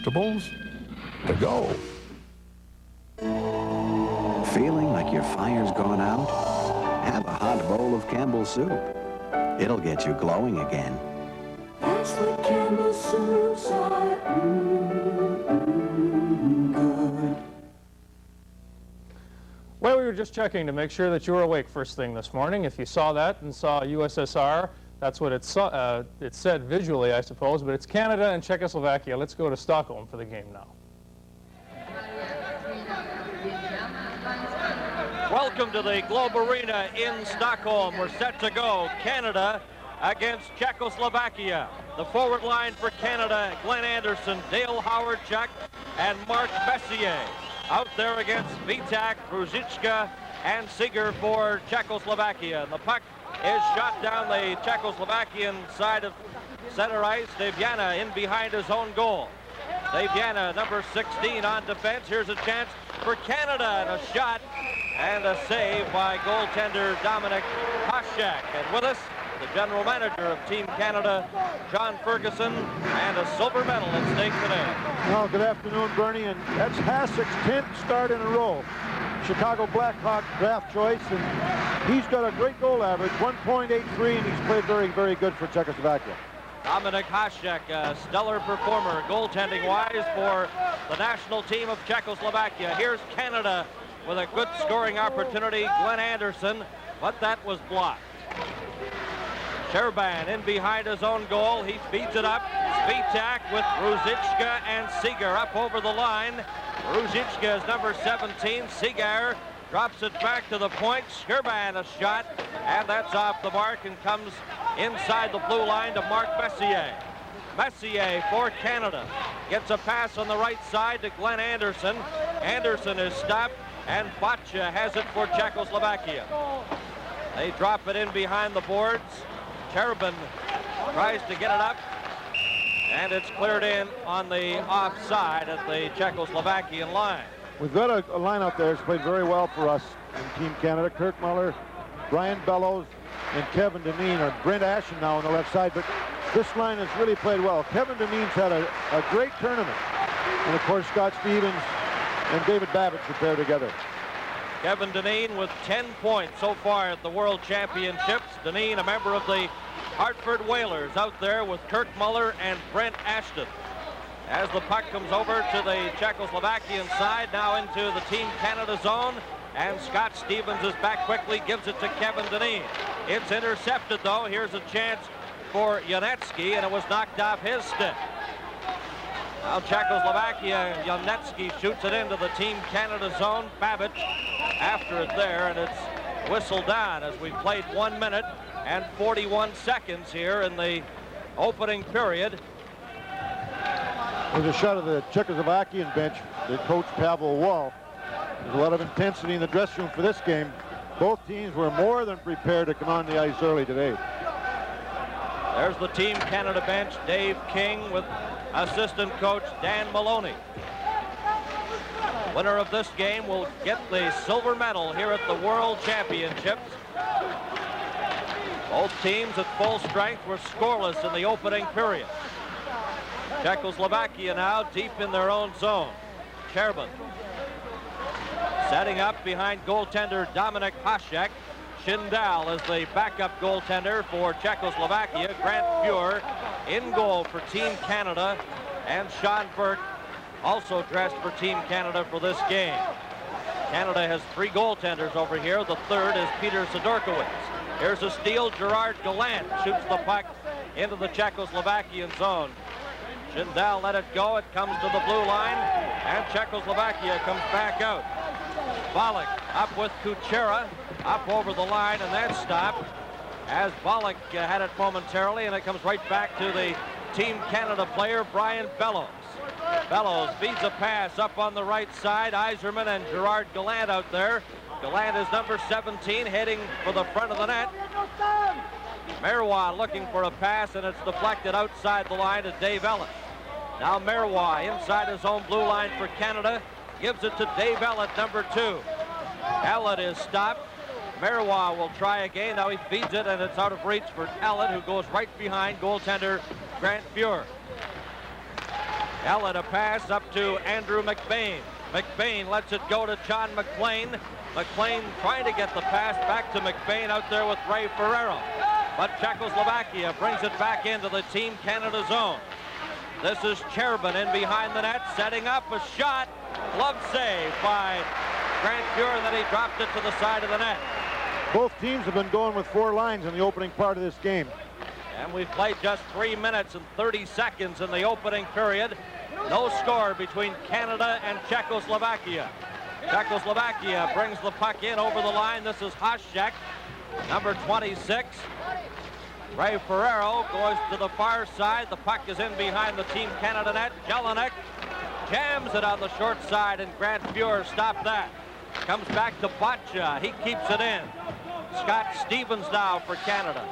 vegetables to go. Feeling like your fire's gone out? Have a hot bowl of Campbell's soup. It'll get you glowing again. That's what Campbell's soups are. Good. Well, we were just checking to make sure that you were awake first thing this morning. If you saw that and saw USSR, that's what it said visually, I suppose, but it's Canada and Czechoslovakia. Let's go to Stockholm for the game now. Welcome to the Globe Arena in Stockholm. We're set to go. Canada against Czechoslovakia. The forward line for Canada, Glenn Anderson, Dale Hawerchuk, and Mark Messier. Out there against Vitek, Ruzicka, and Seeger for Czechoslovakia. And the puck is shot down the Czechoslovakian side of center ice. Deviana in behind his own goal. Deviana, number 16 on defense. Here's a chance for Canada, and a shot and a save by goaltender Dominic Hasek. And with us, the general manager of Team Canada, John Ferguson, and a silver medal at stake today. Well, good afternoon, Bernie, and that's Hasek's 10th start in a row. Chicago Blackhawk draft choice, and he's got a great goal average, 1.83, and he's played very, very good for Czechoslovakia. Dominic Hasek, a stellar performer goaltending-wise for the national team of Czechoslovakia. Here's Canada with a good scoring opportunity, Glenn Anderson, but that was blocked. Sherban in behind his own goal. He feeds it up. Vitek with Ruzicka and Seeger up over the line. Ruzicka is number 17. Seeger drops it back to the point. Sherban a shot, and that's off the mark and comes inside the blue line to Mark Messier. Messier for Canada gets a pass on the right side to Glenn Anderson. Anderson is stopped, and Botcha has it for Czechoslovakia. They drop it in behind the boards. Cherubin tries to get it up, and it's cleared in on the offside at the Czechoslovakian line. We've got a line out there that's played very well for us in Team Canada. Kirk Muller, Brian Bellows, and Kevin Dineen, or Brent Ashen now on the left side, but this line has really played well. Kevin Dineen's had a great tournament, and of course Scott Stevens and David Babbitt were there together. Kevin Dineen with 10 points so far at the World Championships. Dineen, a member of the Hartford Whalers, out there with Kirk Muller and Brent Ashton. As the puck comes over to the Czechoslovakian side, now into the Team Canada zone, and Scott Stevens is back quickly, gives it to Kevin Dineen. It's intercepted, though. Here's a chance for Janetsky, and it was knocked off his stick. Now Czechoslovakia, Janetsky shoots it into the Team Canada zone. Babbitt after it there, and it's whistled down as we've played 1 minute and 41 seconds here in the opening period. There's a shot of the Czechoslovakian bench, the coach Pavel Wall. There's a lot of intensity in the dressing room for this game. Both teams were more than prepared to come on the ice early today. There's the Team Canada bench. Dave King with assistant coach Dan Maloney. Winner of this game will get the silver medal here at the World Championships. Both teams at full strength were scoreless in the opening period. Czechoslovakia now deep in their own zone. Cherubin setting up behind goaltender Dominic Hasek. Schindel is the backup goaltender for Czechoslovakia. Grant Fuhr in goal for Team Canada, and Sean Burke also dressed for Team Canada for this game. Canada has 3 goaltenders over here. The third is Peter Sidorkiewicz. Here's a steal. Gerard Gallant shoots the puck into the Czechoslovakian zone. Schindel let it go. It comes to the blue line, and Czechoslovakia comes back out. Volek up with Kuchera, up over the line, and that's stopped as Volek had it momentarily, and it comes right back to the Team Canada player, Brian Bellows. Bellows feeds a pass up on the right side. Yzerman and Gerard Gallant out there. Gallant is number 17, heading for the front of the net. Marois looking for a pass, and it's deflected outside the line to Dave Ellett. Now Marois inside his own blue line for Canada. Gives it to Dave Ellett, number 2. Ellett is stopped. Marois will try again. Now he feeds it, and it's out of reach for Ellett, who goes right behind goaltender Grant Fuhr. Ellett a pass up to Andrew McBain. McBain lets it go to John McLean. McLean trying to get the pass back to McBain out there with Ray Ferrero. But Czechoslovakia brings it back into the Team Canada zone. This is Cherubin in behind the net, setting up a shot. Glove save by Grant Fuhr, and then he dropped it to the side of the net. Both teams have been going with 4 lines in the opening part of this game. And we've played just 3 minutes and 30 seconds in the opening period. No score between Canada and Czechoslovakia. Czechoslovakia brings the puck in over the line. This is Hasek, number 26. Ray Ferrero goes to the far side. The puck is in behind the Team Canada net. Jelinek jams it on the short side, and Grant Fuhr stopped that. Comes back to Botcha. He keeps it in. Scott Stevens now for Canada.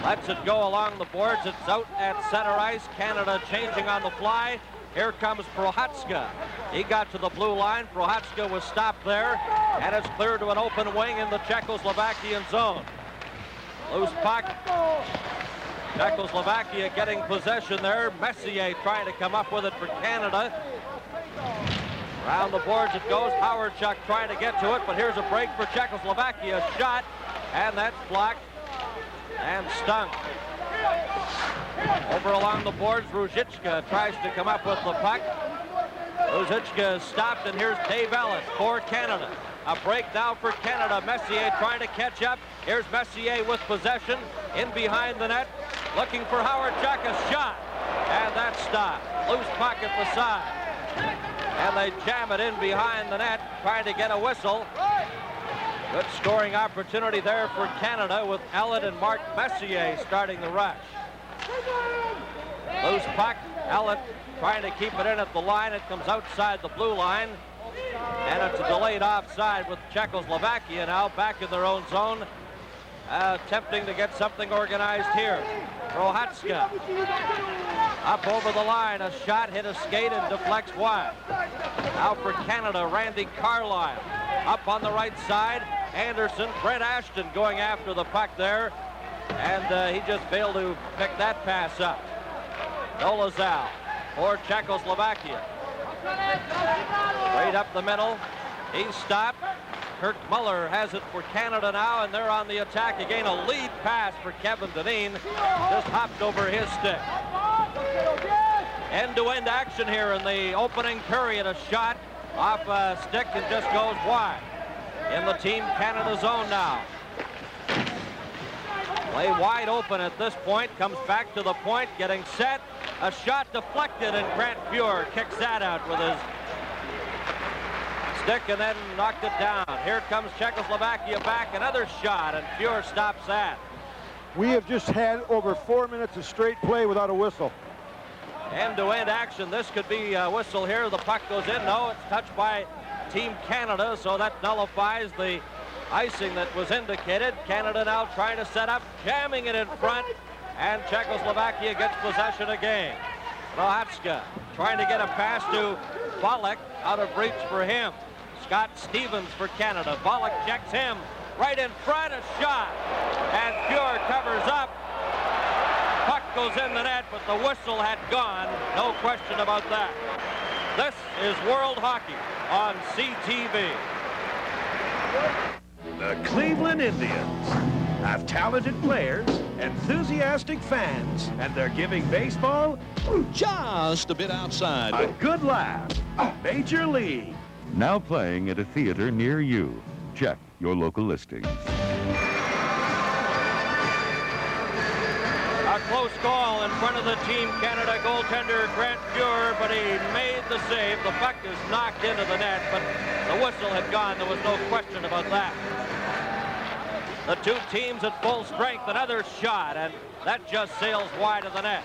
Lets it go along the boards. It's out at center ice. Canada changing on the fly. Here comes Prohatska. He got to the blue line. Prohatska was stopped there, and it's cleared to an open wing in the Czechoslovakian zone. Loose puck. Czechoslovakia getting possession there. Messier trying to come up with it for Canada. Around the boards it goes. Howardchuk trying to get to it, but here's a break for Czechoslovakia. Shot, and that's blocked and stung. Over along the boards, Ruzicka tries to come up with the puck. Ruzicka is stopped, and here's Dave Ellett for Canada. A break now for Canada. Messier trying to catch up. Here's Messier with possession in behind the net, looking for Howardchuk. A shot, and that's stopped. Loose puck at the side, and they jam it in behind the net, trying to get a whistle. Good scoring opportunity there for Canada with Ellett and Mark Messier starting the rush. Loose puck. Ellett trying to keep it in at the line. It comes outside the blue line, and it's a delayed offside with Czechoslovakia now back in their own zone, attempting to get something organized here. Prohatska up over the line. A shot hit a skate and deflects wide. Now for Canada, Randy Carlyle up on the right side. Anderson, Brett Ashton going after the puck there, and he just failed to pick that pass up. Dolezal for Czechoslovakia. Straight up the middle. He's stopped. Kirk Muller has it for Canada now, and they're on the attack again. A lead pass for Kevin Dineen. Just hopped over his stick. End-to-end action here in the opening period. A shot off a stick and just goes wide. In the Team Canada zone now. Play wide open at this point. Comes back to the point, getting set. A shot deflected, and Grant Fuhr kicks that out with his stick and then knocked it down. Here comes Czechoslovakia back. Another shot, and Fuhr stops that. We have just had over 4 minutes of straight play without a whistle. End-to-end action. This could be a whistle here. The puck goes in. No, it's touched by Team Canada, so that nullifies the icing that was indicated. Canada now trying to set up, jamming it in front, and Czechoslovakia gets possession again. Prohatska trying to get a pass to Bolek, out of reach for him. Scott Stevens for Canada. Bolek checks him right in front, a shot, and Fuhr covers up. Puck goes in the net, but the whistle had gone. No question about that. This is World Hockey on CTV. The Cleveland Indians have talented players, enthusiastic fans, and they're giving baseball just a bit outside. a good laugh. Major League. Now playing at a theater near you. Check your local listings. A close call in front of the Team Canada goaltender Grant Fuhr, but he made the save. The puck is knocked into the net, but the whistle had gone. There was no question about that. The two teams at full strength. Another shot, and that just sails wide of the net.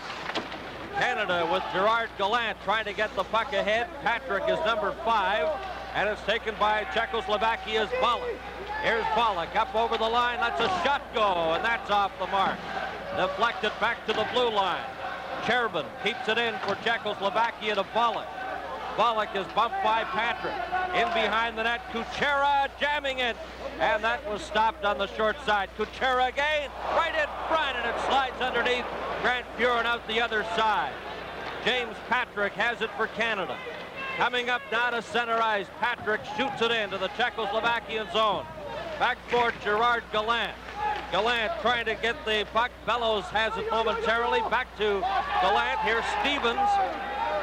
Canada with Gerard Gallant trying to get the puck ahead. Patrick is number 5, and it's taken by Czechoslovakia's Bolek. Here's Bolek up over the line. That's a shot go, and that's off the mark. Deflected back to the blue line. Cherubin keeps it in for Czechoslovakia to Bolek. Bolek is bumped by Patrick. In behind the net, Kuchera jamming it, and that was stopped on the short side. Kuchera again, right in front, and it slides underneath Grant Fuhr and out the other side. James Patrick has it for Canada. Coming up now to center ice, Patrick shoots it into the Czechoslovakian zone. Back for Gerard Gallant. Gallant trying to get the puck. Bellows has it momentarily. Back to Gallant. Here's Stevens.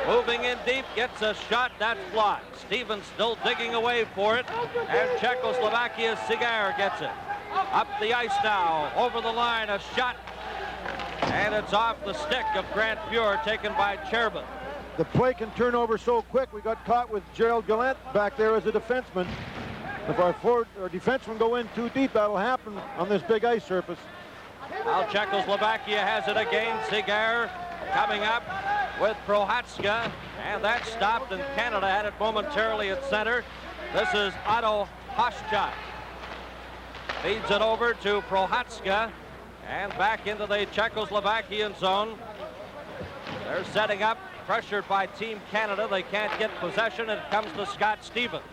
Moving in deep, gets a shot. That's blocked. Stevens still digging away for it. And Czechoslovakia's Sigar gets it. Up the ice now. Over the line. A shot. And it's off the stick of Grant Fuhr, taken by Chervin. The play can turn over so quick. We got caught with Gerald Gallant back there as a defenseman. If our forward or defensemen go in too deep, that'll happen on this big ice surface. Now Czechoslovakia has it again. Sigar coming up with Prohatska, and that stopped, and Canada had it momentarily at center. This is Otto Haschak. Feeds it over to Prohatska, and back into the Czechoslovakian zone. They're setting up, pressured by Team Canada. They can't get possession, and it comes to Scott Stevens.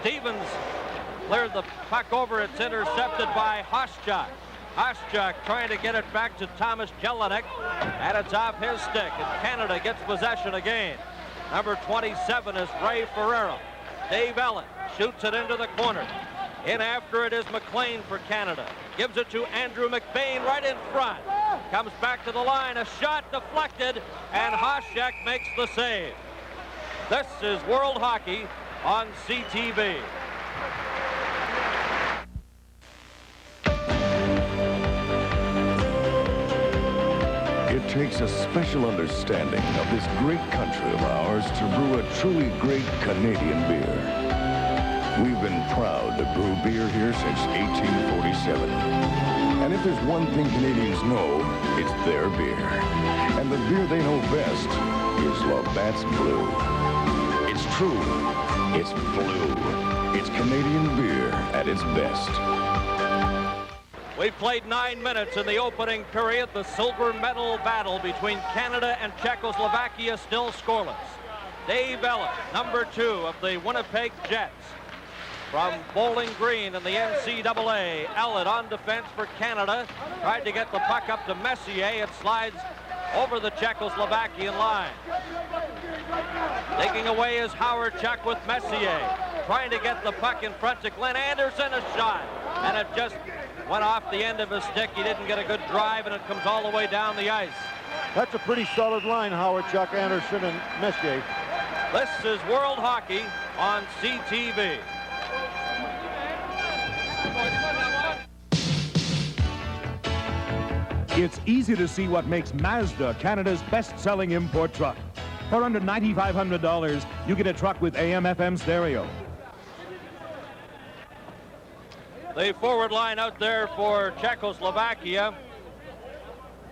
Stevens cleared the puck over. It's intercepted by Haschak. Haschak trying to get it back to Thomas Jelinek, and it's off his stick, and Canada gets possession again. Number 27 is Ray Ferrero. Dave Ellett shoots it into the corner. In after it is McLean for Canada. Gives it to Andrew McBain right in front. Comes back to the line, a shot deflected, and Haschak makes the save. This is World Hockey on CTV. It takes a special understanding of this great country of ours to brew a truly great Canadian beer. We've been proud to brew beer here since 1847. And if there's one thing Canadians know, it's their beer. And the beer they know best is Labatt's Blue. It's true. It's blue. It's Canadian beer at its best. We played 9 minutes in the opening period. The silver medal battle between Canada and Czechoslovakia still scoreless. Dave Ellett, number 2 of the Winnipeg Jets. From Bowling Green in the NCAA. Ellett on defense for Canada. Tried to get the puck up to Messier. It slides over the Czechoslovakian line. Digging away is Howard Chuck with Messier. Trying to get the puck in front to Glenn Anderson. A shot. And it just went off the end of his stick. He didn't get a good drive, and it comes all the way down the ice. That's a pretty solid line, Howard Chuck, Anderson, and Messier. This is World Hockey on CTV. It's easy to see what makes Mazda Canada's best-selling import truck. For under $9,500, you get a truck with AM/FM stereo. The forward line out there for Czechoslovakia.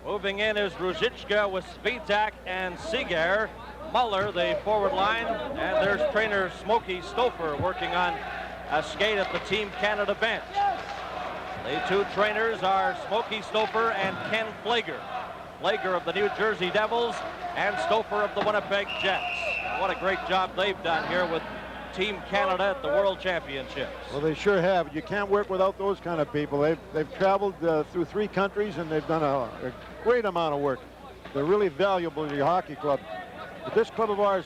Moving in is Ruzicka with Spitak and Sigar. Muller, the forward line, and there's trainer Smokey Stouffer working on a skate at the Team Canada bench. The two trainers are Smokey Stouffer and Ken Flager. Flager of the New Jersey Devils and Stouffer of the Winnipeg Jets. What a great job they've done here with Team Canada at the World Championships. Well, they sure have. You can't work without those kind of people. They've traveled through 3 countries, and they've done a great amount of work. They're really valuable to your hockey club. But this club of ours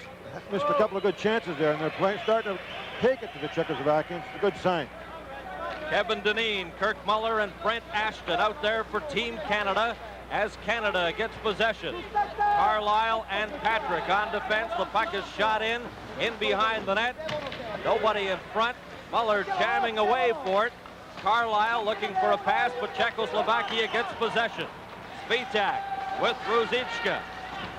missed a couple of good chances there, and they're starting to take it to the Czechoslovakians. It's a good sign. Kevin Dineen, Kirk Muller, and Brent Ashton out there for Team Canada as Canada gets possession. Carlisle and Patrick on defense. The puck is shot in behind the net. Nobody in front. Muller jamming away for it. Carlisle looking for a pass, but Czechoslovakia gets possession. Spitak with Ruzicka.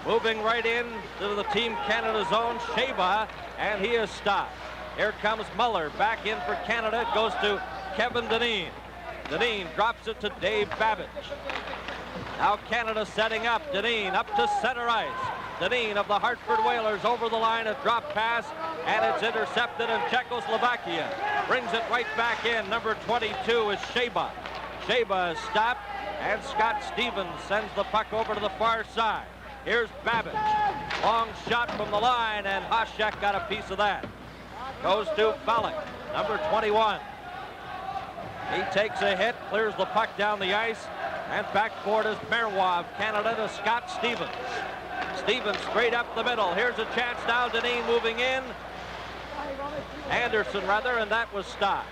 Moving right in to the Team Canada zone. Sheba, and he is stopped. Here comes Muller back in for Canada. It goes to Kevin Dineen. Dineen drops it to Dave Babbage. Now Canada setting up. Dineen up to center ice. Dineen of the Hartford Whalers over the line. A drop pass, and it's intercepted, and Czechoslovakia brings it right back in. Number 22 is Sheba. Sheba is stopped, and Scott Stevens sends the puck over to the far side. Here's Babbage. Long shot from the line, and Haschak got a piece of that. Goes to Falek, number 21. He takes a hit, clears the puck down the ice, and back for it is Marois of Canada to Scott Stevens. Stevens straight up the middle. Here's a chance now. Dineen moving in. Anderson, rather, and that was stopped.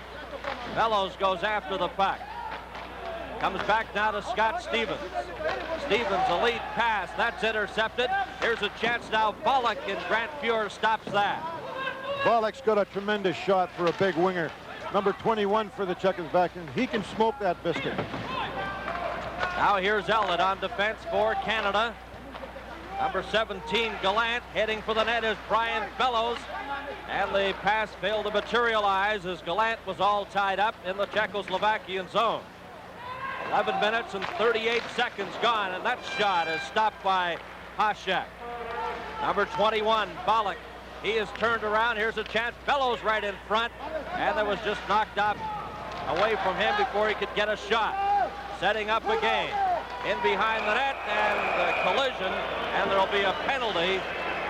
Bellows goes after the puck. Comes back now to Scott Stevens. Stevens, a lead pass. That's intercepted. Here's a chance now. Bollock, and Grant Fuhr stops that. Bollock's got a tremendous shot for a big winger. Number 21 for the Czechoslovakian. He can smoke that biscuit. Now here's Ellett on defense for Canada. Number 17, Gallant. Heading for the net is Brian Bellows. And the pass failed to materialize as Gallant was all tied up in the Czechoslovakian zone. 11 minutes and 38 seconds gone, and that shot is stopped by Hasek. Number 21, Bollock. He is turned around. Here's a chance. Bellows right in front, and that was just knocked up away from him before he could get a shot. Setting up again. In behind the net, and the collision, and there'll be a penalty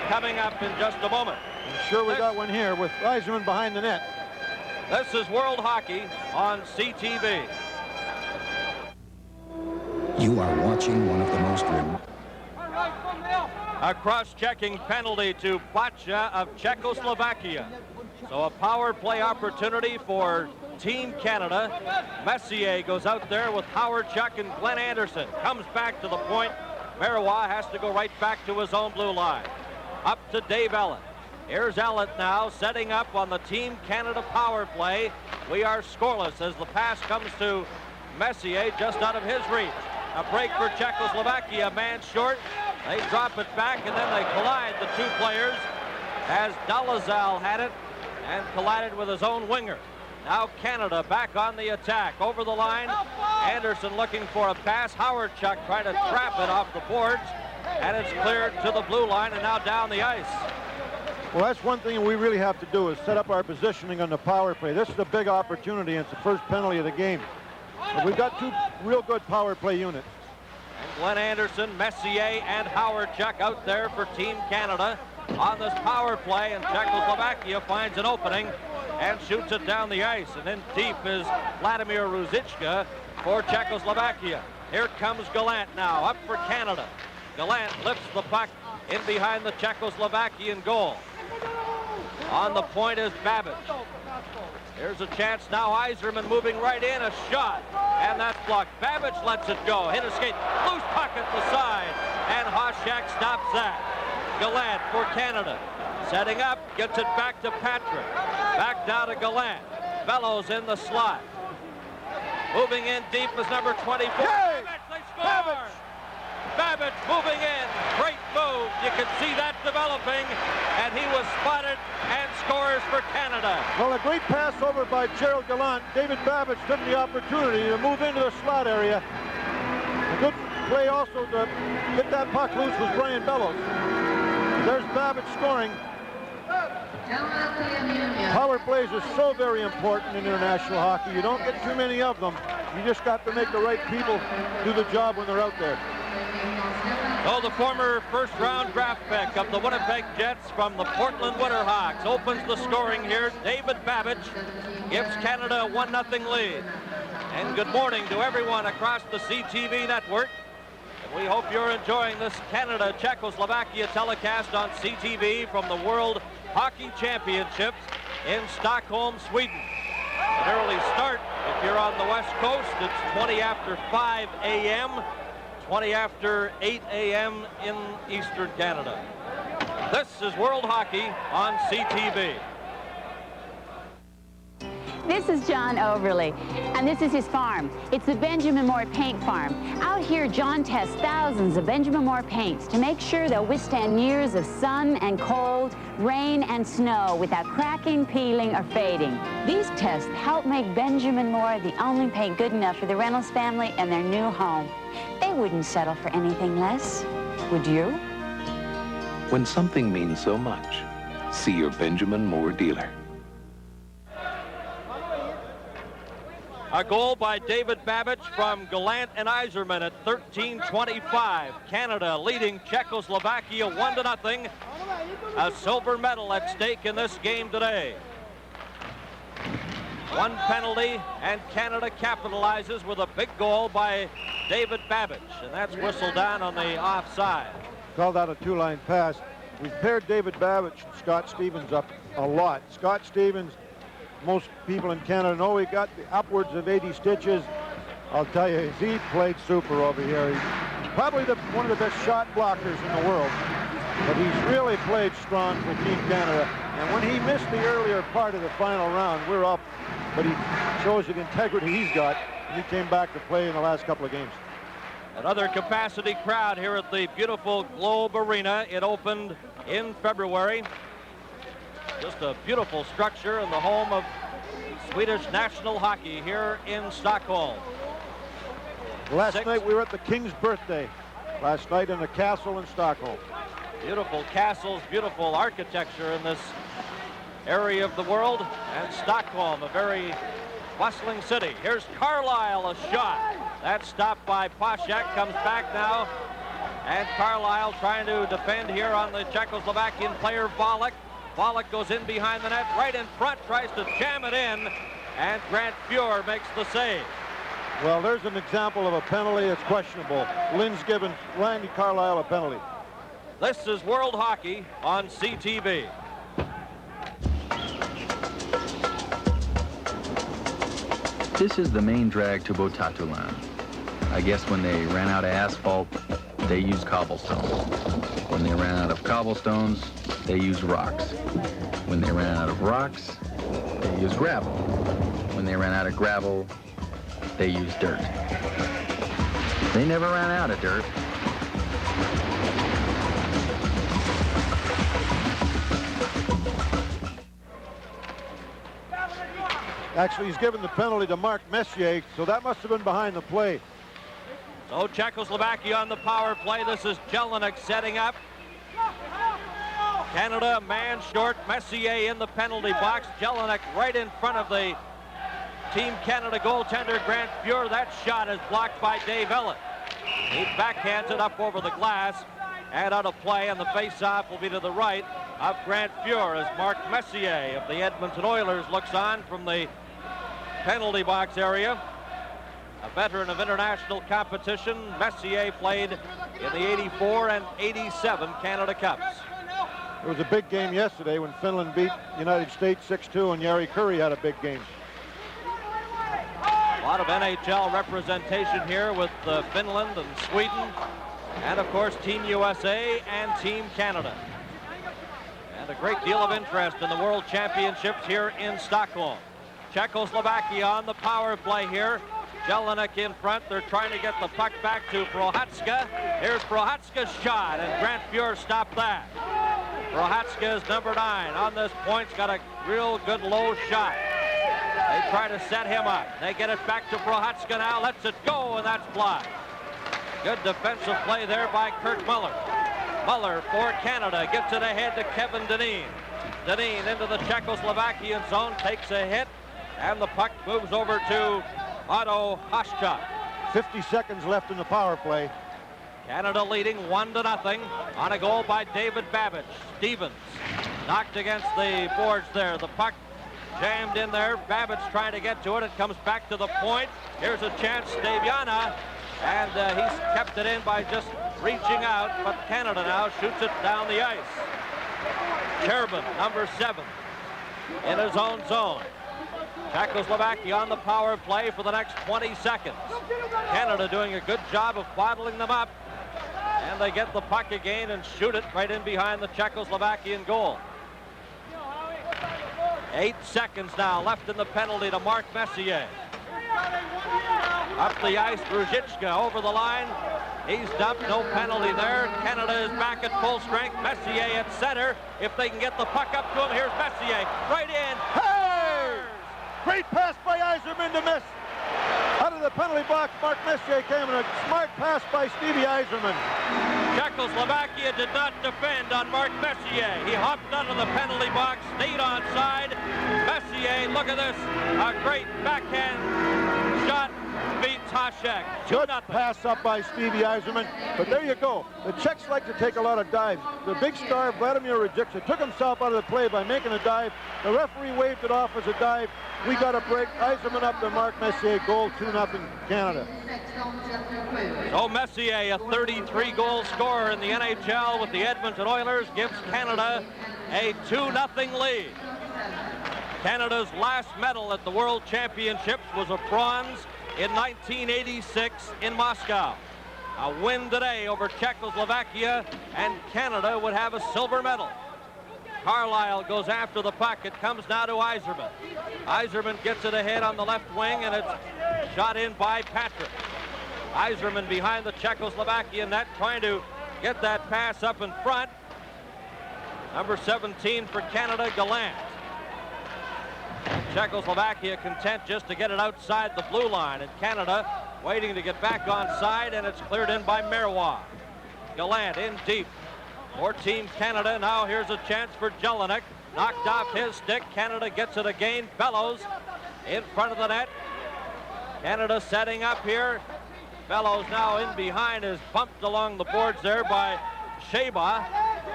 coming up in just a moment. I'm sure we got one here with Yzerman behind the net. This is World Hockey on CTV. You are watching one of the most A cross-checking penalty to Bacha of Czechoslovakia. So a power play opportunity for Team Canada. Messier goes out there with Howard Chuck and Glenn Anderson. Comes back to the point. Marois has to go right back to his own blue line. Up to Dave Ellett. Here's Ellett now setting up on the Team Canada power play. We are scoreless as the pass comes to Messier just out of his reach. A break for Czechoslovakia, man short. They drop it back and then they collide, the two players, as Dalazal had it and collided with his own winger. Now Canada back on the attack. Over the line, Anderson looking for a pass. Howard Chuck trying to trap it off the boards, and it's cleared to the blue line and now down the ice. Well, that's one thing we really have to do is set up our positioning on the power play. This is a big opportunity, and it's the first penalty of the game. But we've got two real good power play units. And Glenn Anderson, Messier, and Howard Chuck out there for Team Canada on this power play, and Czechoslovakia finds an opening and shoots it down the ice. And in deep is Vladimir Ruzicka for Czechoslovakia. Here comes Gallant now, up for Canada. Gallant lifts the puck in behind the Czechoslovakian goal. On the point is Babic. Here's a chance now. Yzerman moving right in. A shot. And that's blocked. Babic lets it go. Hit a skate. Loose puck at the side. And Hasek stops that. Gallant for Canada. Setting up. Gets it back to Patrick. Back now to Gallant. Bellows in the slot. Moving in deep is number 24. Hey! Babic, they score! Babic moving in. Great move. You can see that developing. And he was spotted and scores for Canada. Well, a great pass over by Gerald Gallant. David Babic took the opportunity to move into the slot area. A good play also to get that puck loose was Brian Bellows. There's Babic scoring. Power plays are so very important in international hockey. You don't get too many of them. You just got to make the right people do the job when they're out there. So the former first-round draft pick of the Winnipeg Jets from the Portland Winterhawks opens the scoring here. David Babic gives Canada a 1-0 lead. And good morning to everyone across the CTV network. And we hope you're enjoying this Canada-Czechoslovakia telecast on CTV from the World Hockey Championships in Stockholm, Sweden. An early start if you're on the West Coast. It's 20 after 5 a.m., 20 after 8 a.m. in Eastern Canada. This is World Hockey on CTV. This is John Overly, and this is his farm. It's the Benjamin Moore Paint Farm. Out here, John tests thousands of Benjamin Moore paints to make sure they'll withstand years of sun and cold, rain and snow without cracking, peeling, or fading. These tests help make Benjamin Moore the only paint good enough for the Reynolds family and their new home. They wouldn't settle for anything less, would you? When something means so much, see your Benjamin Moore dealer. A goal by David Babic from Gallant and Yzerman at 13:25. Canada leading Czechoslovakia 1-0. A silver medal at stake in this game today. One penalty, and Canada capitalizes with a big goal by David Babic, and that's whistled down on the offside. call that a two-line pass. We've paired David Babich and Scott Stevens up a lot. Scott Stevens, most people in Canada know he got the upwards of 80 stitches. I'll tell you, he played super over here. He's probably one of the best shot blockers in the world. But he's really played strong for Team Canada. And when he missed the earlier part of the final round, we're up. But he shows you the integrity he's got. And he came back to play in the last couple of games. Another capacity crowd here at the beautiful Globe Arena. It opened in February. Just a beautiful structure and the home of Swedish national hockey here in Stockholm. Last night we were at the King's birthday. Last night in the castle in Stockholm. Beautiful castles, beautiful architecture in this area of the world. And Stockholm, a very bustling city. Here's Carlisle, a shot. That's stopped by Pashek, comes back now. And Carlisle trying to defend here on the Czechoslovakian player Volek. Volek goes in behind the net, right in front, tries to jam it in. And Grant Fuhr makes the save. Well, there's an example of a penalty that's questionable. Lynn's given Randy Carlisle a penalty. This is World Hockey on CTV. This is the main drag to Botatoulan. I guess when they ran out of asphalt, they used cobblestones. When they ran out of cobblestones, they used rocks. When they ran out of rocks, they used gravel. When they ran out of gravel, they used dirt. They never ran out of dirt. Actually, he's given the penalty to Mark Messier, so that must have been behind the play. So Czechoslovakia on the power play. This is Jelinek setting up. Canada man short. Messier in the penalty box. Jelinek right in front of the Team Canada goaltender Grant Fuhr. That shot is blocked by Dave Ellett. He backhands it up over the glass and out of play, and the face-off will be to the right of Grant Fuhr as Mark Messier of the Edmonton Oilers looks on from the penalty box area. A veteran of international competition, Messier played in the 84 and 87 Canada Cups. It was a big game yesterday when Finland beat the United States 6-2 and Jari Kurri had a big game. A lot of NHL representation here with Finland and Sweden, and of course Team USA and Team Canada. And a great deal of interest in the World Championships here in Stockholm. Czechoslovakia on the power play here. Jelinek in front. They're trying to get the puck back to Prohatska. Here's Prohatska's shot, and Grant Fuhr stopped that. Prohatska is number 9 on this point. He's got a real good low shot. They try to set him up. They get it back to Prohatska now. Lets it go, and that's blocked. Good defensive play there by Kurt Muller. Muller for Canada gets it ahead to Kevin Dineen. Dineen into the Czechoslovakian zone, takes a hit, and the puck moves over to Otto Haschka. 50 seconds left in the power play. Canada leading 1-0 on a goal by David Babich. Stevens knocked against the boards there. The puck jammed in there. Babich trying to get to it. It comes back to the point. Here's a chance, Staviana, and he's kept it in by just reaching out, but Canada now shoots it down the ice. Cherubin, number 7, in his own zone. Czechoslovakia on the power play for the next 20 seconds. Canada doing a good job of bottling them up, and they get the puck again and shoot it right in behind the Czechoslovakian goal. 8 seconds now left in the penalty to Mark Messier. Up the ice, Bruzicka over the line. He's dumped, no penalty there. Canada is back at full strength. Messier at center. If they can get the puck up to him, here's Messier. Right in. Hey! Great pass by Yzerman to miss. Out of the penalty box, Mark Messier came in a smart pass by Stevie Yzerman. Czechoslovakia did not defend on Mark Messier. He hopped out of the penalty box, stayed onside. Messier, look at this. A great backhand shot beats Hasek. 2-0. Good pass up by Stevie Yzerman. But there you go. The Czechs like to take a lot of dives. The big star, Vladimir Rajicza, took himself out of the play by making a dive. The referee waved it off as a dive. We got a break. Yzerman up to Mark Messier. Goal, 2-0 Canada. So Messier, a 33-goal scorer in the NHL with the Edmonton Oilers, gives Canada a 2-0 lead. Canada's last medal at the World Championships was a bronze in 1986 in Moscow. A win today over Czechoslovakia, and Canada would have a silver medal. Carlisle goes after the puck. It comes now to Yzerman. Yzerman gets it ahead on the left wing, and it's shot in by Patrick. Yzerman behind the Czechoslovakian net, trying to get that pass up in front. Number 17 for Canada, Gallant. Czechoslovakia content just to get it outside the blue line, and Canada waiting to get back onside, and it's cleared in by Marois. Gallant in deep for Team Canada. Now here's a chance for Jelinek. Knocked off his stick. Canada gets it again. Bellows in front of the net. Canada setting up here. Bellows now in behind, is bumped along the boards there by Sheba,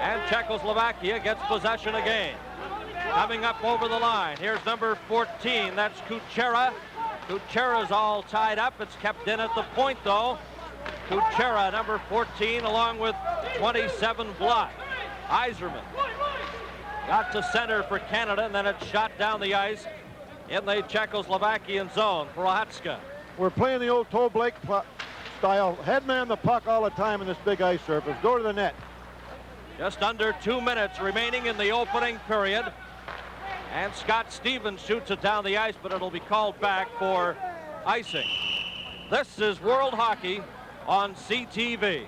and Czechoslovakia gets possession again. Coming up over the line, here's number 14, that's Kuchera. Kuchera's all tied up. It's kept in at the point, though. Kuchera, number 14, along with 27, Vlach. Yzerman got to center for Canada, and then it's shot down the ice in the Czechoslovakian zone. Prohatska. We're playing the old Toe Blake style. Headman the puck all the time in this big ice surface. Go to the net. Just under 2 minutes remaining in the opening period. And Scott Stevens shoots it down the ice, but it'll be called back for icing. This is World Hockey on CTV.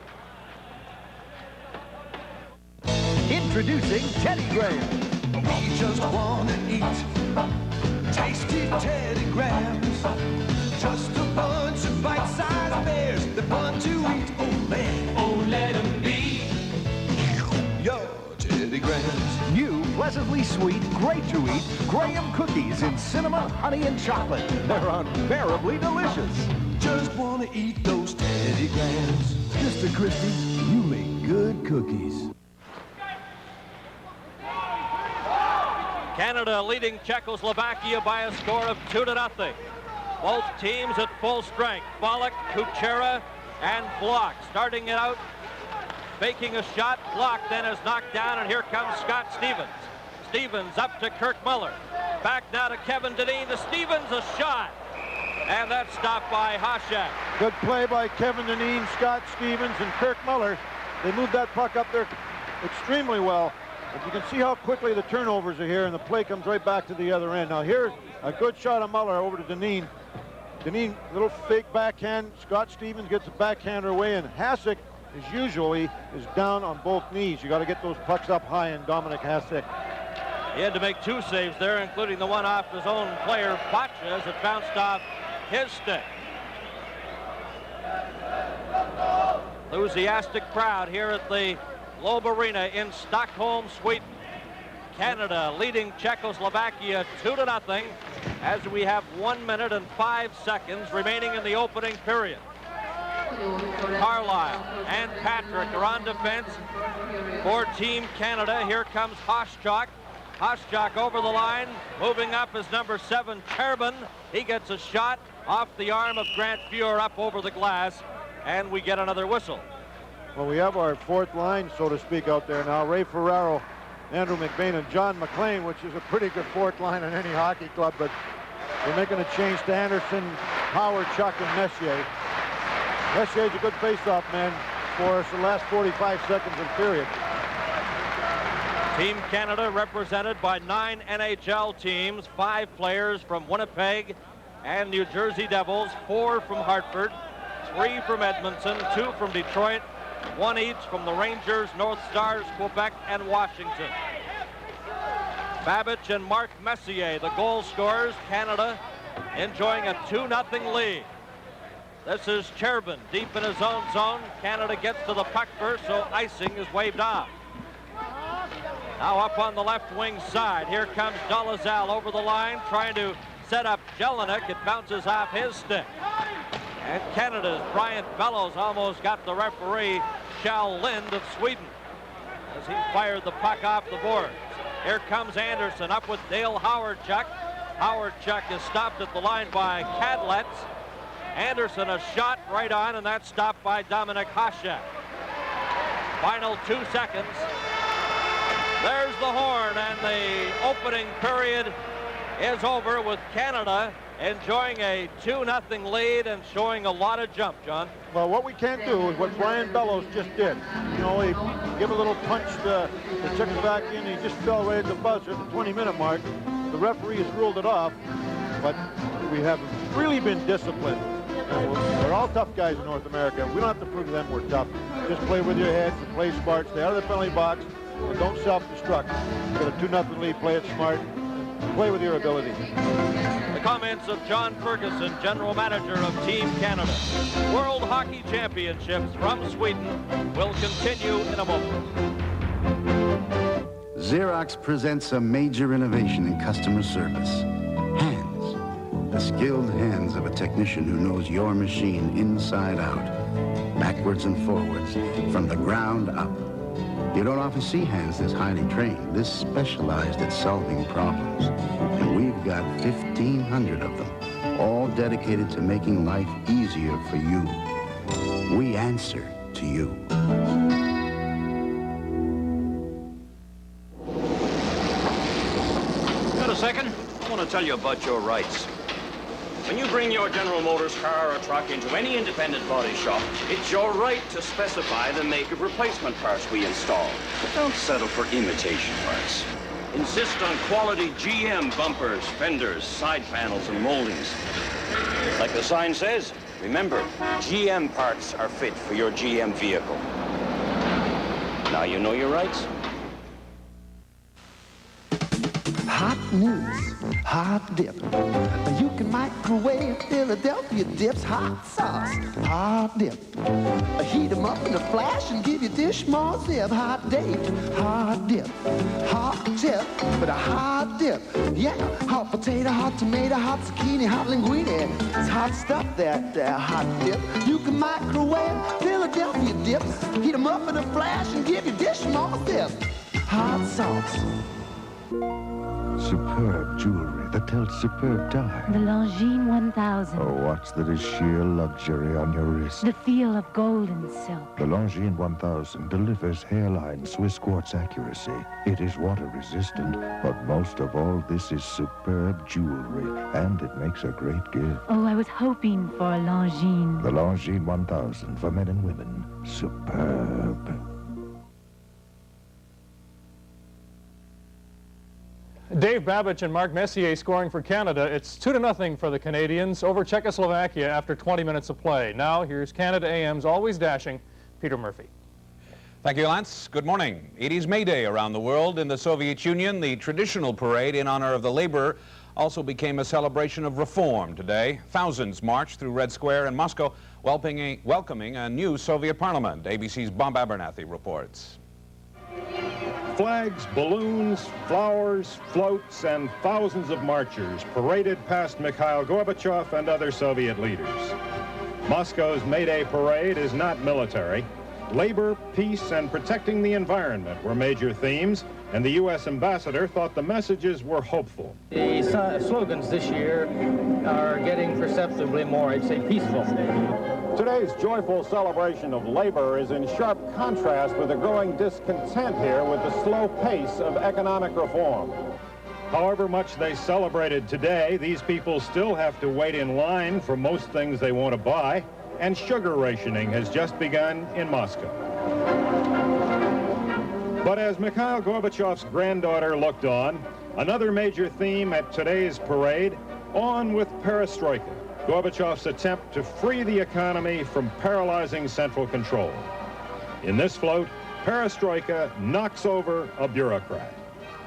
Introducing Teddy Graham. We just want to eat tasty Teddy Grahams. Just a bunch of bite-sized bears that want to eat. Oh man, oh let them be your Teddy Grahams. New, pleasantly sweet, great to eat Graham cookies in cinnamon, honey, and chocolate. They're unbearably delicious. Just want to eat those Teddy Grahams. Mr. Christie, you make good cookies. Canada leading Czechoslovakia by a score of 2-0. Both teams at full strength. Bollock, Kuchera, and Vlach. Starting it out, faking a shot. Vlach then is knocked down, and here comes Scott Stevens. Stevens up to Kirk Muller. Back now to Kevin Dineen. To Stevens, a shot. And that's stopped by Hasek. Good play by Kevin Dineen, Scott Stevens, and Kirk Muller. They moved that puck up there extremely well. But you can see how quickly the turnovers are here, and the play comes right back to the other end. Now here's a good shot of Muller over to Dineen. Dineen, little fake backhand. Scott Stevens gets the backhander away, and Hasek, as usually, is down on both knees. You got to get those pucks up high, and Dominic Hasek. He had to make 2 saves there, including the one off his own player, Botcha, as it bounced off his stick. Enthusiastic crowd here at the Globe Arena in Stockholm, Sweden. Canada leading Czechoslovakia 2-0 as we have 1 minute and 5 seconds remaining in the opening period. Carlisle and Patrick are on defense for Team Canada. Here comes Hoschak. Hoschak over the line. Moving up is number 7, Cherben. He gets a shot off the arm of Grant Fuhr up over the glass, and we get another whistle. Well, we have our fourth line, so to speak, out there now. Ray Ferraro, Andrew McBain, and John McLean, which is a pretty good fourth line in any hockey club, but we're making a change to Anderson, Howard, Chuck, and Messier. Messier's a good face-off man for us the last 45 seconds of the period. Team Canada represented by 9 NHL teams, 5 players from Winnipeg and New Jersey Devils, 4 from Hartford, 3 from Edmonton, 2 from Detroit, 1 each from the Rangers, North Stars, Quebec, and Washington. Babbage and Mark Messier, the goal scorers. Canada enjoying a 2-0 lead. This is Cherben deep in his own zone. Canada gets to the puck first, so icing is waved off. Now up on the left wing side, here comes Dolezal over the line, trying to set up Jelinek. It bounces off his stick. And Canada's Brian Bellows almost got the referee, Kjell Lind of Sweden, as he fired the puck off the boards. Here comes Anderson up with Dale Howardchuk. Howardchuk is stopped at the line by Kadlec. Anderson a shot right on, and that's stopped by Dominik Hasek. Final 2 seconds. There's the horn, and the opening period is over with Canada enjoying a 2-0 lead and showing a lot of jump, John. Well, what we can't do is what Brian Bellows just did. You know, he give a little punch to Czechoslovakian. He just fell right at the buzzer at the 20-minute mark. The referee has ruled it off, but we have really been disciplined. We're all tough guys in North America. We don't have to prove to them we're tough. Just play with your heads and play smart. Stay out of the penalty box, but don't self-destruct. Got a 2-0 lead. Play it smart. Play with your ability. The comments of John Ferguson, General Manager of Team Canada. World Hockey Championships from Sweden will continue in a moment. Xerox presents a major innovation in customer service. Hands. The skilled hands of a technician who knows your machine inside out, backwards and forwards, from the ground up. You don't often see hands this highly trained, this specialized at solving problems. And we've got 1,500 of them, all dedicated to making life easier for you. We answer to you. Got a second? I want to tell you about your rights. When you bring your General Motors car or truck into any independent body shop, it's your right to specify the make of replacement parts we install. But don't settle for imitation parts. Insist on quality GM bumpers, fenders, side panels, and moldings. Like the sign says, remember, GM parts are fit for your GM vehicle. Now you know your rights. Hot news, hot dip. You can microwave Philadelphia dips, hot sauce, hot dip. Heat them up in a flash and give you dish more zip. Hot date, hot dip, hot tip, but a hot dip. Yeah, hot potato, hot tomato, hot zucchini, hot linguine. It's hot stuff, that hot dip. You can microwave Philadelphia dips. Heat them up in a flash and give you dish more zip. Hot sauce. Superb jewelry that tells superb time. The Longines 1000. A watch that is sheer luxury on your wrist. The feel of gold and silk. The Longines 1000 delivers hairline Swiss quartz accuracy. It is water resistant, but most of all, this is superb jewelry, and it makes a great gift. Oh, I was hoping for a Longines. The Longines 1000 for men and women. Superb. Dave Babich and Mark Messier scoring for Canada. It's 2-0 for the Canadians over Czechoslovakia after 20 minutes of play. Now here's Canada AM's always dashing Peter Murphy. Thank you, Lance. Good morning. It is May Day around the world. In the Soviet Union, the traditional parade in honor of the laborer also became a celebration of reform today. Thousands marched through Red Square in Moscow, welcoming a new Soviet parliament. ABC's Bob Abernathy reports. Flags, balloons, flowers, floats, and thousands of marchers paraded past Mikhail Gorbachev and other Soviet leaders. Moscow's May Day parade is not military. Labor, peace, and protecting the environment were major themes, and the U.S. ambassador thought the messages were hopeful. The slogans this year are getting perceptibly more, I'd say, peaceful. Today's joyful celebration of labor is in sharp contrast with the growing discontent here with the slow pace of economic reform. However much they celebrated today, these people still have to wait in line for most things they want to buy, and sugar rationing has just begun in Moscow. But as Mikhail Gorbachev's granddaughter looked on, another major theme at today's parade, on with perestroika, Gorbachev's attempt to free the economy from paralyzing central control. In this float, perestroika knocks over a bureaucrat.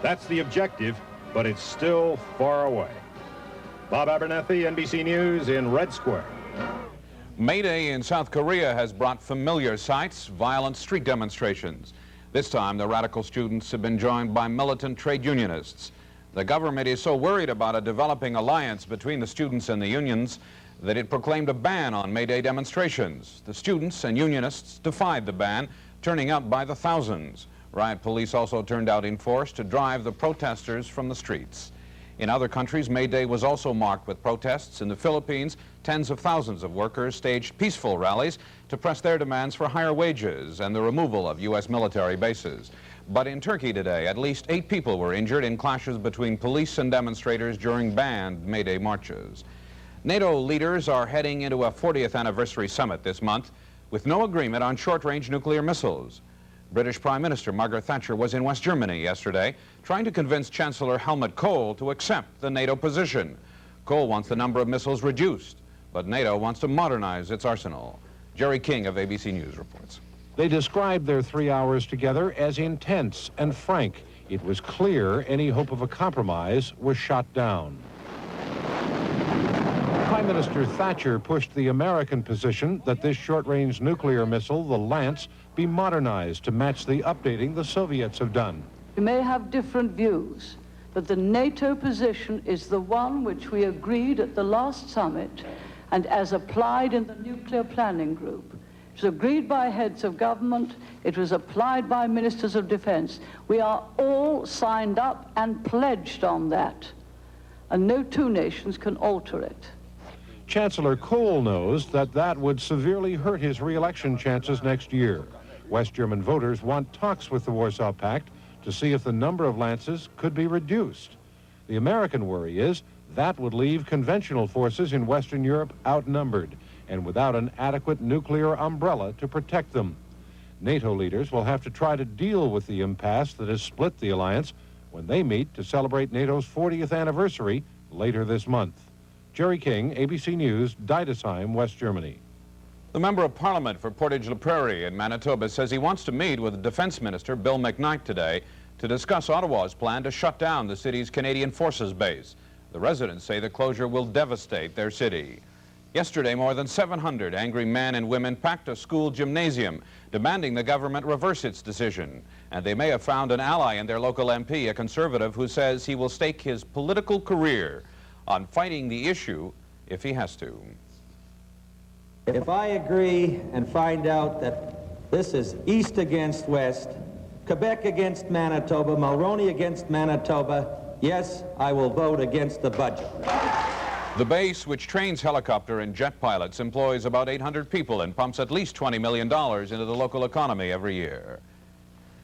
That's the objective, but it's still far away. Bob Abernathy, NBC News in Red Square. May Day in South Korea has brought familiar sights, violent street demonstrations. This time, the radical students have been joined by militant trade unionists. The government is so worried about a developing alliance between the students and the unions that it proclaimed a ban on May Day demonstrations. The students and unionists defied the ban, turning up by the thousands. Riot police also turned out in force to drive the protesters from the streets. In other countries, May Day was also marked with protests. In the Philippines, tens of thousands of workers staged peaceful rallies to press their demands for higher wages and the removal of U.S. military bases. But in Turkey today, at least 8 people were injured in clashes between police and demonstrators during banned May Day marches. NATO leaders are heading into a 40th anniversary summit this month with no agreement on short-range nuclear missiles. British Prime Minister Margaret Thatcher was in West Germany yesterday trying to convince Chancellor Helmut Kohl to accept the NATO position. Kohl wants the number of missiles reduced, but NATO wants to modernize its arsenal. Jerry King of ABC News reports. They described their 3 hours together as intense and frank. It was clear any hope of a compromise was shot down. Prime Minister Thatcher pushed the American position that this short-range nuclear missile, the Lance, be modernized to match the updating the Soviets have done. We may have different views, but the NATO position is the one which we agreed at the last summit and as applied in the nuclear planning group. It was agreed by heads of government. It was applied by ministers of defense. We are all signed up and pledged on that, and no two nations can alter it. Chancellor Kohl knows that that would severely hurt his re-election chances next year. West German voters want talks with the Warsaw Pact to see if the number of Lances could be reduced. The American worry is that would leave conventional forces in Western Europe outnumbered and without an adequate nuclear umbrella to protect them. NATO leaders will have to try to deal with the impasse that has split the alliance when they meet to celebrate NATO's 40th anniversary later this month. Jerry King, ABC News, Deidesheim, West Germany. The Member of Parliament for Portage la Prairie in Manitoba says he wants to meet with Defense Minister Bill McKnight today to discuss Ottawa's plan to shut down the city's Canadian Forces base. The residents say the closure will devastate their city. Yesterday, more than 700 angry men and women packed a school gymnasium, demanding the government reverse its decision. And they may have found an ally in their local MP, a conservative who says he will stake his political career on fighting the issue if he has to. If I agree and find out that this is East against West, Quebec against Manitoba, Mulroney against Manitoba, yes, I will vote against the budget. The base, which trains helicopter and jet pilots, employs about 800 people and pumps at least $20 million into the local economy every year.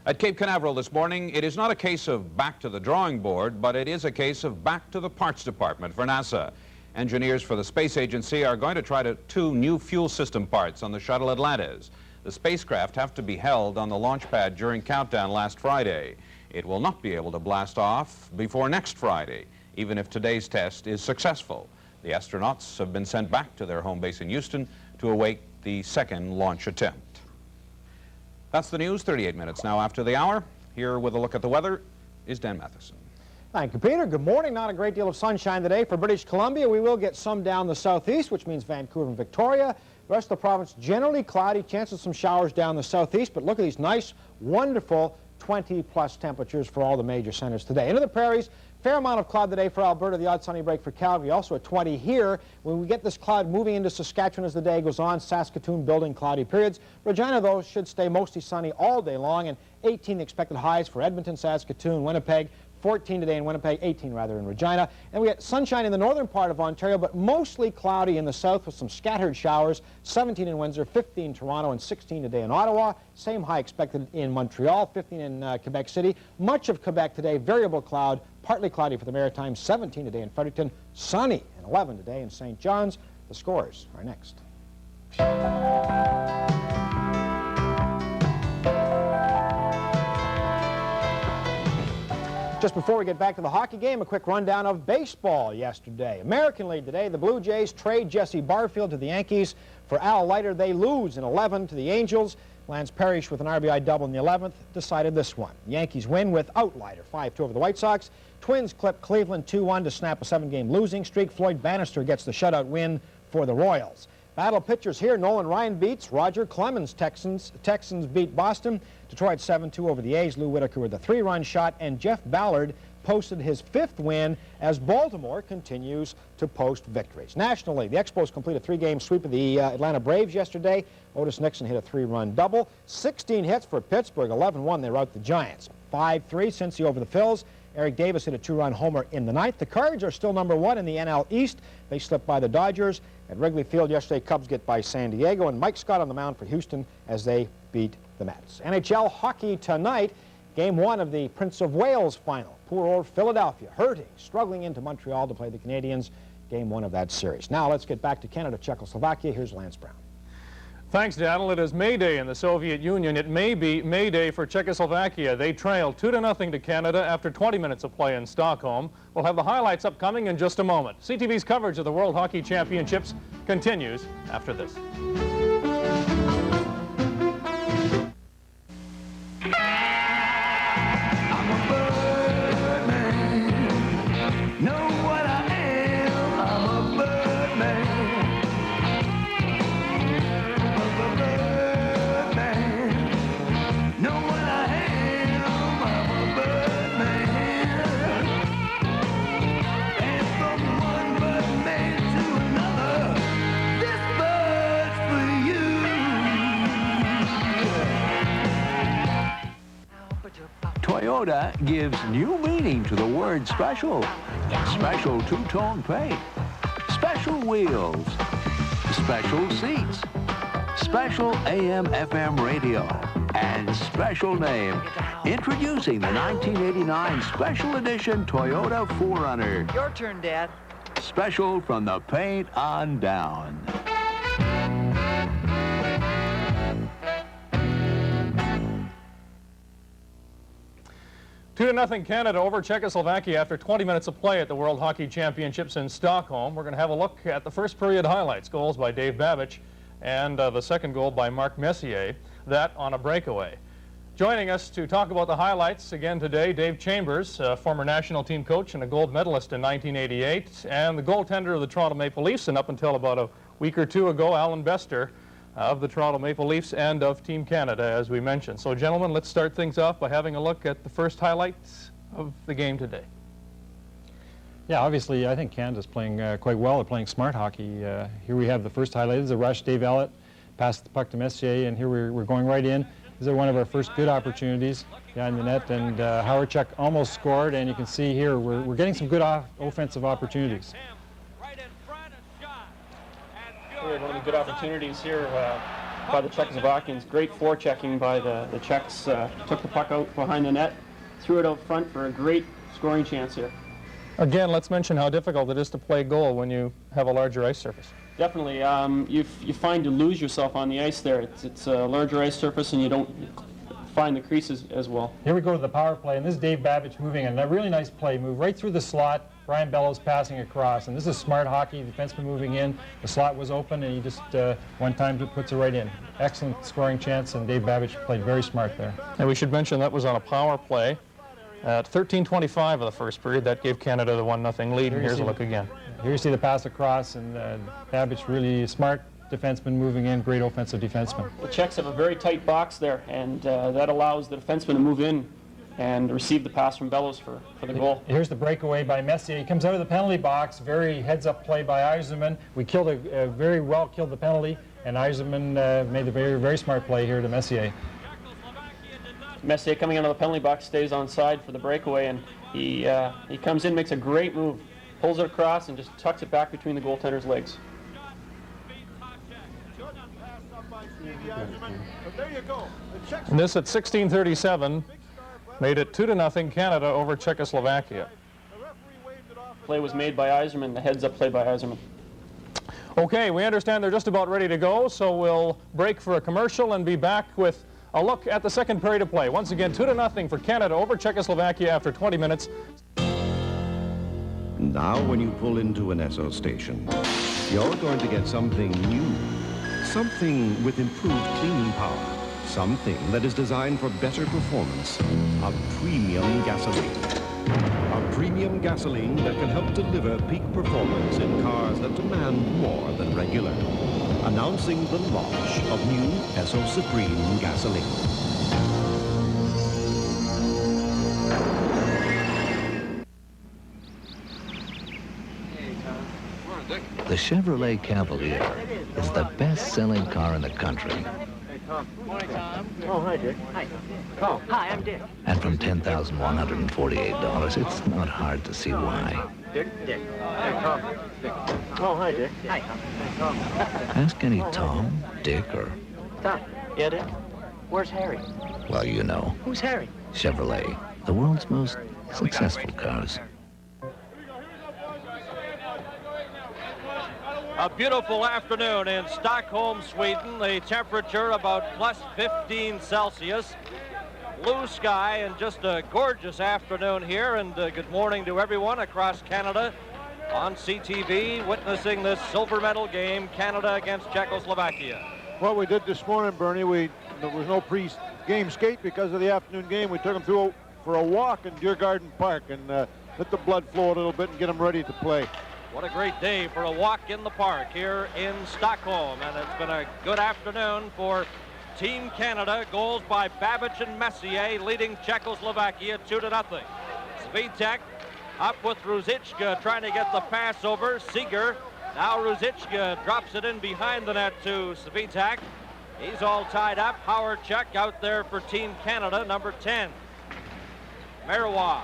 At Cape Canaveral this morning, it is not a case of back to the drawing board, but it is a case of back to the parts department for NASA. Engineers for the Space Agency are going to try two new fuel system parts on the shuttle Atlantis. The spacecraft have to be held on the launch pad during countdown last Friday. It will not be able to blast off before next Friday, even if today's test is successful. The astronauts have been sent back to their home base in Houston to await the second launch attempt. That's the news, 38 minutes now after the hour. Here with a look at the weather is Dan Matheson. Thank you, Peter. Good morning. Not a great deal of sunshine today for British Columbia. We will get some down the southeast, which means Vancouver and Victoria. The rest of the province generally cloudy, chance of some showers down the southeast, but look at these nice, wonderful 20-plus temperatures for all the major centers today. Into the prairies, fair amount of cloud today for Alberta, the odd sunny break for Calgary, also at 20 here. When we get this cloud moving into Saskatchewan as the day goes on, Saskatoon building cloudy periods. Regina, though, should stay mostly sunny all day long, and 18 expected highs for Edmonton, Saskatoon, Winnipeg, 14 today in Winnipeg, 18 rather in Regina. And we get sunshine in the northern part of Ontario, but mostly cloudy in the south with some scattered showers, 17 in Windsor, 15 in Toronto, and 16 today in Ottawa. Same high expected in Montreal, 15 in Quebec City. Much of Quebec today, variable cloud, partly cloudy for the Maritimes, 17 today in Fredericton, sunny, and 11 today in St. John's. The scores are next. Just before we get back to the hockey game, a quick rundown of baseball yesterday. American League today, the Blue Jays trade Jesse Barfield to the Yankees for Al Leiter. They lose in 11 to the Angels. Lance Parrish with an RBI double in the 11th decided this one. Yankees win without Leiter, 5-2 over the White Sox. Twins clip Cleveland 2-1 to snap a 7-game losing streak. Floyd Bannister gets the shutout win for the Royals. Battle pitchers here, Nolan Ryan beats Roger Clemens. Texans beat Boston. Detroit 7-2 over the A's. Lou Whitaker with a 3-run shot, and Jeff Ballard posted his 5th win as Baltimore continues to post victories. Nationally, the Expos completed a 3-game sweep of the Atlanta Braves yesterday. Otis Nixon hit a 3-run double. 16 hits for Pittsburgh, 11-1. They rout the Giants. 5-3, Cincy over the Phils. Eric Davis hit a 2-run homer in the 9th. The Cards are still number 1 in the NL East. They slipped by the Dodgers. At Wrigley Field yesterday, Cubs get by San Diego, and Mike Scott on the mound for Houston as they beat the Mets. NHL hockey tonight, Game 1 of the Prince of Wales final. Poor old Philadelphia, hurting, struggling into Montreal to play the Canadiens. Game 1 of that series. Now let's get back to Canada, Czechoslovakia. Here's Lance Brown. Thanks, Daniel. It is May Day in the Soviet Union. It may be May Day for Czechoslovakia. They trail 2-0 to Canada after 20 minutes of play in Stockholm. We'll have the highlights upcoming in just a moment. CTV's coverage of the World Hockey Championships continues after this. Toyota gives new meaning to the word special. Special two-tone paint, special wheels, special seats, special AM/FM radio, and special name. Introducing the 1989 Special Edition Toyota 4Runner. Your turn, Dad. Special from the paint on down. 2-0 Canada over Czechoslovakia after 20 minutes of play at the World Hockey Championships in Stockholm. We're going to have a look at the first period highlights, goals by Dave Babich and the second goal by Mark Messier, that on a breakaway. Joining us to talk about the highlights again today, Dave Chambers, former national team coach and a gold medalist in 1988, and the goaltender of the Toronto Maple Leafs, and up until about a week or two ago, Alan Bester, of the Toronto Maple Leafs and of Team Canada, as we mentioned. So, gentlemen, let's start things off by having a look at the first highlights of the game today. Yeah, obviously, I think Canada's playing quite well. They're playing smart hockey. Here we have the first highlight. This is a rush. Dave Ellett passed the puck to Messier, and here we're going right in. This is one of our first good opportunities behind the net, and Howardchuk almost scored, and you can see here we're getting some good offensive opportunities. One of the good opportunities here by the Czechoslovakians. Great forechecking by the Czechs. Took the puck out behind the net, threw it out front for a great scoring chance here. Again, let's mention how difficult it is to play goal when you have a larger ice surface. Definitely. You find you lose yourself on the ice there. It's a larger ice surface, and you don't find the creases as well. Here we go to the power play, and this is Dave Babich moving in. A really nice play, move right through the slot. Brian Bellows passing across, and this is smart hockey. The defenseman moving in. The slot was open, and he just one time puts it right in. Excellent scoring chance, and Dave Babich played very smart there. And we should mention that was on a power play at 13:25 of the first period. That gave Canada the 1-0 lead, and here's a look again. Here you see the pass across, and Babich really smart defenseman moving in, great offensive defenseman. The Czechs have a very tight box there, and that allows the defenseman to move in and receive the pass from Bellows for the goal. Here's the breakaway by Messier. He comes out of the penalty box, very heads-up play by Yzerman. We killed very well killed the penalty, and Yzerman made the very, very smart play here to Messier. Messier coming out of the penalty box stays on side for the breakaway, and he comes in, makes a great move, pulls it across, and just tucks it back between the goaltender's legs. And this at 16:37 made it 2-0 Canada over Czechoslovakia. Play was made by Yzerman, the heads-up play by Yzerman. Okay, we understand they're just about ready to go, so we'll break for a commercial and be back with a look at the second period of play. Once again, 2-0 for Canada over Czechoslovakia after 20 minutes. Now when you pull into an Esso station, you're going to get something new. Something with improved cleaning power. Something that is designed for better performance. A premium gasoline. A premium gasoline that can help deliver peak performance in cars that demand more than regular. Announcing the launch of new Esso Supreme gasoline. The Chevrolet Cavalier is the best-selling car in the country. Tom. Morning, Tom. Oh, hi, Dick. Hi. Oh, hi, I'm Dick. And from $10,148, it's not hard to see why. Dick. Hey, Tom. Dick. Oh, hi, Dick. Hi, Tom. Tom. Ask any Tom, Dick, or... Tom. Yeah, Dick? Where's Harry? Well, you know. Who's Harry? Chevrolet, the world's most successful cars. A beautiful afternoon in Stockholm, Sweden. The temperature about plus 15 Celsius. Blue sky and just a gorgeous afternoon here. And good morning to everyone across Canada on CTV, witnessing this silver medal game, Canada against Czechoslovakia. What we did this morning, Bernie, there was no pre-game skate because of the afternoon game. We took them through for a walk in Deer Garden Park and let the blood flow a little bit and get them ready to play. What a great day for a walk in the park here in Stockholm. And it's been a good afternoon for Team Canada. Goals by Babic and Messier leading Czechoslovakia 2-0. Svitek up with Ruzicka trying to get the pass over. Seeger. Now Ruzicka drops it in behind the net to Svitek. He's all tied up. Hawerchuk out there for Team Canada, number 10. Marois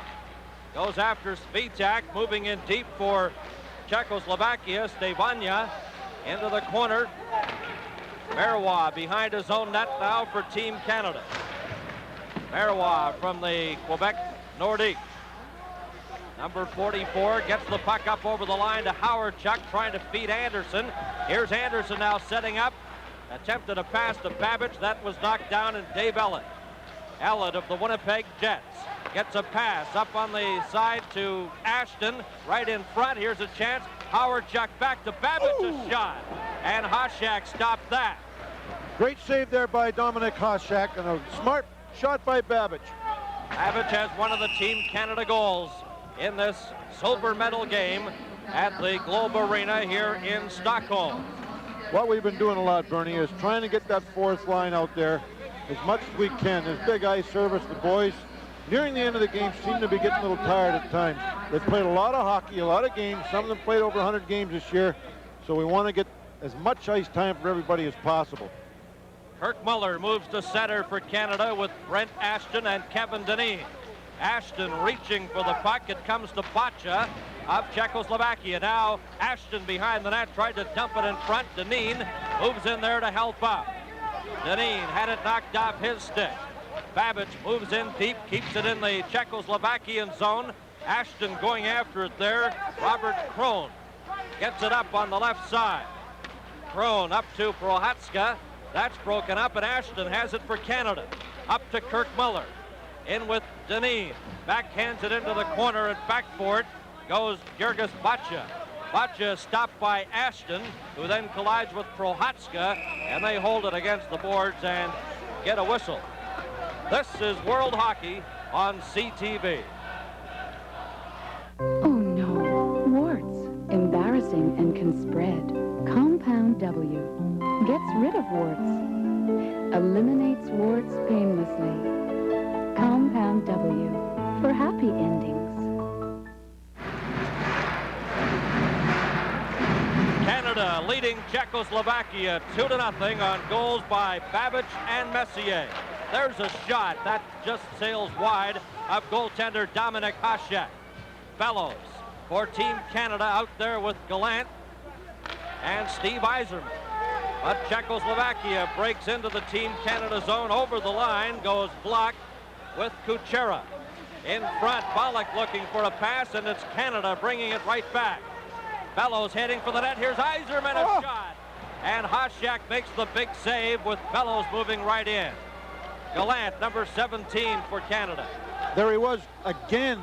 goes after Svitek, moving in deep for Czechoslovakia. Stevania into the corner. Marois behind his own net now for Team Canada. Marois from the Quebec Nordique. Number 44 gets the puck up over the line to Hawerchuk, trying to feed Anderson. Here's Anderson now setting up. Attempted a pass to Babic. That was knocked down, and Dave Ellett. Ellett of the Winnipeg Jets gets a pass up on the side to Ashton, right in front. Here's a chance. Hawerchuk back to Babic's shot, and Hasek stopped that. Great save there by Dominik Hasek, and a smart shot by Babic. Babic has one of the Team Canada goals in this silver medal game at the Globe Arena here in Stockholm. What we've been doing a lot, Bernie, is trying to get that fourth line out there as much as we can. This big ice service, the boys, nearing the end of the game, seem to be getting a little tired at times. They've played a lot of hockey, a lot of games. Some of them played over 100 games this year, so we want to get as much ice time for everybody as possible. Kirk Muller moves to center for Canada with Brent Ashton and Kevin Dineen. Ashton reaching for the puck. It comes to Bacha of Czechoslovakia. Now Ashton behind the net, tried to dump it in front. Dineen moves in there to help out. Dineen had it knocked off his stick. Babic moves in deep, keeps it in the Czechoslovakian zone. Ashton going after it there. Robert Krohn gets it up on the left side. Krohn up to Prohatska. That's broken up, and Ashton has it for Canada. Up to Kirk Muller. In with Dineen. Backhands it into the corner, and back for it goes Jurgis Bacha. Bacha stopped by Ashton, who then collides with Prohatska, and they hold it against the boards and get a whistle. This is World Hockey on CTV. Oh no, warts. Embarrassing and can spread. Compound W gets rid of warts. Eliminates warts painlessly. Compound W for happy endings. Canada leading Czechoslovakia 2-0 on goals by Babic and Messier. There's a shot that just sails wide of goaltender Dominik Hasek. Fellows for Team Canada out there with Gallant and Steve Yzerman. But Czechoslovakia breaks into the Team Canada zone. Over the line goes Block with Kuchera. In front, Ballack looking for a pass, and it's Canada bringing it right back. Bellows heading for the net. Here's Yzerman, a shot. And Hasek makes the big save with Bellows moving right in. Gallant, number 17 for Canada. There he was again,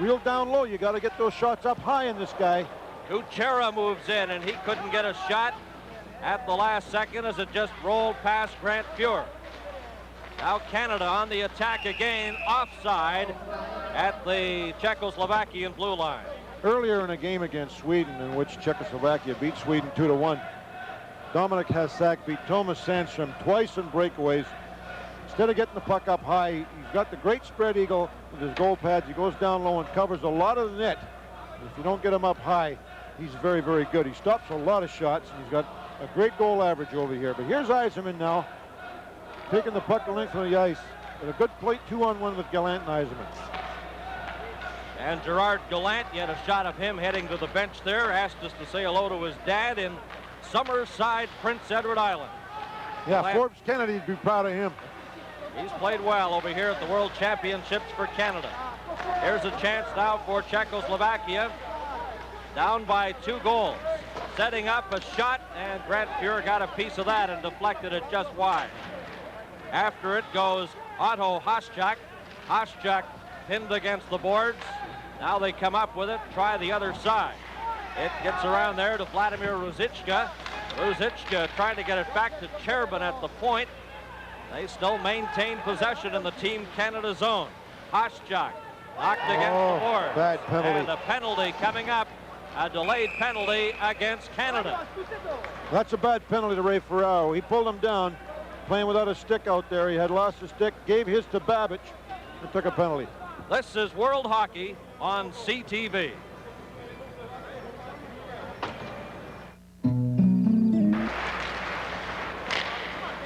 real down low. You got to get those shots up high in this guy. Kuchera moves in, and he couldn't get a shot at the last second as it just rolled past Grant Fuhr. Now Canada on the attack again, offside at the Czechoslovakian blue line. Earlier in a game against Sweden, in which Czechoslovakia beat Sweden 2-1, Dominik Hasek beat Thomas Sandstrom twice in breakaways. Instead of getting the puck up high, he's got the great spread eagle with his goal pads. He goes down low and covers a lot of the net. If you don't get him up high, he's very, very good. He stops a lot of shots, and he's got a great goal average over here. But here's Yzerman now, taking the puck the length of the ice. With a good plate 2-on-1 with Gallant and Yzerman. And Gerard Gallant, yet a shot of him heading to the bench there, asked us to say hello to his dad in Summerside, Prince Edward Island. Yeah, Gallant, Forbes Kennedy would be proud of him. He's played well over here at the World Championships for Canada. Here's a chance now for Czechoslovakia, down by 2 goals. Setting up a shot, and Grant Fuhr got a piece of that and deflected it just wide. After it goes Otto Haschak. Haschak pinned against the boards. Now they come up with it, try the other side. It gets around there to Vladimir Ruzicka. Ruzicka trying to get it back to Cherban at the point. They still maintain possession in the Team Canada zone. Haschak knocked against the board. Bad penalty. And a penalty coming up. A delayed penalty against Canada. That's a bad penalty to Ray Ferraro. He pulled him down, playing without a stick out there. He had lost a stick, gave his to Babic, and took a penalty. This is World Hockey on CTV.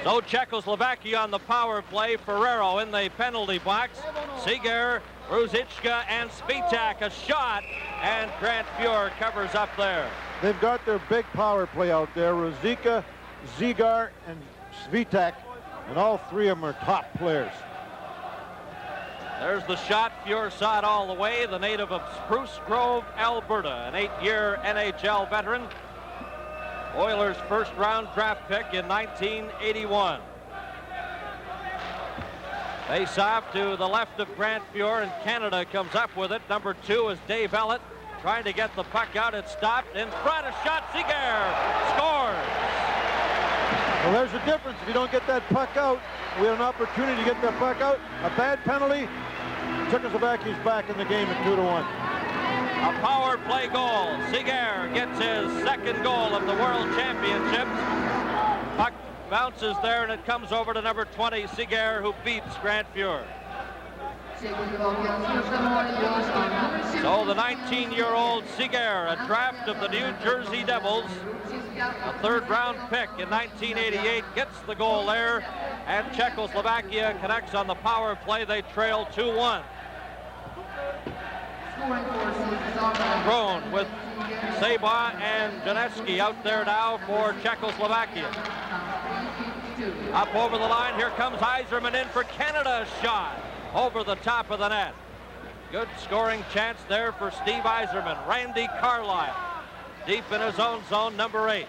So Czechoslovakia on the power play. Ferrero in the penalty box. Seager, Ruzicka, and Spitak. A shot, and Grant Fuhr covers up there. They've got their big power play out there. Ruzicka, Zigar, and Spitak, and all 3 of them are top players. There's the shot. Fuhr saw it all the way. The native of Spruce Grove, Alberta, an 8-year NHL veteran. Oilers' first-round draft pick in 1981. Face-off to the left of Grant Fuhr, and Canada comes up with it. Number 2 is Dave Ellett, trying to get the puck out. It stopped in front. A shot. Seager scores. Well, there's a difference. If you don't get that puck out, we had an opportunity to get that puck out. A bad penalty. Czechoslovakia's back in the game at 2-1. A power play goal. Seager gets his 2nd goal of the World Championships. Puck bounces there, and it comes over to number 20, Seager, who beats Grant Fuhr. So the 19-year-old Seager, a draft of the New Jersey Devils, a 3rd-round pick in 1988, gets the goal there, and Czechoslovakia connects on the power play. They trail 2-1. Crone with Saba and Janeski out there now for Czechoslovakia. Up over the line, here comes Yzerman in for Canada. Shot over the top of the net. Good scoring chance there for Steve Yzerman. Randy Carlyle deep in his own zone, number 8.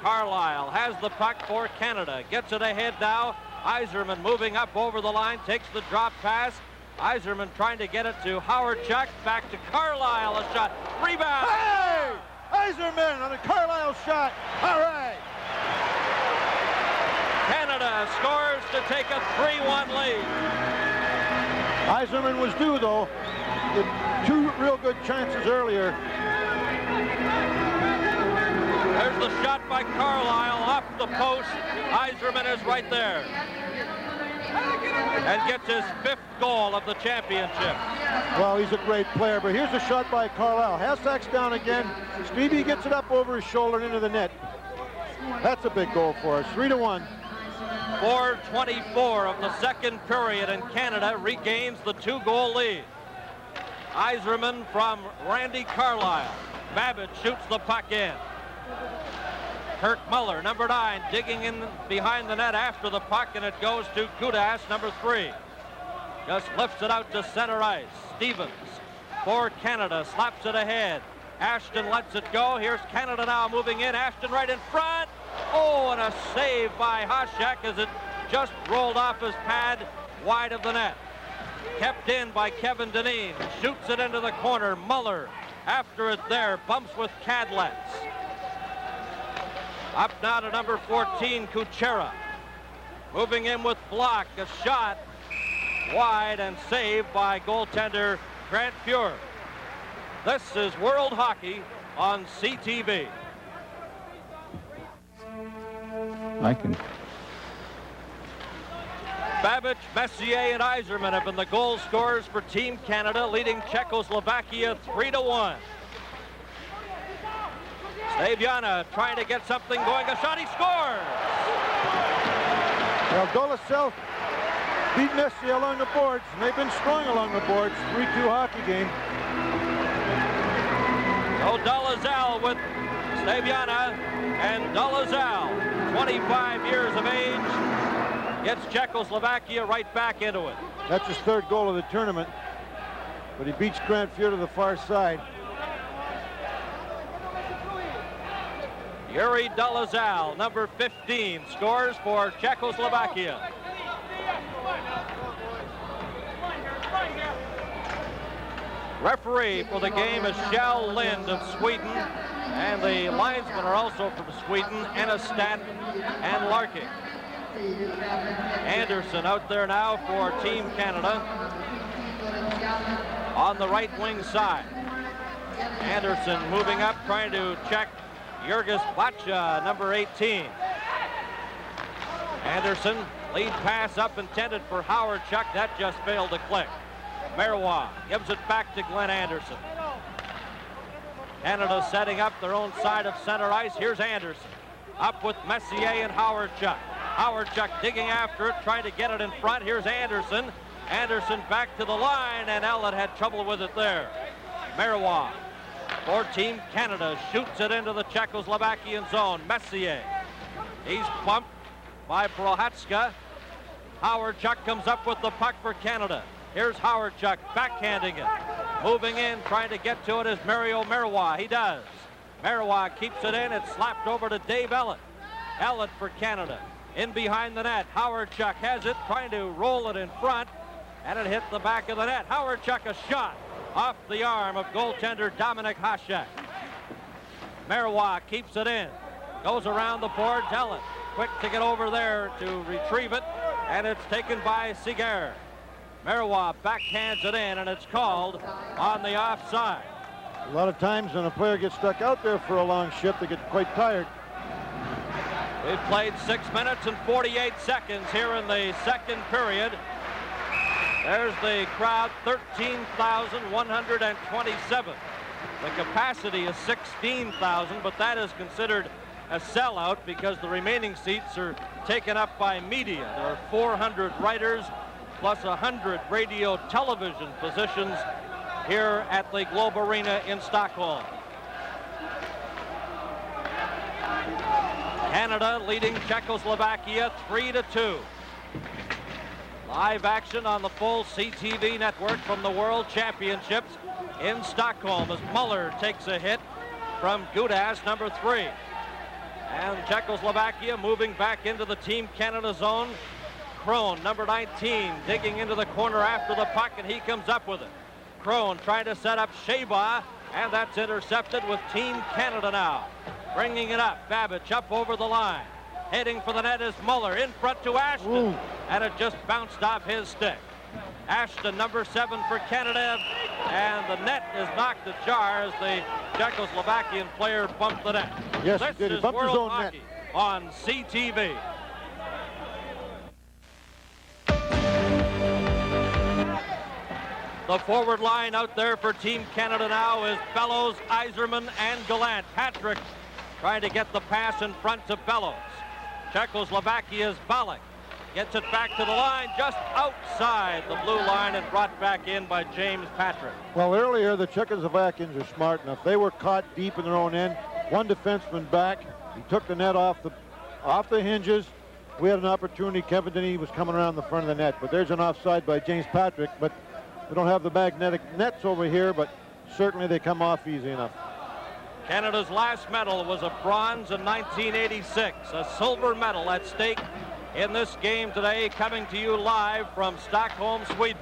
Carlyle has the puck for Canada. Gets it ahead now. Yzerman moving up over the line, takes the drop pass. Yzerman trying to get it to Hawerchuk. Back to Carlyle. A shot. Rebound. Hey! Yzerman on a Carlyle shot. All right. Canada scores to take a 3-1 lead. Yzerman was due, though. With 2 real good chances earlier. There's the shot by Carlyle off the post. Yzerman is right there. And gets his 5th goal of the championship. Well, he's a great player, but here's a shot by Carlyle. Hasek's down again. Stevie gets it up over his shoulder and into the net. That's a big goal for us. 3-1. 4:24 of the 2nd period, and Canada regains the 2-goal lead. Yzerman from Randy Carlyle. Babic shoots the puck in. Kirk Muller, number 9, digging in behind the net after the puck, and it goes to Gudas, number 3. Just lifts it out to center ice. Stevens for Canada, slaps it ahead. Ashton lets it go. Here's Canada now moving in. Ashton right in front. Oh, and a save by Haschak as it just rolled off his pad wide of the net. Kept in by Kevin Dineen. Shoots it into the corner. Muller after it there. Bumps with Kadlets. Up now to number 14, Kuchera. Moving in with Block. A shot wide and saved by goaltender Grant Fuhr. This is World Hockey on CTV. Babic, Messier, and Yzerman have been the goal scorers for Team Canada, leading Czechoslovakia 3-1. Staviana trying to get something going. A shot, he scores! Well, Dolezel beat Messier along the boards, and they've been strong along the boards. 3-2 hockey game. So Dolezel with Staviana, and Dolezel, 25 years of age, gets Czechoslovakia right back into it. That's his third goal of the tournament, but he beats Grant Fuhr to the far side. Yuri Dolezel, number 15, scores for Czechoslovakia. Referee for the game is Kjell Lind of Sweden, and the linesmen are also from Sweden, Ennestat and Larking. Anderson out there now for Team Canada on the right wing side. Anderson moving up, trying to check Jurgis Bacha, number 18. Anderson, lead pass up intended for Howard Chuck. That just failed to click. Marois gives it back to Glenn Anderson. Canada setting up their own side of center ice. Here's Anderson. Up with Messier and Howard Chuck. Howard Chuck digging after it, trying to get it in front. Here's Anderson. Anderson back to the line, and Ellett had trouble with it there. Marois for Team Canada shoots it into the Czechoslovakian zone. Messier. He's bumped by Prohatska. Howard Chuck comes up with the puck for Canada. Here's Howard Chuck backhanding it. Moving in, trying to get to it is Mario Marois. He does. Marois keeps it in. It's slapped over to Dave Ellett. Ellett for Canada. In behind the net. Howard Chuck has it, trying to roll it in front, and it hit the back of the net. Howard Chuck, a shot off the arm of goaltender Dominik Hasek. Marois keeps it in. Goes around the boards. Ellett quick to get over there to retrieve it, and it's taken by Seager. Marois backhands it in, and it's called on the offside. A lot of times when a player gets stuck out there for a long shift, they get quite tired. We've played 6 minutes and 48 seconds here in the second period. There's the crowd, 13,127. The capacity is 16,000, but that is considered a sellout because the remaining seats are taken up by media. There are 400 writers plus 100 radio television positions here at the Globe Arena in Stockholm. Canada leading Czechoslovakia 3-2. Live action on the full CTV network from the World Championships in Stockholm as Muller takes a hit from Gudas, number 3. And Czechoslovakia moving back into the Team Canada zone. Krohn, number 19, digging into the corner after the puck, and he comes up with it. Krohn trying to set up Sheba, and that's intercepted with Team Canada now. Bringing it up, Babbage up over the line. Heading for the net is Muller, in front to Ashton, and it just bounced off his stick. Ashton, number 7 for Canada, and the net is knocked ajar as the Czechoslovakian player bumped the net. Yes, this he did. He is bumped his World own net. Hockey on CTV. The forward line out there for Team Canada now is Bellows, Yzerman, and Gallant. Patrick trying to get the pass in front to Bellows. Czechoslovakia's Balak gets it back to the line, just outside the blue line, and brought back in by James Patrick. Well, earlier the Czechoslovakians are smart enough. They were caught deep in their own end. One defenseman back. He took the net off the hinges. We had an opportunity. Kevin Denis was coming around the front of the net, but there's an offside by James Patrick. But we don't have the magnetic nets over here, but certainly they come off easy enough. Canada's last medal was a bronze in 1986. A silver medal at stake in this game today, coming to you live from Stockholm, Sweden.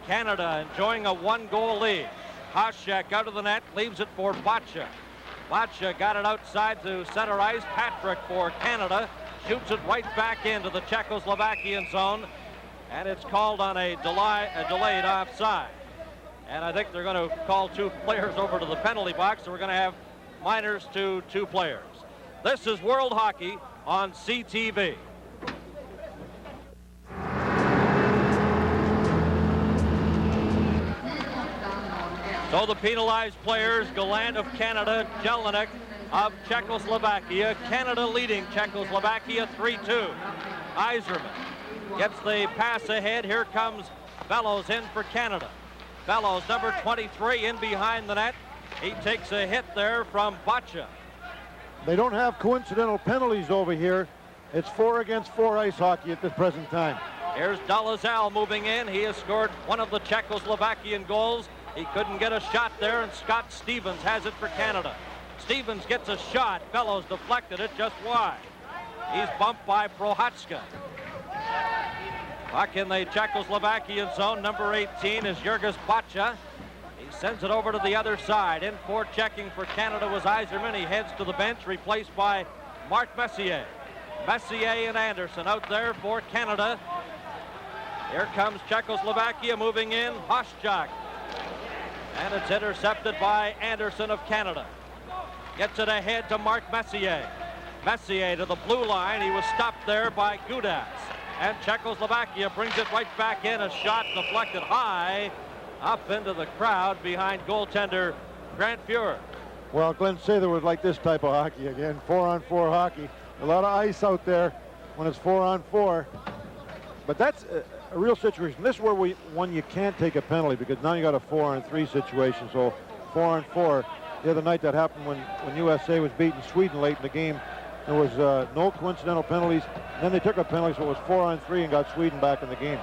Canada enjoying a 1-goal lead. Hasek out of the net, leaves it for Bacha. Bacha got it outside to center ice. Patrick for Canada shoots it right back into the Czechoslovakian zone, and it's called on a delayed offside. And I think they're going to call 2 players over to the penalty box, so we're going to have minors to 2 players. This is World Hockey on CTV. So the penalized players, Gallant of Canada, Jelinek of Czechoslovakia. Canada leading Czechoslovakia 3-2. Yzerman gets the pass ahead. Here comes Bellows in for Canada. Bellows, number 23, in behind the net. He takes a hit there from Boccia. They don't have coincidental penalties over here. It's 4-against-4 ice hockey at this present time. Here's Dalazal moving in. He has scored one of the Czechoslovakian goals. He couldn't get a shot there, and Scott Stevens has it for Canada. Stevens gets a shot. Bellows deflected it just wide. He's bumped by Prohatska. Puck in the Czechoslovakian zone. Number 18 is Jurgis Boccia. He sends it over to the other side. In for checking for Canada was Yzerman. He heads to the bench, replaced by Mark Messier. Messier and Anderson out there for Canada. Here comes Czechoslovakia moving in. Hoschak. And it's intercepted by Anderson of Canada. Gets it ahead to Mark Messier. Messier to the blue line. He was stopped there by Gudas. And Czechoslovakia brings it right back in. A shot deflected high up into the crowd behind goaltender Grant Fuhrer. Well, Glenn Sather would like this type of hockey again. 4-on-4 hockey. A lot of ice out there when it's 4-on-4. But that's a real situation. This is where one you can't take a penalty, because now you got a 4-on-3 situation. So 4-on-4. The other night that happened when USA was beating Sweden late in the game. There was no coincidental penalties. Then they took a penalty, so it was 4-on-3 and got Sweden back in the game.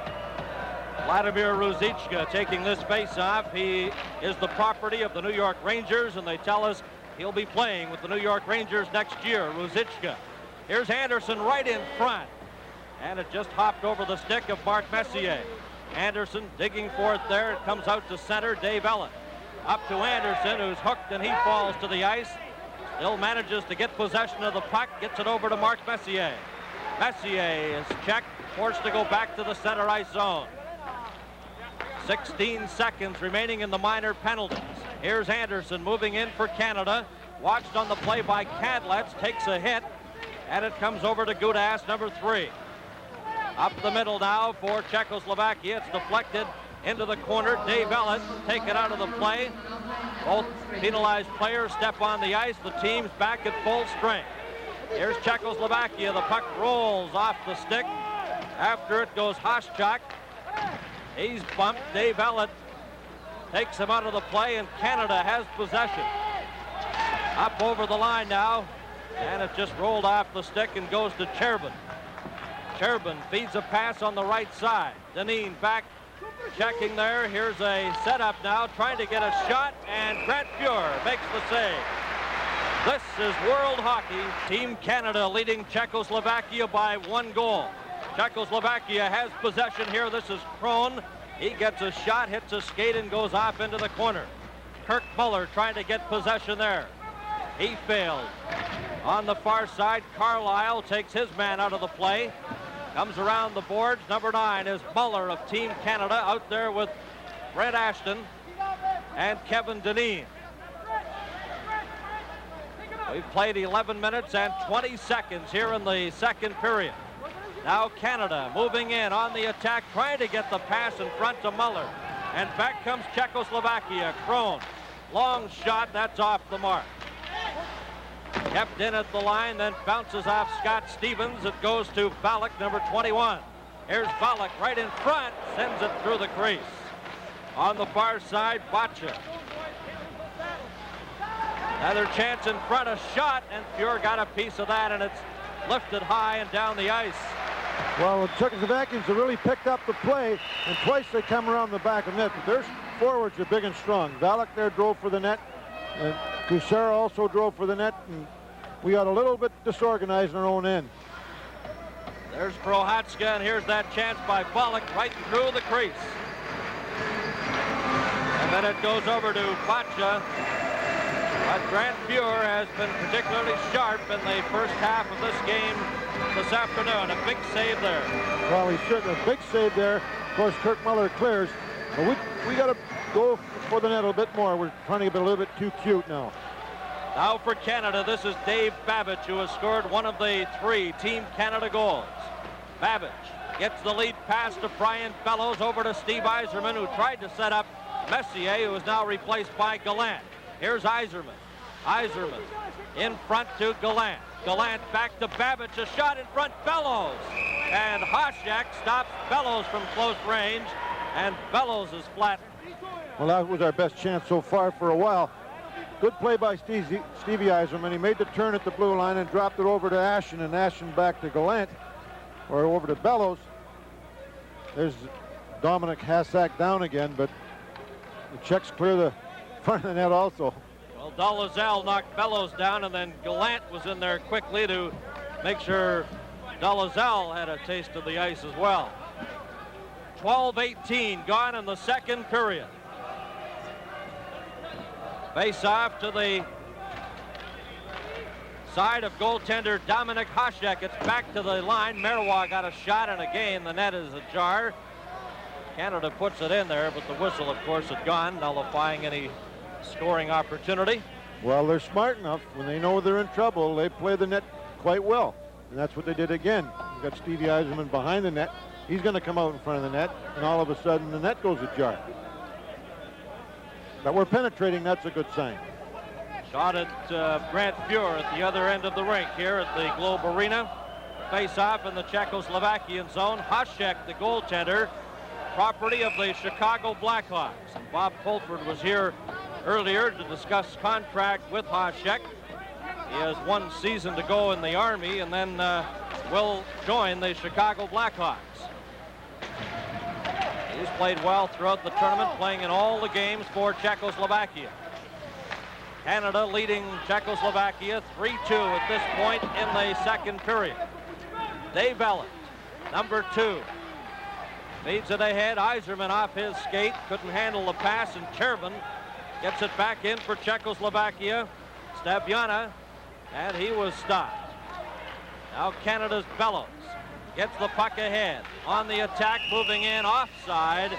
Vladimir Ruzicka taking this face-off. He is the property of the New York Rangers, and they tell us he'll be playing with the New York Rangers next year. Ruzicka. Here's Anderson right in front. And it just hopped over the stick of Mark Messier. Anderson digging for it there. It comes out to center. Dave Ellett. Up to Anderson, who's hooked, and he falls to the ice. Still manages to get possession of the puck. Gets it over to Mark Messier. Messier is checked. Forced to go back to the center ice zone. 16 seconds remaining in the minor penalties. Here's Anderson moving in for Canada. Watched on the play by Kadlec. Takes a hit. And it comes over to Gudas, number 3. Up the middle now for Czechoslovakia. It's deflected into the corner. Dave Ellett taken out of the play. Both penalized players step on the ice. The team's back at full strength. Here's Czechoslovakia. The puck rolls off the stick. After it goes Hoschak. He's bumped. Dave Ellett takes him out of the play, and Canada has possession. Up over the line now, and it just rolled off the stick and goes to Chervin. Chervin feeds a pass on the right side. Dineen back, checking there. Here's a setup now, trying to get a shot, and Grant Fuhrer makes the save. This is World Hockey. Team Canada leading Czechoslovakia by 1 goal. Czechoslovakia has possession here. This is Krohn. He gets a shot, hits a skate, and goes off into the corner. Kirk Muller trying to get possession there. He failed. On the far side, Carlisle takes his man out of the play. Comes around the boards. Number 9 is Muller of Team Canada out there with Brett Ashton and Kevin Dineen. We've played 11 minutes and 20 seconds here in the second period. Now Canada moving in on the attack, trying to get the pass in front to Muller. And back comes Czechoslovakia. Krohn. Long shot, that's off the mark. Kept in at the line, then bounces off Scott Stevens. It goes to Valak, number 21. Here's Valak right in front, sends it through the crease. On the far side, Boccia. Another chance in front, a shot, and Fuhrer got a piece of that, and it's lifted high and down the ice. Well, the Czechoslovakians have really picked up the play, and twice they come around the back of net, but their forwards are big and strong. Valak there drove for the net, and Kuchera also drove for the net, and we got a little bit disorganized on our own end. There's Prohatska, and here's that chance by Valak right through the crease. And then it goes over to Boccia. But Grant Fuhrer has been particularly sharp in the first half of this game this afternoon. A big save there. Well, he should have. A big save there. Of course, Kirk Muller clears. But we got to go for the net a little bit more. We're trying to get a little bit too cute now. Now for Canada, this is Dave Babbage, who has scored one of the 3 Team Canada goals. Babbage gets the lead pass to Brian Bellows over to Steve Yzerman, who tried to set up Messier, who is now replaced by Gallant. Here's Yzerman. Yzerman in front to Gallant. Gallant back to Babich. A shot in front. Bellows. And Hasek stops Bellows from close range. And Bellows is flat. Well, that was our best chance so far for a while. Good play by Stevie Yzerman. He made the turn at the blue line and dropped it over to Ashen, and Ashen back to Gallant, or over to Bellows. There's Dominic Hasek down again, but the Czechs clear the front of the net also. Well, Dalzell knocked Bellows down, and then Gallant was in there quickly to make sure Dalzell had a taste of the ice as well. 12:18 gone in the second period. Face off to the side of goaltender Dominic Hasek. It's back to the line. Marois got a shot, and again the net is ajar. Canada puts it in there, but the whistle, of course, had gone, nullifying any scoring opportunity. Well, they're smart enough. When they know they're in trouble, they play the net quite well. And that's what they did again. You've got Stevie Yzerman behind the net. He's going to come out in front of the net, and all of a sudden the net goes ajar. But we're penetrating, that's a good sign. Shot at Grant Fuhr at the other end of the rink here at the Globe Arena. Face off in the Czechoslovakian zone. Hasek, the goaltender, property of the Chicago Blackhawks. And Bob Fulford was here earlier to discuss contract with Hasek. He has 1 season to go in the Army and then will join the Chicago Blackhawks. He's played well throughout the tournament, playing in all the games for Czechoslovakia. Canada leading Czechoslovakia 3-2 at this point in the second period. Dave Ellett, number 2. Feeds it ahead. Yzerman off his skate. Couldn't handle the pass, and Chervin gets it back in for Czechoslovakia. Stabiana, and he was stopped. Now Canada's Bellows gets the puck ahead. On the attack, moving in, offside,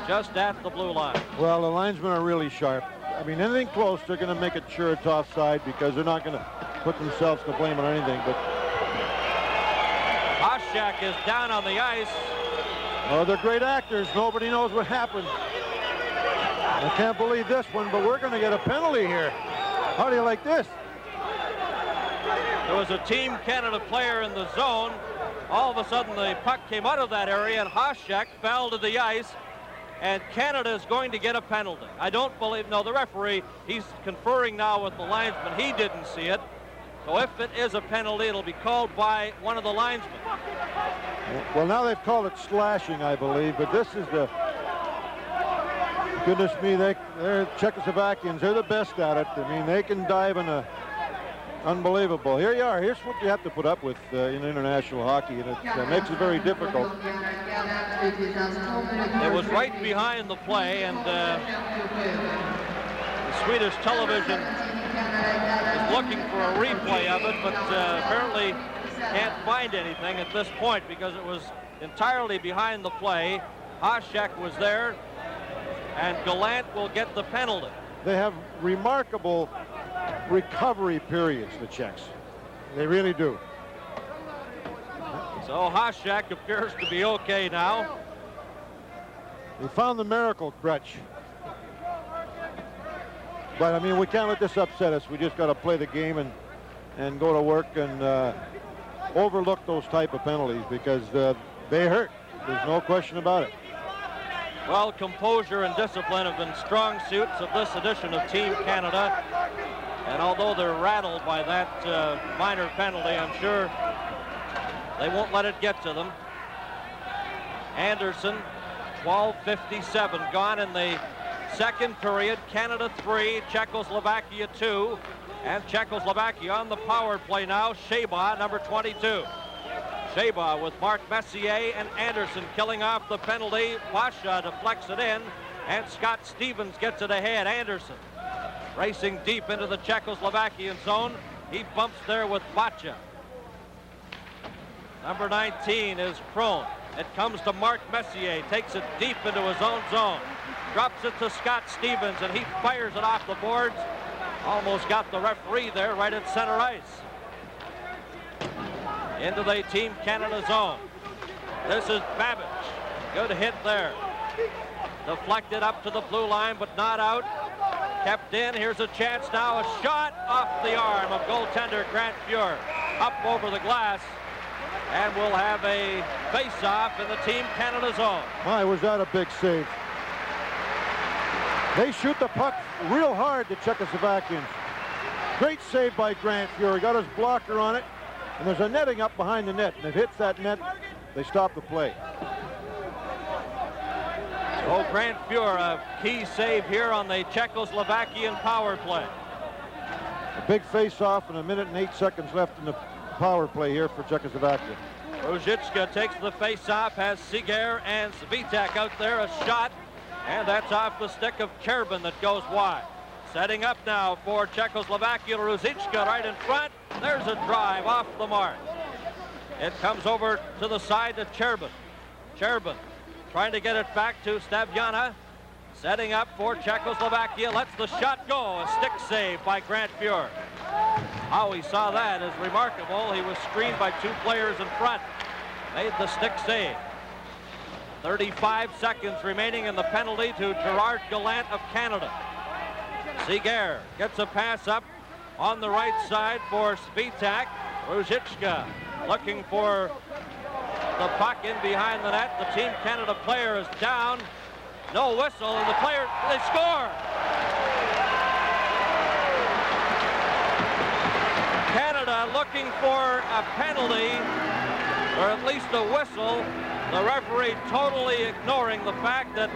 just at the blue line. Well, the linesmen are really sharp. I mean, anything close, they're going to make it sure it's offside because they're not going to put themselves to blame on anything. But Hasek is down on the ice. Oh, they're great actors. Nobody knows what happened. I can't believe this one, but we're going to get a penalty here. How do you like this? There was a Team Canada player in the zone. All of a sudden, the puck came out of that area, and Hasek fell to the ice, and Canada is going to get a penalty. I don't believe, no, the referee, he's conferring now with the linesman. He didn't see it. So if it is a penalty, it'll be called by one of the linesmen. Well, now they've called it slashing, I believe, but this is the... Goodness me, they're Czechoslovakians. They're the best at it. I mean, they can dive in a... Unbelievable. Here you are. Here's what you have to put up with in international hockey, and it makes it very difficult. It was right behind the play, and the Swedish television is looking for a replay of it, but apparently can't find anything at this point because it was entirely behind the play. Hasek was there, and Gallant will get the penalty. They have remarkable recovery periods, the Czechs. They really do. So Hasek appears to be okay now. We found the miracle crutch. But I mean, we can't let this upset us. We just got to play the game and go to work and overlook those type of penalties because they hurt. There's no question about it. Well, composure and discipline have been strong suits of this edition of Team Canada. And although they're rattled by that minor penalty, I'm sure they won't let it get to them. Anderson, 12:57 gone in the second period. Canada 3, Czechoslovakia 2. And Czechoslovakia on the power play now. Sheba, number 22. Sheba with Mark Messier and Anderson killing off the penalty. Pasha deflects it in, and Scott Stevens gets it ahead. Anderson racing deep into the Czechoslovakian zone. He bumps there with Bacha. Number 19 is prone. It comes to Mark Messier, takes it deep into his own zone. Drops it to Scott Stevens, and he fires it off the boards. Almost got the referee there right at center ice. Into the Team Canada zone. This is Babich. Good hit there. Deflected up to the blue line, but not out. kept in. Here's a chance now. A shot off the arm of goaltender Grant Fuhr. Up over the glass. And we'll have a face-off in the Team Canada zone. My, was that a big save. They shoot the puck real hard, the Czechoslovakians. Great save by Grant Fuhr. He got his blocker on it. And there's a netting up behind the net. And if it hits that net, they stop the play. Oh, Grant Fuhr, a key save here on the Czechoslovakian power play. A big face-off and 1 minute and 8 seconds left in the power play here for Czechoslovakia. Ruzicka takes the face-off, has Seager and Svitek out there. A shot, and that's off the stick of Kerbin that goes wide. Setting up now for Czechoslovakia. Ruzicka right in front. There's a drive off the mark. It comes over to the side to Kerbin. Kerbin trying to get it back to Staviana. Setting up for Czechoslovakia. Lets the shot go. A stick save by Grant Fuhr. How he saw that is remarkable. He was screened by 2 players in front. Made the stick save. 35 seconds remaining in the penalty to Gerard Gallant of Canada. Seager gets a pass up on the right side for Svitek. Ruzicka looking for the puck in behind the net. The Team Canada player is down. No whistle, and the player, they score! Canada looking for a penalty, or at least a whistle. The referee totally ignoring the fact that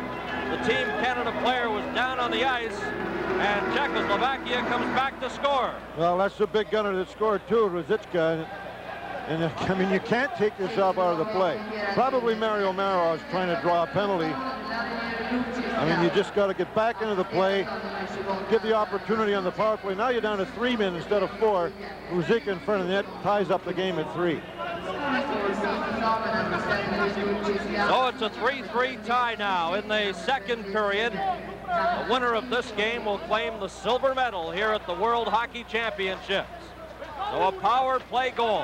the Team Canada player was down on the ice, and Czechoslovakia comes back to score. Well, that's the big gunner that scored too, Ruzicka. And I mean, you can't take yourself out of the play. Probably Mario Maro is trying to draw a penalty. I mean, you just got to get back into the play, give the opportunity on the power play. Now you're down to 3 men instead of 4. Ruzicka in front of the net ties up the game at 3. So it's a 3-3 tie now in the second period. The winner of this game will claim the silver medal here at the World Hockey Championships. So a power play goal.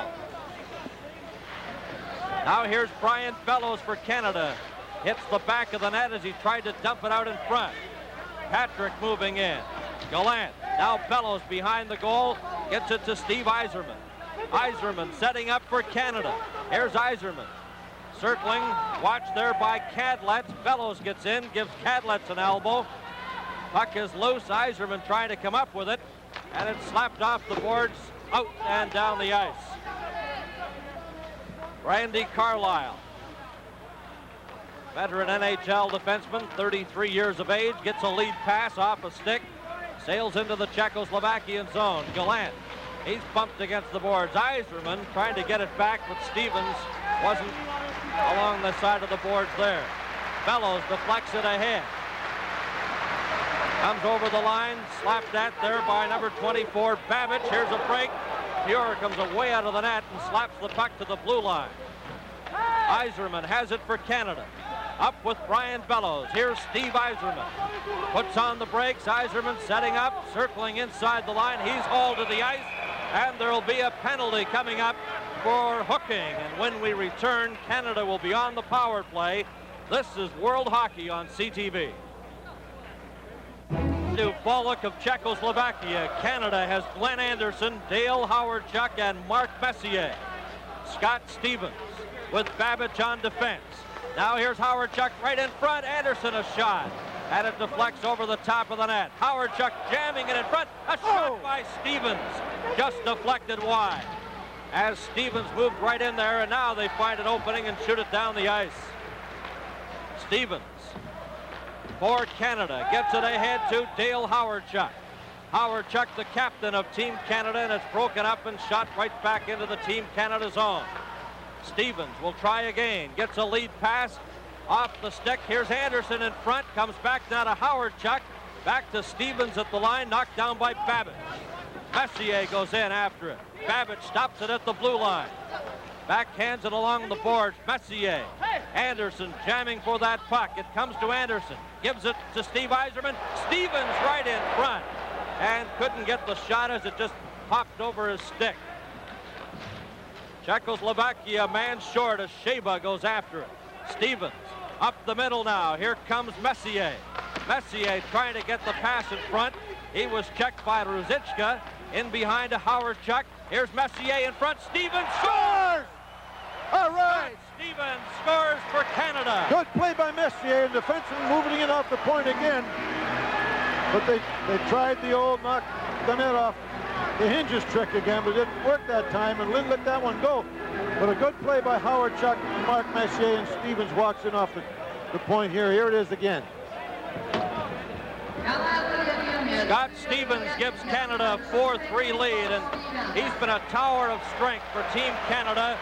Now here's Brian Bellows for Canada. Hits the back of the net as he tried to dump it out in front. Patrick moving in. Gallant. Now Bellows behind the goal. Gets it to Steve Yzerman. Yzerman setting up for Canada. Here's Yzerman. Circling. Watched there by Kadlec. Bellows gets in. Gives Kadlec an elbow. Puck is loose. Yzerman trying to come up with it. And it's slapped off the boards. Out and down the ice. Randy Carlyle. Veteran NHL defenseman, 33 years of age, gets a lead pass off a stick, sails into the Czechoslovakian zone. Gallant, he's bumped against the boards. Yzerman trying to get it back, but Stevens wasn't along the side of the boards there. Bellows deflects it ahead. Comes over the line, slapped at there by number 24, Babbage. Here's a break. Fuhr comes away out of the net and slaps the puck to the blue line. Yzerman has it for Canada. Up with Brian Bellows. Here's Steve Yzerman. Puts on the brakes. Yzerman setting up, circling inside the line. He's hauled to the ice, and there'll be a penalty coming up for hooking. And when we return, Canada will be on the power play. This is World Hockey on CTV. To Bollock of Czechoslovakia. Canada has Glenn Anderson, Dale Howard-Chuck, and Mark Messier. Scott Stevens with Babbage on defense. Now here's Howard-Chuck right in front. Anderson a shot. And it deflects over the top of the net. Howard-Chuck jamming it in front. A shot by Stevens. Just deflected wide. As Stevens moved right in there, and now they find an opening and shoot it down the ice. Stevens for Canada gets it ahead to Dale Howard-Chuck. Howard-Chuck, the captain of Team Canada, and it's broken up and shot right back into the Team Canada zone. Stevens will try again, gets a lead pass off the stick. Here's Anderson in front, comes back now to Howard-Chuck, back to Stevens at the line, knocked down by Babbage. Messier goes in after it. Babbage stops it at the blue line. Backhands it along the boards. Messier. Anderson jamming for that puck. It comes to Anderson. Gives it to Steve Yzerman. Stevens right in front. And couldn't get the shot as it just popped over his stick. Czechoslovakia, man short as Sheba goes after it. Stevens up the middle now. Here comes Messier. Messier trying to get the pass in front. He was checked by Ruzicka. In behind to Hawerchuk. Here's Messier in front. Stevens scores! All right! Stevens scores for Canada. Good play by Messier, and defenseman moving in off the point again. But they tried the old knock the net off the hinges trick again, but it didn't work that time, and Lynn let that one go. But a good play by Hawerchuk, Mark Messier, and Stevens walks in off the point here. Here it is again. Scott Stevens gives Canada a 4-3 lead, and he's been a tower of strength for Team Canada.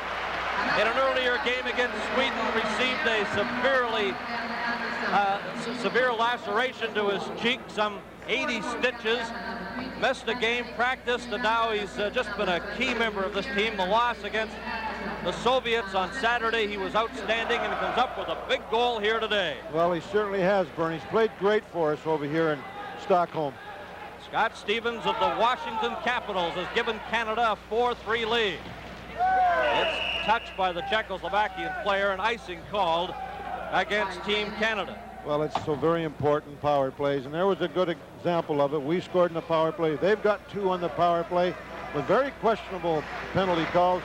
In an earlier game against Sweden, received a severe laceration to his cheek, some 80 stitches. Missed a game, practiced, and now he's just been a key member of this team. The loss against the Soviets on Saturday, he was outstanding and comes up with a big goal here today. Well, he certainly has, Bernie. He's played great for us over here in Stockholm. Scott Stevens of the Washington Capitals has given Canada a 4-3 lead. It's touched by the Czechoslovakian player, an icing called against Team Canada. Well, it's so very important, power plays, and there was a good example of it. We scored in the power play. They've got 2 on the power play with very questionable penalty calls,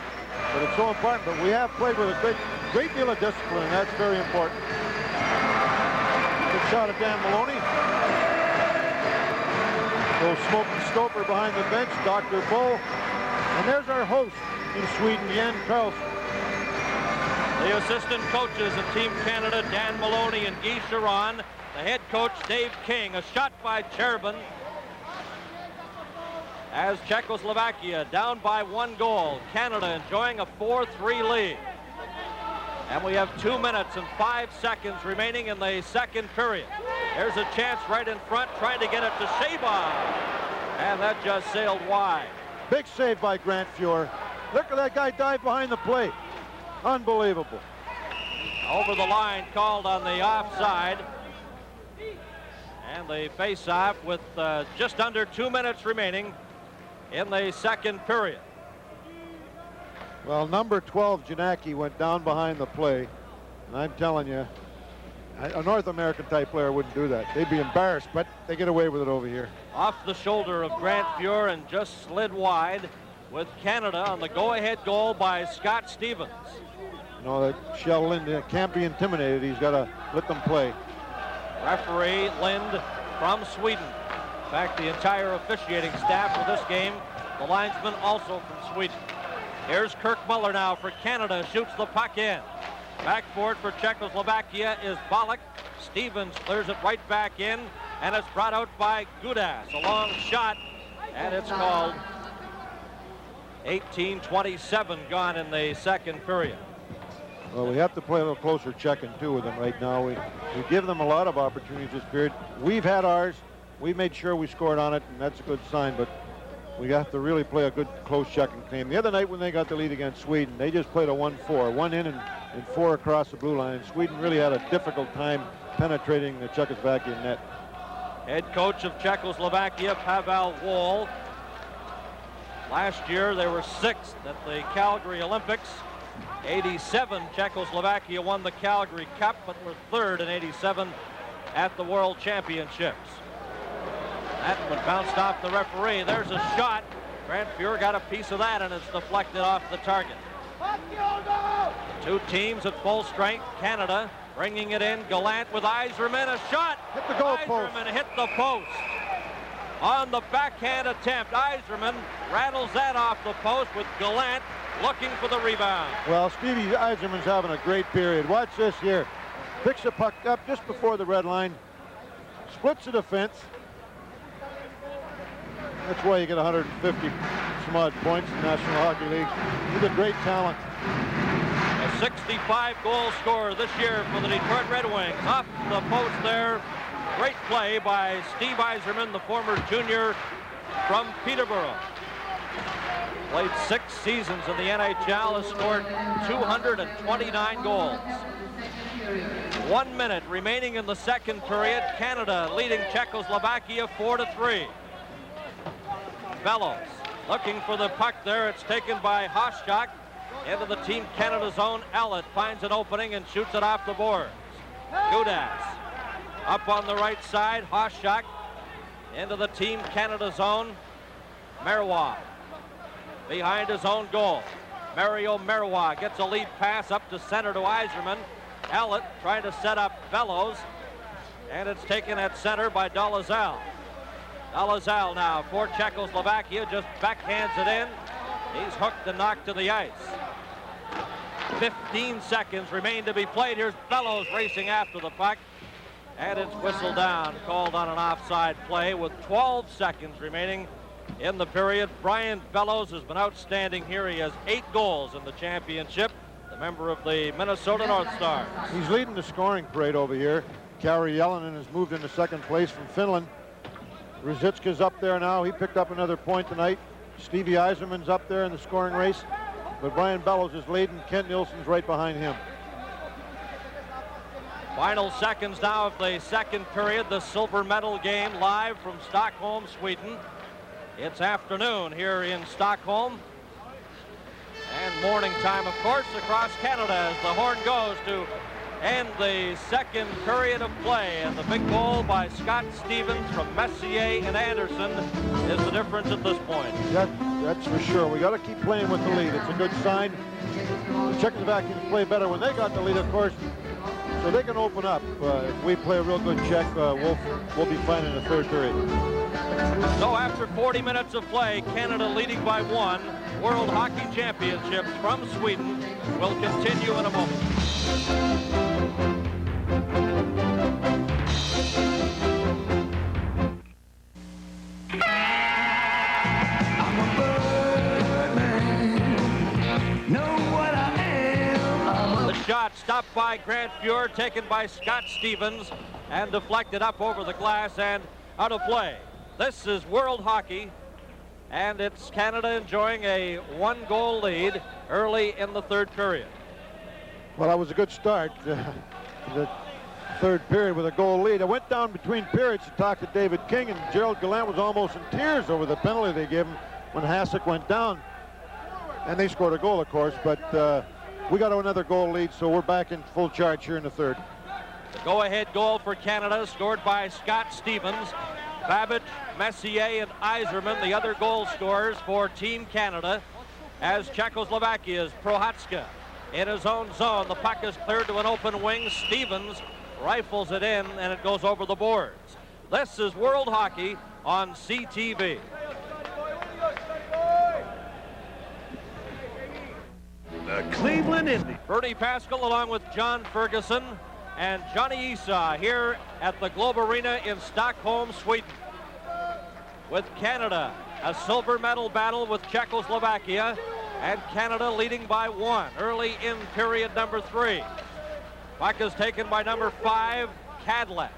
but it's so important. But we have played with a great deal of discipline, and that's very important. Good shot of Dan Maloney. Little smoking Stoper behind the bench, Dr. Bull. And there's our host in Sweden, Jan Karlsson. The assistant coaches of Team Canada, Dan Maloney and Guy Charon. The head coach, Dave King. A shot by Chervin. As Czechoslovakia down by 1 goal. Canada enjoying a 4-3 lead. And we have 2 minutes and 5 seconds remaining in the second period. There's a chance right in front, trying to get it to Shabon. And that just sailed wide. Big save by Grant Fuhr. Look at that guy dive behind the plate. Unbelievable. Over the line, called on the offside. And the face-off with just under 2 minutes remaining in the second period. Well, number 12, Janaki, went down behind the play. And I'm telling you, a North American type player wouldn't do that. They'd be embarrassed, but they get away with it over here. Off the shoulder of Grant Fuhr and just slid wide, with Canada on the go-ahead goal by Scott Stevens. You know, that Kjell Lind can't be intimidated. He's got to let them play. Referee Lind from Sweden. In fact, the entire officiating staff for this game, the linesman also from Sweden. Here's Kirk Muller now for Canada, shoots the puck in. Backboard for Czechoslovakia is Ballack. Stevens clears it right back in, and it's brought out by Gudas. A long shot, and it's called. 18:27 gone in the second period. Well, we have to play a little closer checking, too, with them right now. We give them a lot of opportunities this period. We've had ours. We made sure we scored on it, and that's a good sign, but we have to really play a good close checking game. The other night when they got the lead against Sweden, they just played a 1-4, 1 in and 4 across the blue line. Sweden really had a difficult time penetrating the Czechoslovakian net. Head coach of Czechoslovakia, Pavel Woll. Last year they were 6th at the Calgary Olympics. 87, Czechoslovakia won the Calgary Cup, but were 3rd in 87 at the World Championships. That one bounced off the referee. There's a shot. Grant Fuhr got a piece of that, and it's deflected off the target. 2 teams at full strength. Canada bringing it in. Gallant with Yzerman. A shot. Hit the goal post. Yzerman hit the post. On the backhand attempt, Yzerman rattles that off the post with Gallant looking for the rebound. Well, Stevie Yzerman's having a great period. Watch this here. Picks the puck up just before the red line. Splits the defense. That's why you get 150 some odd points in the National Hockey League. He's a great talent. A 65-goal scorer this year for the Detroit Red Wings. Off the post there. Great play by Steve Yzerman, the former junior from Peterborough. Played 6 seasons in the NHL, has scored 229 goals. 1 minute remaining in the second period. Canada leading Czechoslovakia 4-3. Bellows looking for the puck there. It's taken by Hawerchuk into the Team Canada zone. Ellett finds an opening and shoots it off the boards. Gudas up on the right side. Hawerchuk into the Team Canada zone. Marois behind his own goal. Mario Marois gets a lead pass up to center to Yzerman. Ellett trying to set up Bellows, and it's taken at center by Dolezal. Dolezal now for Czechoslovakia, just backhands it in. He's hooked and knocked to the ice. 15 seconds remain to be played. Here's Bellows racing after the puck, and it's whistled down, called on an offside play with 12 seconds remaining in the period. Brian Bellows has been outstanding here. He has 8 goals in the championship, the member of the Minnesota North Stars. He's leading the scoring parade over here. Kari Jalonen has moved into second place from Finland. Ruzicka's up there now. He picked up another point tonight. Stevie Yzerman's up there in the scoring race. But Brian Bellows is leading. Kent Nilsson's right behind him. Final seconds now of the second period. The silver medal game live from Stockholm, Sweden. It's afternoon here in Stockholm. And morning time, of course, across Canada as the horn goes to end the second period of play. And the big goal by Scott Stevens from Messier and Anderson is the difference at this point. That's for sure. We got to keep playing with the lead. It's a good sign. The Czechoslovakians play better when they got the lead, of course, so they can open up. If we play a real good Czech, we'll be fine in the third period. So after 40 minutes of play, Canada leading by 1. World Hockey Championships from Sweden will continue in a moment. The shot stopped by Grant Fuhr, taken by Scott Stevens, and deflected up over the glass and out of play. This is World Hockey, and it's Canada enjoying a 1-goal lead early in the third period. Well, that was a good start. The third period with a goal lead. I went down between periods to talk to David King, and Gerald Gallant was almost in tears over the penalty they gave him when Hasek went down. And they scored a goal, of course, but we got another goal lead, so we're back in full charge here in the third. The go-ahead goal for Canada scored by Scott Stevens. Babbage, Messier, and Yzerman, the other goal scorers for Team Canada, as Czechoslovakia's Prohatska in his own zone. The puck is cleared to an open wing. Stevens rifles it in, and it goes over the boards. This is World Hockey on CTV. The Cleveland Indians. Bernie Pascal along with John Ferguson and Johnny Esau here at the Globe Arena in Stockholm, Sweden. With Canada, a silver medal battle with Czechoslovakia, and Canada leading by 1 early in period number 3. Puck is taken by number 5, Kadlec.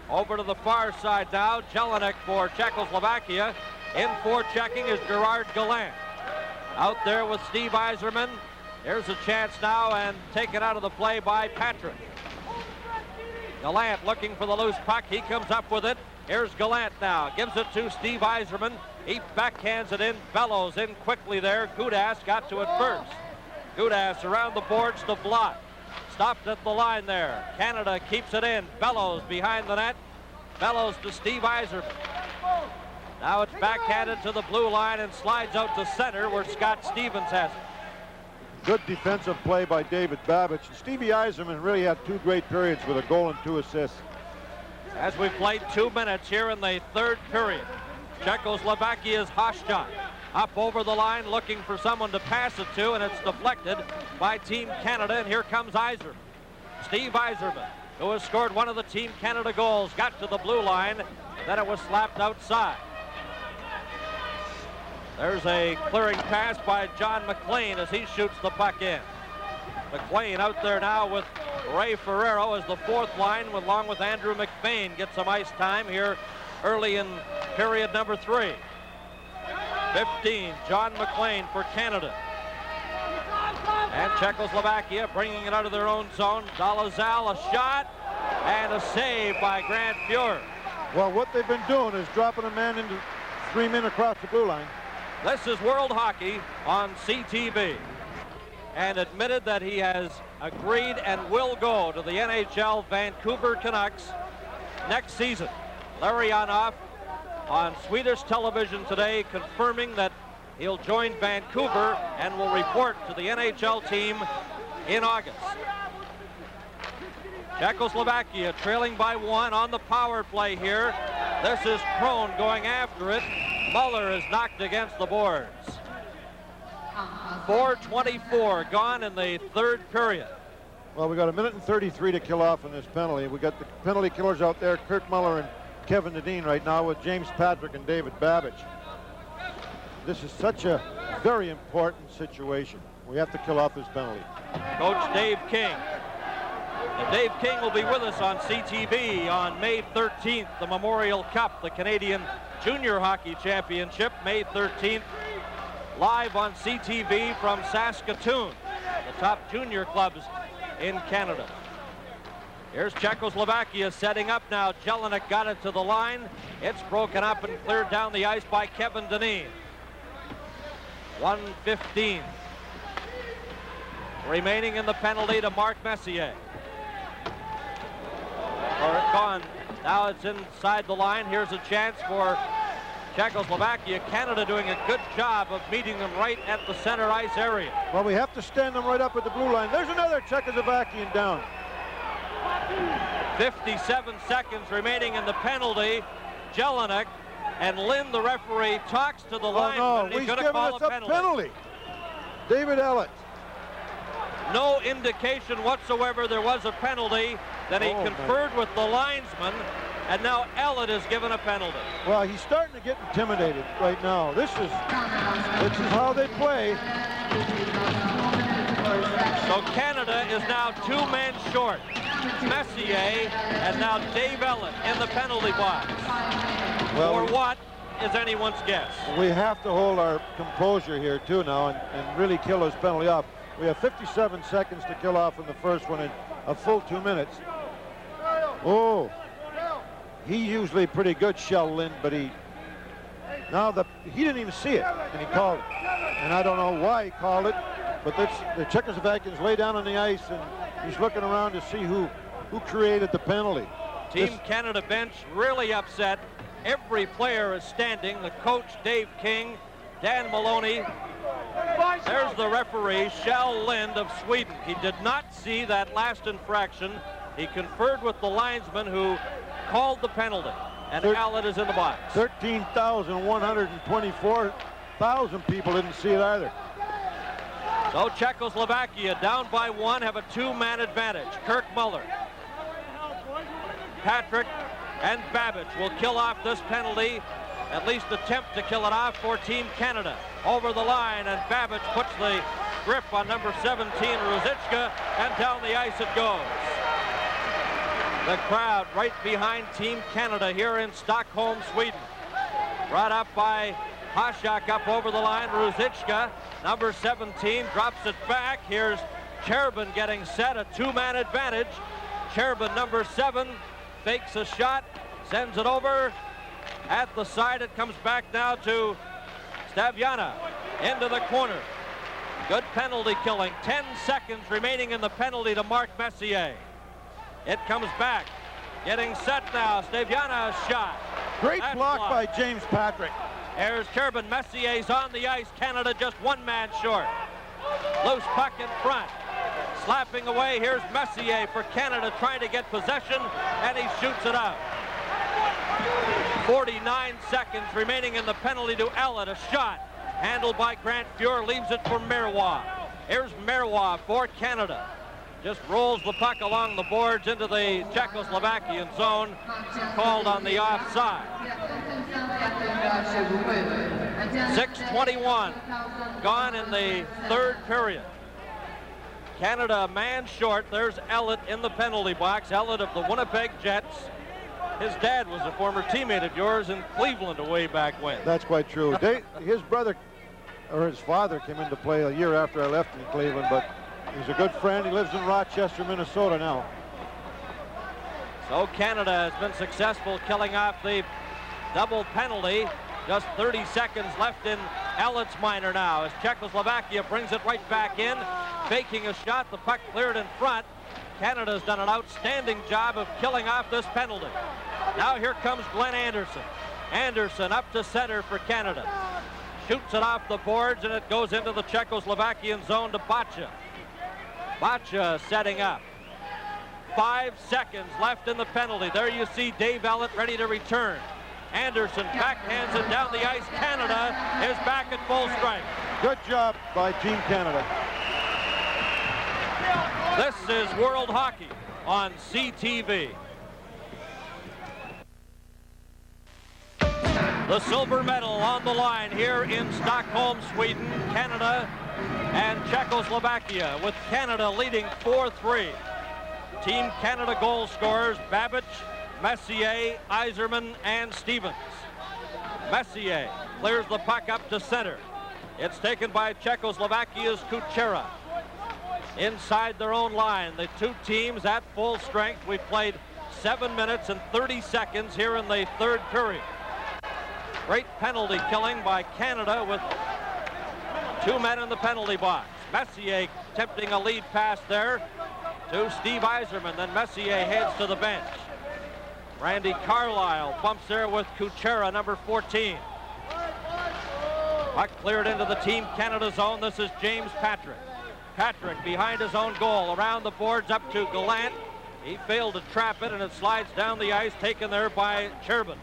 Over to the far side now, Jelinek for Czechoslovakia. In for checking is Gerard Gallant. Out there with Steve Yzerman. Here's a chance now, and taken out of the play by Patrick. Gallant looking for the loose puck. He comes up with it. Here's Gallant now. Gives it to Steve Yzerman. He backhands it in. Bellows in quickly there. Gudas got to it first. Gudas around the boards to block. Stopped at the line there. Canada keeps it in. Bellows behind the net. Bellows to Steve Yzerman. Now it's backhanded to the blue line and slides out to center where Scott Stevens has it. Good defensive play by David Babbage. Stevie Yzerman really had 2 great periods with a goal and 2 assists. As we've played 2 minutes here in the third period, Czechoslovakia's Hashjan up over the line looking for someone to pass it to, and it's deflected by Team Canada, and here comes Yzerman. Steve Yzerman, who has scored one of the Team Canada goals, got to the blue line, then it was slapped outside. There's a clearing pass by John McLean as he shoots the puck in. McLean out there now with Ray Ferrero as the 4th line, along with Andrew McBain, get some ice time here early in period number 3. 15, John McLean for Canada. And Czechoslovakia bringing it out of their own zone. Dolezal, a shot, and a save by Grant Fuhr. Well, what they've been doing is dropping a man into 3 men across the blue line. This is World Hockey on CTV, and admitted that he has agreed and will go to the NHL Vancouver Canucks next season. Larionov on Swedish television today, confirming that he'll join Vancouver and will report to the NHL team in August. Czechoslovakia trailing by 1 on the power play here. This is Krohn going after it. Muller is knocked against the boards. 4:24 gone in the third period. Well, we got 1:33 to kill off in this penalty. We got the penalty killers out there, Kirk Muller and Kevin Dineen right now with James Patrick and David Babbage. This is such a very important situation. We have to kill off this penalty. Coach Dave King. And Dave King will be with us on CTV on May 13th, the Memorial Cup, the Canadian Junior Hockey Championship, May 13th, live on CTV from Saskatoon, the top junior clubs in Canada. Here's Czechoslovakia setting up now. Jelinek got it to the line. It's broken up and cleared down the ice by Kevin Dineen. 1:15 remaining in the penalty to Mark Messier. Gone. Now it's inside the line. Here's a chance for Czechoslovakia. Canada doing a good job of meeting them right at the center ice area. Well, we have to stand them right up at the blue line. There's another Czechoslovakian down. 57 seconds remaining in the penalty. Jelinek and Lynn, the referee, talks to the linesman. No, He's going to call a penalty. David Ellett. No indication whatsoever there was a penalty. Then he conferred with the linesman, and now Ellett is given a penalty. Well, he's starting to get intimidated right now. This is how they play. So Canada is now 2 men short. Messier and now Dave Ellett in the penalty box. Well, for what is anyone's guess? We have to hold our composure here too now and really kill this penalty off. We have 57 seconds to kill off in the first one in a full 2 minutes. Oh, he's usually pretty good, Shell Lynn, but he didn't even see it, and he called it. And I don't know why he called it, but the Czechoslovakians lay down on the ice, and he's looking around to see who created the penalty. Team Canada bench really upset. Every player is standing. The coach, Dave King, Dan Maloney. There's the referee, Shell Lind of Sweden. He did not see that last infraction. He conferred with the linesman who called the penalty, and Ellett is in the box. 13,124,000 people didn't see it either. So Czechoslovakia down by 1 have a 2-man advantage. Kirk Muller, Patrick, and Babbage will kill off this penalty, at least attempt to kill it off for Team Canada. Over the line, and Babbage puts the grip on number 17, Ruzicka, and down the ice it goes. The crowd right behind Team Canada here in Stockholm, Sweden. Brought up by Hasek up over the line. Ruzicka, number 17, drops it back. Here's Cherubin getting set, a 2-man advantage. Cherubin, number 7, fakes a shot, sends it over. At the side, it comes back now to Staviana into the corner. Good penalty killing. 10 seconds remaining in the penalty to Mark Messier. It comes back. Getting set now. Staviana shot. Great block by James Patrick. There's Cherubin. Messier's on the ice. Canada just 1 man short. Loose puck in front. Slapping away. Here's Messier for Canada trying to get possession, and he shoots it out. 49 seconds remaining in the penalty to Ellett. A shot handled by Grant Fuhr, leaves it for Marois. Here's Marois for Canada. Just rolls the puck along the boards into the Czechoslovakian zone, called on the offside. 6:21 gone in the third period. Canada a man short. There's Ellett in the penalty box. Ellett of the Winnipeg Jets. His dad was a former teammate of yours in Cleveland way back when. That's quite true. His brother, or his father, came into play a year after I left in Cleveland, but he's a good friend. He lives in Rochester, Minnesota now. So Canada has been successful killing off the double penalty. Just 30 seconds left in Ellett's minor now as Czechoslovakia brings it right back in. Faking a shot, the puck cleared in front. Canada's done an outstanding job of killing off this penalty. Now here comes Glenn Anderson. Anderson up to center for Canada. Shoots it off the boards, and it goes into the Czechoslovakian zone to Bacha. Bacha setting up. 5 seconds left in the penalty. There you see Dave Ellett ready to return. Anderson backhands it down the ice. Canada is back at full strength. Good job by Team Canada. This is World Hockey on CTV. The silver medal on the line here in Stockholm, Sweden, Canada and Czechoslovakia, with Canada leading 4-3. Team Canada goal scorers Babic, Messier, Yzerman, and Stevens. Messier clears the puck up to center. It's taken by Czechoslovakia's Kuchera. Inside their own line, the two teams at full strength. We've played 7 minutes and 30 seconds here in the third period. Great penalty killing by Canada with 2 men in the penalty box. Messier attempting a lead pass there to Steve Yzerman. Then Messier heads to the bench. Randy Carlyle bumps there with Kuchera, number 14. Puck cleared into the Team Canada zone. This is James Patrick. Patrick behind his own goal. Around the boards up to Gallant. He failed to trap it, and it slides down the ice, taken there by Cherban.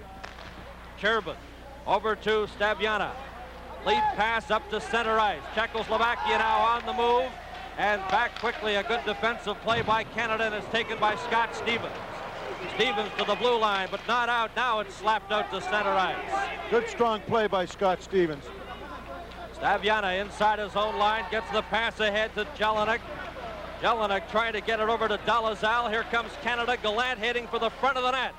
Cherban over to Staviana. Lead pass up to center ice. Czechoslovakia now on the move, and back quickly. A good defensive play by Canada, and it's taken by Scott Stevens. Stevens to the blue line, but not out. Now it's slapped out to center ice. Good strong play by Scott Stevens. Staviana inside his own line, gets the pass ahead to Jelinek. Jelinek trying to get it over to Dalazal. Here comes Canada. Gallant heading for the front of the net.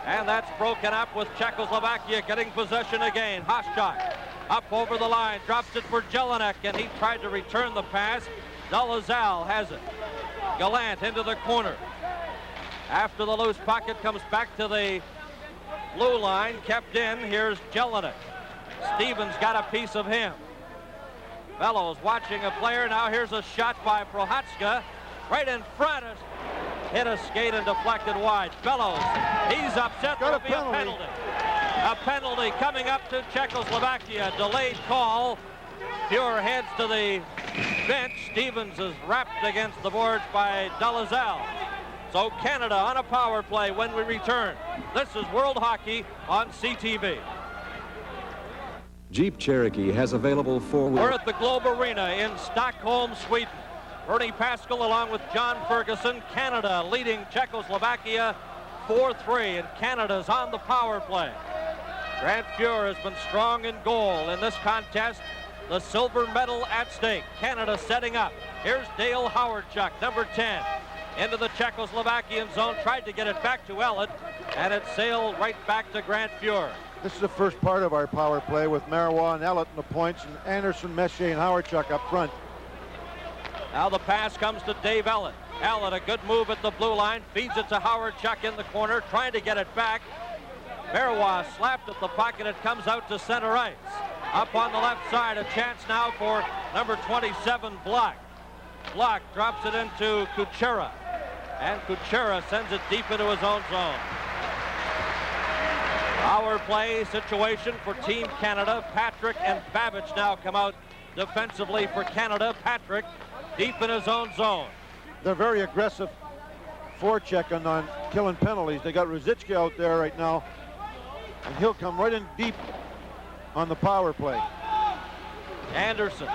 And that's broken up with Czechoslovakia getting possession again. Haščák up over the line, drops it for Jelinek, and he tried to return the pass. Dalazal has it. Gallant into the corner. After the loose puck, it comes back to the blue line, kept in. Here's Jelinek. Stevens got a piece of him. Bellows watching a player. Now here's a shot by Prohatska. Right in front. Hit a skate and deflected wide. Bellows, he's upset. There'll be a penalty. A penalty coming up to Czechoslovakia. Delayed call. Fuhr heads to the bench. Stevens is wrapped against the boards by Dalazal. So Canada on a power play when we return. This is World Hockey on CTV. Jeep Cherokee has available four-wheel. We're at the Globe Arena in Stockholm, Sweden. Bernie Pascal along with John Ferguson. Canada leading Czechoslovakia 4-3, and Canada's on the power play. Grant Fuhr has been strong in goal in this contest. The silver medal at stake. Canada setting up. Here's Dale Hawerchuk, number 10. Into the Czechoslovakian zone, tried to get it back to Ellett, and it sailed right back to Grant Fuhr. This is the first part of our power play with Marois and Ellett in the points, and Anderson, Messier, and Hawerchuk up front. Now the pass comes to Dave Ellett. Ellett, a good move at the blue line, feeds it to Hawerchuk in the corner, trying to get it back. Marois slapped at the puck, and it comes out to center ice. Up on the left side, a chance now for number 27, Block. Block drops it into Kuchera, and Kuchera sends it deep into his own zone. Power play situation for Team Canada. Patrick and Babic now come out defensively for Canada. Patrick deep in his own zone. They're very aggressive forechecking on killing penalties. They got Ruzicki out there right now, and he'll come right in deep on the power play. Anderson.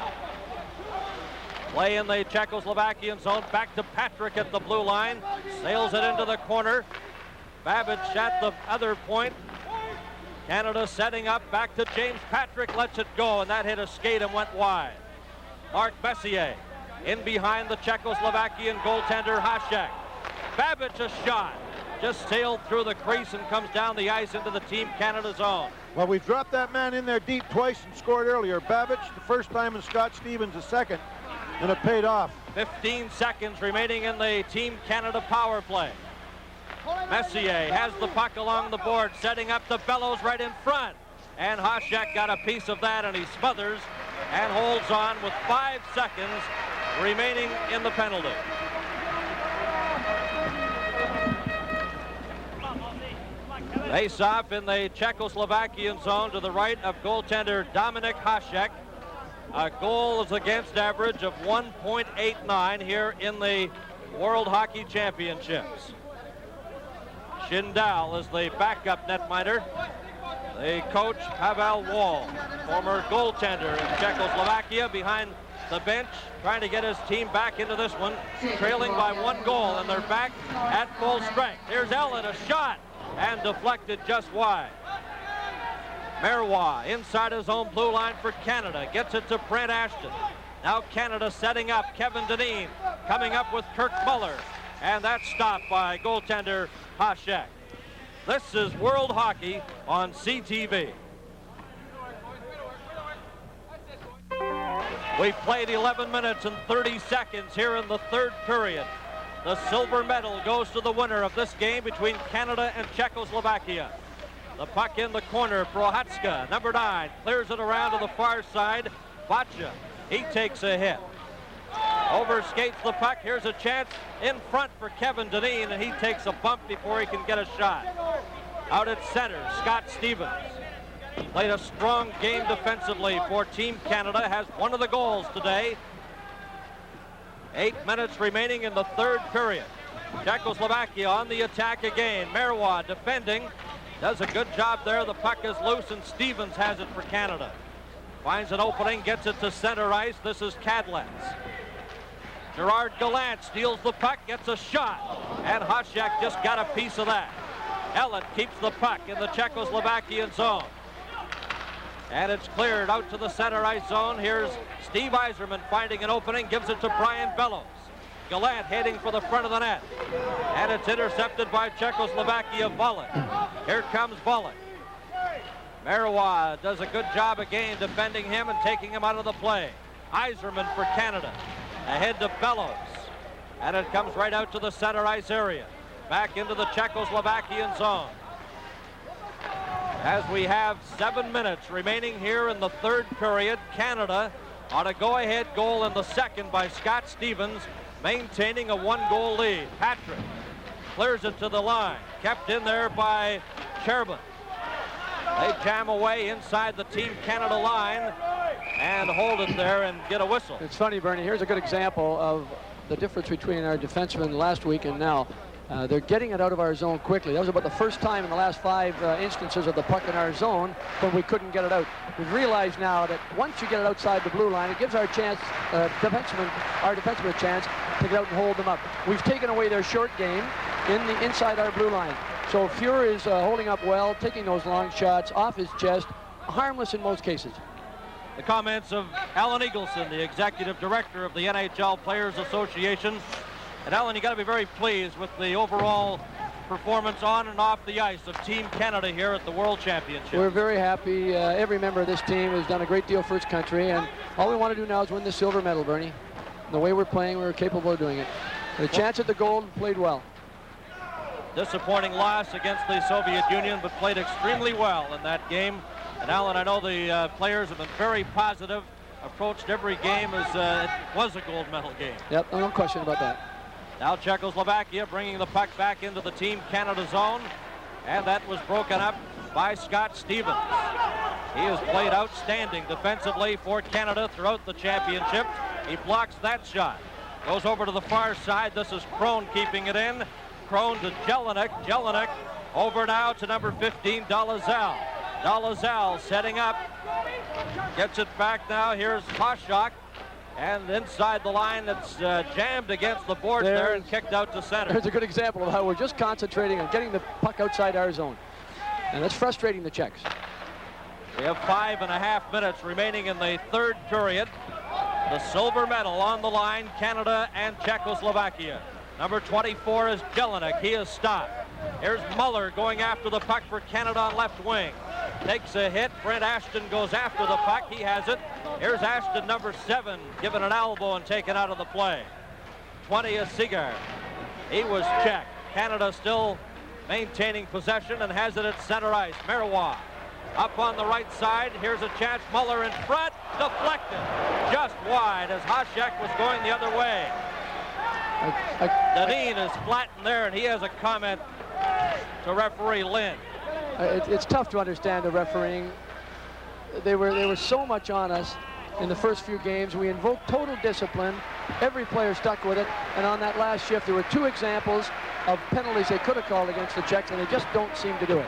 Play in the Czechoslovakian zone. Back to Patrick at the blue line. Sails it into the corner. Babic at the other point. Canada setting up. Back to James Patrick. Lets it go, and that hit a skate and went wide. Mark Messier in behind the Czechoslovakian goaltender Haščák. Babic a shot. Just sailed through the crease and comes down the ice into the Team Canada zone. Well, we've dropped that man in there deep twice and scored earlier. Babic the first time and Scott Stevens the second. And it paid off. 15 seconds remaining in the Team Canada power play. Messier has the puck along the board, setting up the Bellows right in front. And Haščák got a piece of that, and he smothers and holds on with 5 seconds remaining in the penalty. Face off in the Czechoslovakian zone to the right of goaltender Dominik Hasek. A goals against average of 1.89 here in the World Hockey Championships. Schindel is the backup netminder. The coach, Pavel Wall, former goaltender in Czechoslovakia, behind the bench, trying to get his team back into this one, trailing by 1 goal, and they're back at full strength. Here's Ellen, a shot, and deflected just wide. Marois inside his own blue line for Canada, gets it to Brent Ashton. Now Canada setting up. Kevin Dineen coming up with Kirk Muller, and that's stopped by goaltender Hasek. This is World Hockey on CTV. We've played 11 minutes and 30 seconds here in the third period. The silver medal goes to the winner of this game between Canada and Czechoslovakia. The puck in the corner. Prohatska, number 9, clears it around to the far side. Vacha, he takes a hit. Overskates the puck. Here's a chance in front for Kevin Dineen, and he takes a bump before he can get a shot. Out at center, Scott Stevens. Played a strong game defensively for Team Canada, has one of the goals today. 8 minutes remaining in the third period. Czechoslovakia on the attack again. Marois defending. Does a good job there. The puck is loose, and Stevens has it for Canada. Finds an opening, gets it to center ice. This is Kadlec. Gerard Gallant steals the puck, gets a shot, and Hasek just got a piece of that. Ellen keeps the puck in the Czechoslovakian zone. And it's cleared out to the center ice zone. Here's Steve Yzerman finding an opening, gives it to Brian Bellows. Gallant heading for the front of the net. And it's intercepted by Czechoslovakia, Volek. Here comes Volek. Marois does a good job again defending him and taking him out of the play. Yzerman for Canada. Ahead to Bellows. And it comes right out to the center ice area. Back into the Czechoslovakian zone. As we have 7 minutes remaining here in the third period, Canada on a go-ahead goal in the second by Scott Stevens, maintaining a 1-goal lead. Patrick clears it to the line. Kept in there by Chervin. They jam away inside the Team Canada line and hold it there and get a whistle. It's funny, Bernie. Here's a good example of the difference between our defensemen last week and now. They're getting it out of our zone quickly. That was about the first time in the last 5 instances of the puck in our zone when we couldn't get it out. We've realized now that once you get it outside the blue line, it gives our defensemen a chance to get out and hold them up. We've taken away their short game inside our blue line. So Fuhr is holding up well, taking those long shots off his chest, harmless in most cases. The comments of Alan Eagleson, the executive director of the NHL Players Association. And Alan, you got to be very pleased with the overall performance on and off the ice of Team Canada here at the World Championship. We're very happy. Every member of this team has done a great deal for its country, and all we want to do now is win the silver medal, Bernie. The way we're playing, we're capable of doing it. The chance at the gold, played well. Disappointing loss against the Soviet Union, but played extremely well in that game. And Alan, I know the players have been very positive, approached every game as it was a gold medal game. Yep, no question about that. Now Czechoslovakia bringing the puck back into the Team Canada zone, and that was broken up by Scott Stevens. He has played outstanding defensively for Canada throughout the championship. He blocks that shot. Goes over to the far side. This is Crone keeping it in. Crone to Jelinek. Jelinek over now to number 15, Dalazal. Dalazal setting up. Gets it back now. Here's Hasek. And inside the line, it's jammed against the boards there and kicked out to center. There's a good example of how we're just concentrating on getting the puck outside our zone. And that's frustrating the Czechs. We have 5.5 minutes remaining in the third period. The silver medal on the line, Canada and Czechoslovakia. Number 24 is Jelinek. He is stopped. Here's Muller going after the puck for Canada on left wing. Takes a hit. Brent Ashton goes after the puck. He has it. Here's Ashton, number 7, given an elbow and taken out of the play. 20 is Sigard. He was checked. Canada still maintaining possession and has it at center ice. Marois up on the right side. Here's a chance. Muller in front. Deflected. Just wide as Hasek was going the other way. Dineen is flattened there, and he has a comment to referee Lynn. it's tough to understand the refereeing. They were so much on us in the first few games. We invoked total discipline. Every player stuck with it. And on that last shift, there were 2 examples of penalties they could have called against the Czechs, and they just don't seem to do it.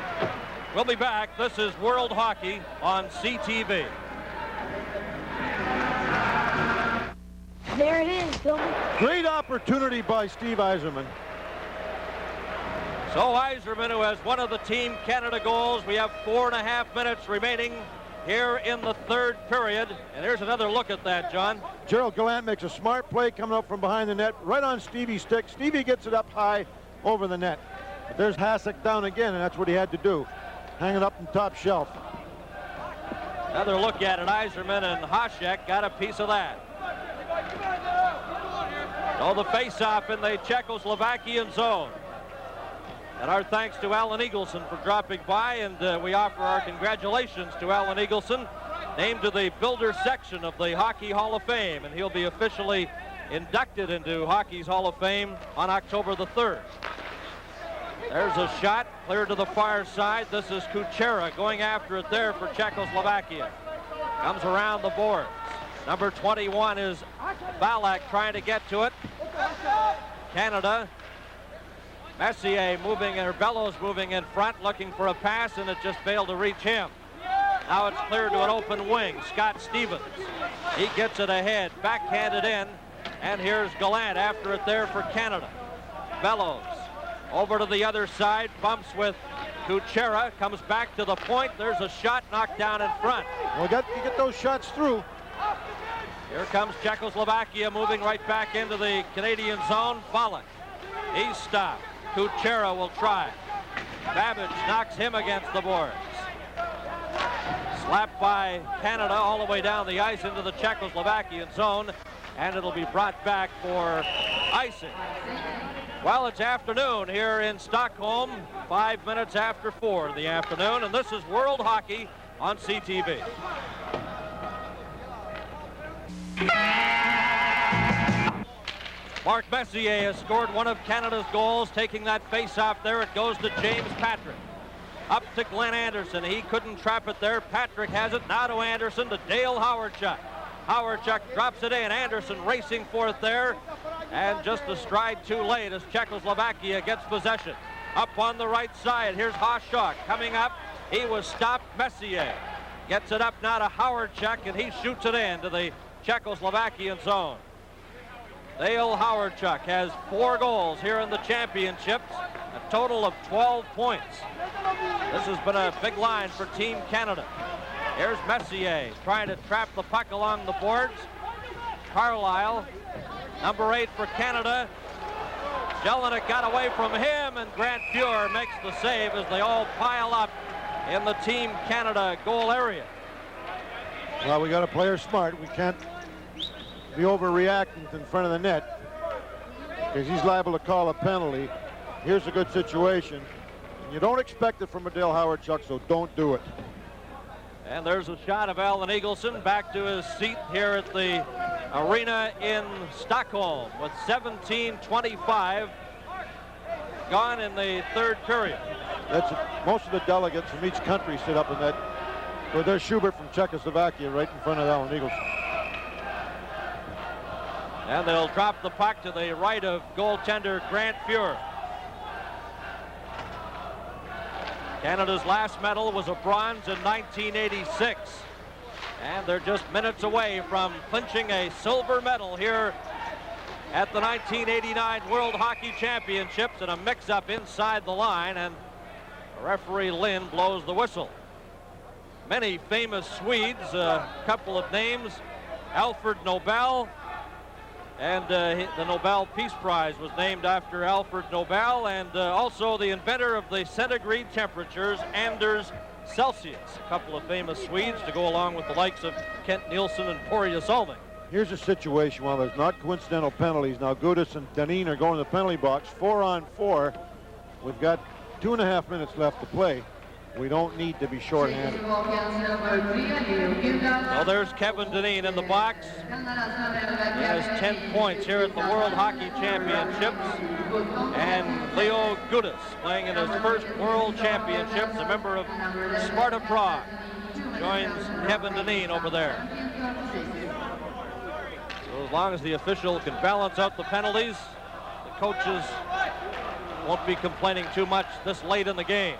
We'll be back. This is World Hockey on CTV. There it is, Bill. Great opportunity by Steve Yzerman. So Yzerman, who has one of the Team Canada goals. We have 4.5 minutes remaining here in the 3rd period. And here's another look at that, John. Gerald Gallant makes a smart play coming up from behind the net, right on Stevie's stick. Stevie gets it up high over the net. But there's Hasek down again, and that's what he had to do. Hang it up in top shelf. Another look at it. Yzerman and Hasek got a piece of that. So the face-off in the Czechoslovakian zone. And our thanks to Alan Eagleson for dropping by, and we offer our congratulations to Alan Eagleson, named to the Builder section of the Hockey Hall of Fame, and he'll be officially inducted into Hockey's Hall of Fame on October the 3rd. There's a shot clear to the far side. This is Kuchera going after it there for Czechoslovakia. Comes around the boards. Number 21 is Balak trying to get to it. Canada. Messier moving, or Bellows moving in front, looking for a pass, and it just failed to reach him. Now it's cleared to an open wing. Scott Stevens. He gets it ahead, backhanded in, and here's Gallant after it there for Canada. Bellows over to the other side, bumps with Kuchera, comes back to the point. There's a shot knocked down in front. Well, you get those shots through. Here comes Czechoslovakia moving right back into the Canadian zone. Balak. He's stopped. Kuchera will try. Babbage knocks him against the boards. Slapped by Canada all the way down the ice into the Czechoslovakian zone, and it'll be brought back for icing. Well, it's afternoon here in Stockholm, 5 minutes after 4 in the afternoon, and this is World Hockey on CTV. Mark Messier has scored one of Canada's goals, taking that face-off there. It goes to James Patrick. Up to Glenn Anderson. He couldn't trap it there. Patrick has it. Now to Anderson, to Dale Howardchuk. Howardchuk drops it in. Anderson racing for it there. And just a stride too late as Czechoslovakia gets possession. Up on the right side, here's Hasek coming up. He was stopped. Messier gets it up now to Howardchuk, and he shoots it in to the Czechoslovakian zone. Dale Howardchuk has 4 goals here in the championships, a total of 12 points. This has been a big line for Team Canada. Here's Messier trying to trap the puck along the boards. Carlisle, number 8 for Canada. Jelinek got away from him, and Grant Fuhr makes the save as they all pile up in the Team Canada goal area. Well, we got to play her smart. We can't be overreacting in front of the net because he's liable to call a penalty. Here's a good situation. You don't expect it from a Dale Howardchuk, so don't do it. And there's a shot of Alan Eagleson back to his seat here at the arena in Stockholm with 17:25 gone in the 3rd period. Most of the delegates from each country sit up in that. Well, there's Schubert from Czechoslovakia right in front of Alan Eagleson. And they'll drop the puck to the right of goaltender Grant Fuhr. Canada's last medal was a bronze in 1986. And they're just minutes away from clinching a silver medal here at the 1989 World Hockey Championships, in a mix-up inside the line, and referee Lynn blows the whistle. Many famous Swedes, a couple of names, Alfred Nobel, and the Nobel Peace Prize was named after Alfred Nobel, and also the inventor of the centigrade temperatures, Anders Celsius. A couple of famous Swedes to go along with the likes of Kent Nielsen and Poria Solving. Here's a situation, while there's not coincidental penalties, now Gudis and Danin are going to the penalty box, 4-on-4. We've got 2.5 minutes left to play. We don't need to be shorthanded. Well, there's Kevin Dineen in the box. He has 10 points here at the World Hockey Championships. And Leo Gudis, playing in his first World Championships, a member of Sparta Prague, joins Kevin Dineen over there. So as long as the official can balance out the penalties, the coaches won't be complaining too much this late in the game.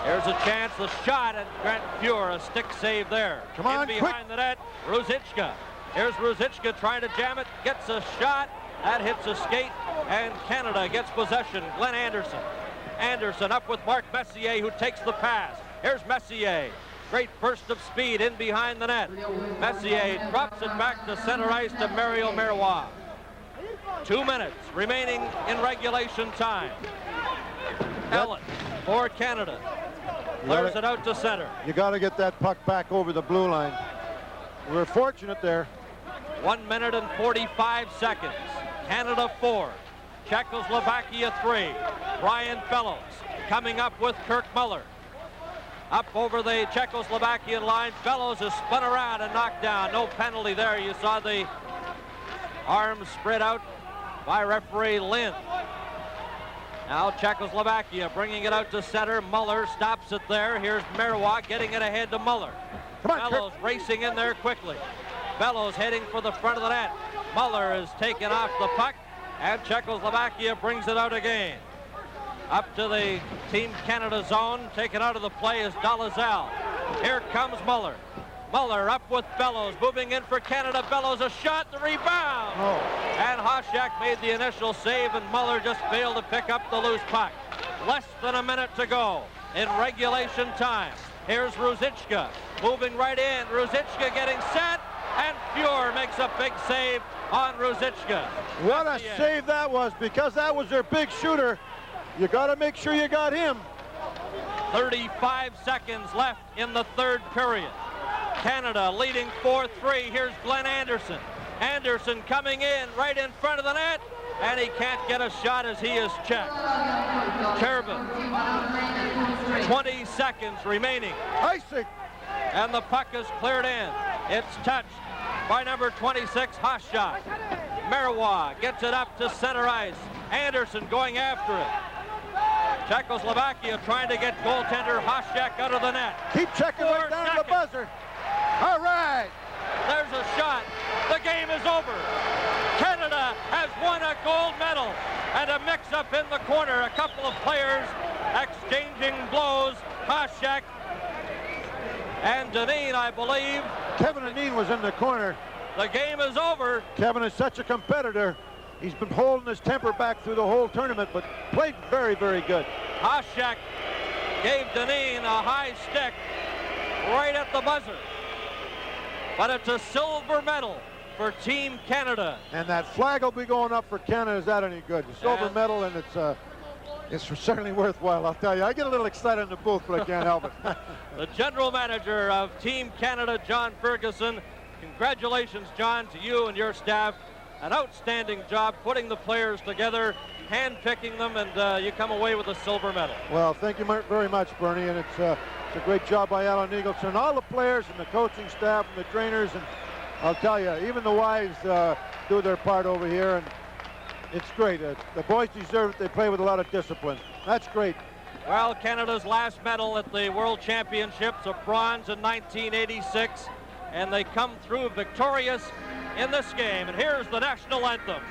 Here's a chance, the shot at Grant Fuhr, a stick save there. Come on, in behind the net, Ruzicka. Here's Ruzicka trying to jam it, gets a shot, that hits a skate, and Canada gets possession. Glenn Anderson. Anderson up with Mark Messier, who takes the pass. Here's Messier. Great burst of speed in behind the net. Messier drops it back to center ice to Mario Marois. 2 minutes remaining in regulation time. Ellett for Canada. Clears it out to center. You got to get that puck back over the blue line. We're fortunate there. 1 minute and 45 seconds. Canada 4, Czechoslovakia 3. Brian Bellows coming up with Kirk Muller. Up over the Czechoslovakian line. Bellows is spun around and knocked down. No penalty there. You saw the arms spread out by referee Lynn. Now Czechoslovakia bringing it out to center. Muller stops it there. Here's Marois getting it ahead to Muller. Bellows racing in there quickly. Bellows heading for the front of the net. Muller is taken off the puck, and Czechoslovakia brings it out again. Up to the Team Canada zone. Taken out of the play is Dalazal. Here comes Muller. Muller up with Bellows, moving in for Canada. Bellows a shot, the rebound. And Hasek made the initial save, and Muller just failed to pick up the loose puck. Less than a minute to go in regulation time. Here's Ruzicka moving right in. Ruzicka getting set, and Fuhr makes a big save on Ruzicka. What a save that was, because that was their big shooter. You got to make sure you got him. 35 seconds left in the third period. Canada leading 4-3. Here's Glenn Anderson. Anderson coming in right in front of the net, and he can't get a shot as he is checked. Turbin. 20 seconds remaining. Icing. And the puck is cleared in. It's touched by number 26, Hasek. Marois gets it up to center ice. Anderson going after it. Czechoslovakia trying to get goaltender Hasek out of the net. Keep checking right down to the buzzer. All right. There's a shot. The game is over. Canada has won a gold medal. And a mix-up in the corner. A couple of players exchanging blows. Hasek and Dineen, I believe. Kevin Dineen was in the corner. The game is over. Kevin is such a competitor. He's been holding his temper back through the whole tournament, but played very, very good. Hasek gave Dineen a high stick right at the buzzer. But it's a silver medal for Team Canada. And that flag will be going up for Canada. Is that any good? The silver medal, and it's certainly worthwhile, I'll tell you. I get a little excited in the booth, but I can't help it. The general manager of Team Canada, John Ferguson. Congratulations, John, to you and your staff. An outstanding job putting the players together, hand-picking them, and you come away with a silver medal. Well, thank you very much, Bernie, and it's a great job by Alan Eagleson, all the players and the coaching staff and the trainers, and I'll tell you, even the wives do their part over here, and it's great. The boys deserve it. They play with a lot of discipline. That's great. Well, Canada's last medal at the World Championships, a bronze in 1986, and they come through victorious in this game. And here's the national anthem.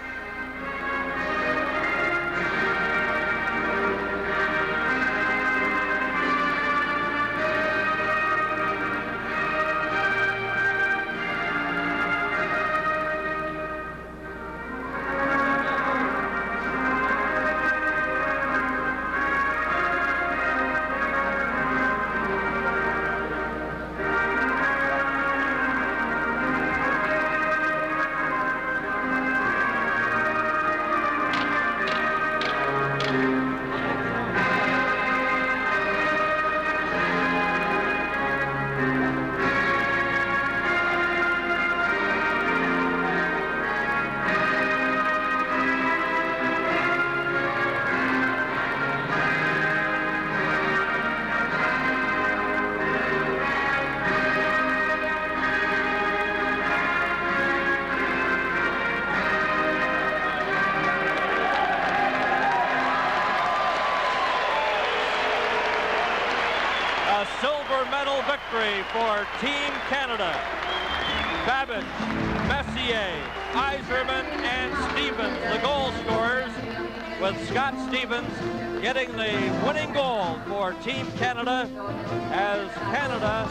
Canada. Babbage, Messier, Iserman, and Stevens, the goal scorers, with Scott Stevens getting the winning goal for Team Canada, as Canada,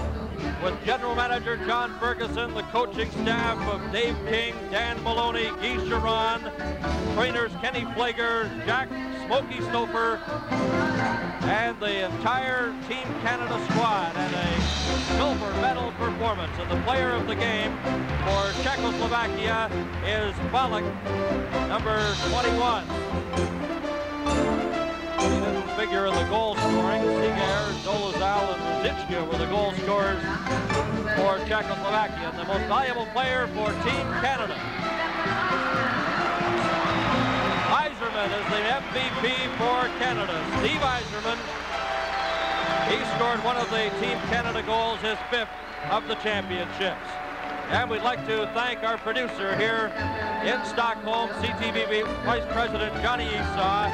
with General Manager John Ferguson, the coaching staff of Dave King, Dan Maloney, Guy Charon, trainers Kenny Flager, Jack Smokey Stouffer, and the entire Team Canada squad, and a silver medal performance. And the player of the game for Czechoslovakia is Balak, number 21. He didn't figure in the goal scoring. Seager, Dolezal, and Zichka were the goal scorers for Czechoslovakia. And the most valuable player for Team Canada, Iserman, is the MVP for Canada. Steve Iserman, he scored one of the Team Canada goals, his 5th of the championships. And we'd like to thank our producer here in Stockholm, CTV Vice President Johnny Esau,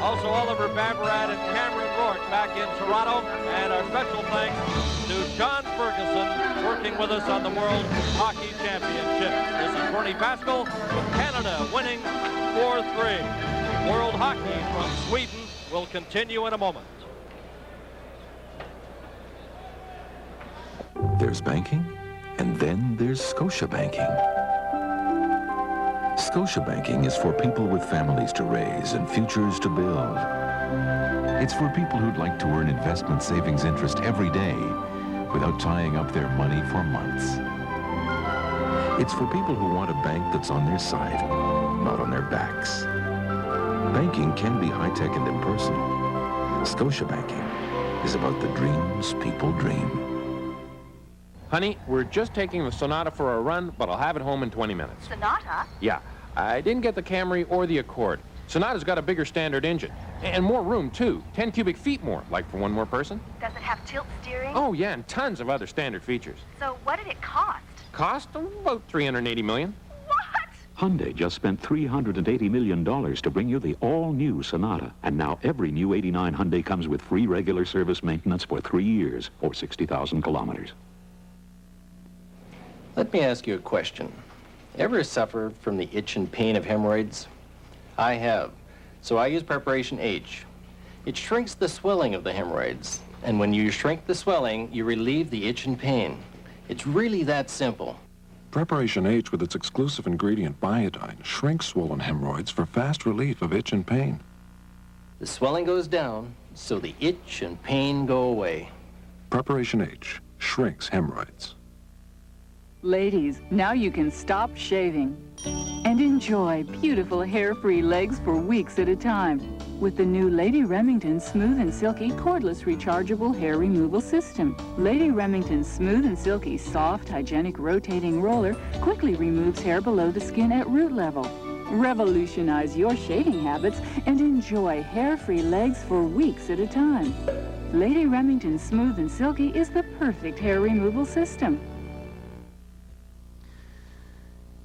also Oliver Babarat and Cameron Rourke back in Toronto, and our special thanks to John Ferguson working with us on the World Hockey Championship. This is Bernie Pascal with Canada winning 4-3. World Hockey from Sweden will continue in a moment. There's banking, and then there's Scotia Banking. Scotia Banking is for people with families to raise and futures to build. It's for people who'd like to earn investment savings interest every day without tying up their money for months. It's for people who want a bank that's on their side, not on their backs. Banking can be high-tech and impersonal. Scotia Banking is about the dreams people dream. Honey, we're just taking the Sonata for a run, but I'll have it home in 20 minutes. Sonata? Yeah, I didn't get the Camry or the Accord. Sonata's got a bigger standard engine. And more room, too. 10 cubic feet more, like for one more person. Does it have tilt steering? Oh, yeah, and tons of other standard features. So what did it cost? Cost about $380 million. Hyundai just spent $380 million to bring you the all-new Sonata. And now every new 89 Hyundai comes with free regular service maintenance for 3 years or 60,000 kilometers. Let me ask you a question. Ever suffered from the itch and pain of hemorrhoids? I have. So I use Preparation H. It shrinks the swelling of the hemorrhoids. And when you shrink the swelling, you relieve the itch and pain. It's really that simple. Preparation H, with its exclusive ingredient Biodine, shrinks swollen hemorrhoids for fast relief of itch and pain. The swelling goes down, so the itch and pain go away. Preparation H shrinks hemorrhoids. Ladies, now you can stop shaving and enjoy beautiful hair-free legs for weeks at a time with the new Lady Remington Smooth and Silky Cordless Rechargeable Hair Removal System. Lady Remington's Smooth and Silky Soft, Hygienic Rotating Roller quickly removes hair below the skin at root level. Revolutionize your shaving habits and enjoy hair-free legs for weeks at a time. Lady Remington Smooth and Silky is the perfect hair removal system.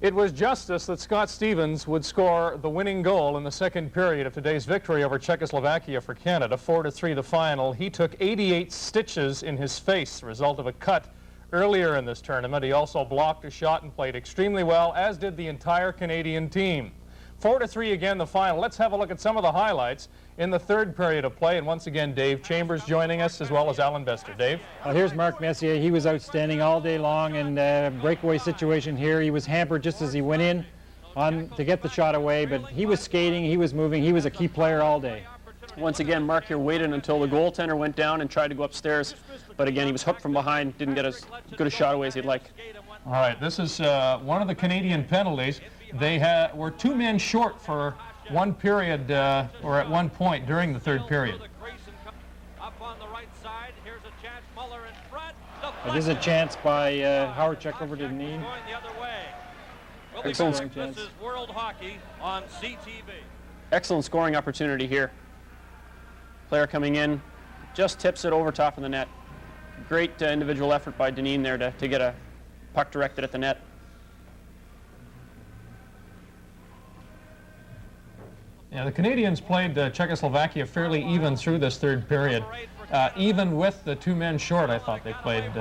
It was justice that Scott Stevens would score the winning goal in the second period of today's victory over Czechoslovakia for Canada, 4-3 the final. He took 88 stitches in his face, the result of a cut earlier in this tournament. He also blocked a shot and played extremely well, as did the entire Canadian team. 4-3 again the final. Let's have a look at some of the highlights in the third period of play. And once again, Dave Chambers joining us, as well as Alan Bester. Dave? Well, here's Mark Messier. He was outstanding all day long, and breakaway situation here. He was hampered just as he went in to get the shot away, but he was skating, he was moving, he was a key player all day. Once again, Mark here waited until the goaltender went down and tried to go upstairs, but again, he was hooked from behind, didn't get as good a shot away as he'd like. All right, this is one of the Canadian penalties. They were 2 men short for one period, or at one point during the third period. This is a chance by Howard Check over to Deneen. Excellent. This is World Hockey on CTV. Excellent scoring opportunity here. Player coming in, just tips it over top of the net. Great individual effort by Deneen there to get a puck directed at the net. Yeah, the Canadians played Czechoslovakia fairly even through this third period. Even with the 2 men short, I thought they played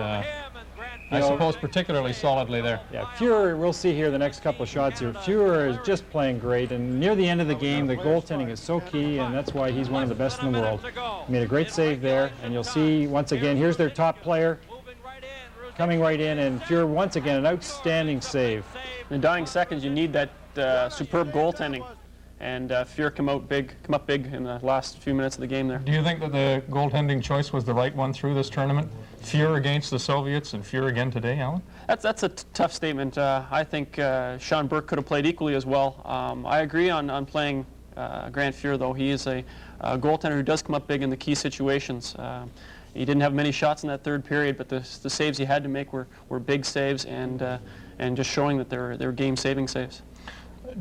I suppose particularly solidly there. Yeah, Fuhrer, we'll see here the next couple of shots here. Fuhrer is just playing great, and near the end of the game, the goaltending is so key, and that's why he's one of the best in the world. He made a great save there, and you'll see, once again, here's their top player coming right in, and Fuhrer, once again, an outstanding save. In the dying seconds, you need that superb goaltending. And Fuhrer come up big in the last few minutes of the game there. Do you think that the goaltending choice was the right one through this tournament? Fuhrer against the Soviets and Fuhrer again today, Alan? That's a tough statement. I think Sean Burke could have played equally as well. I agree on playing Grant Fuhrer, though. He is a goaltender who does come up big in the key situations. He didn't have many shots in that third period, but the saves he had to make were big saves and just showing that they were game-saving saves.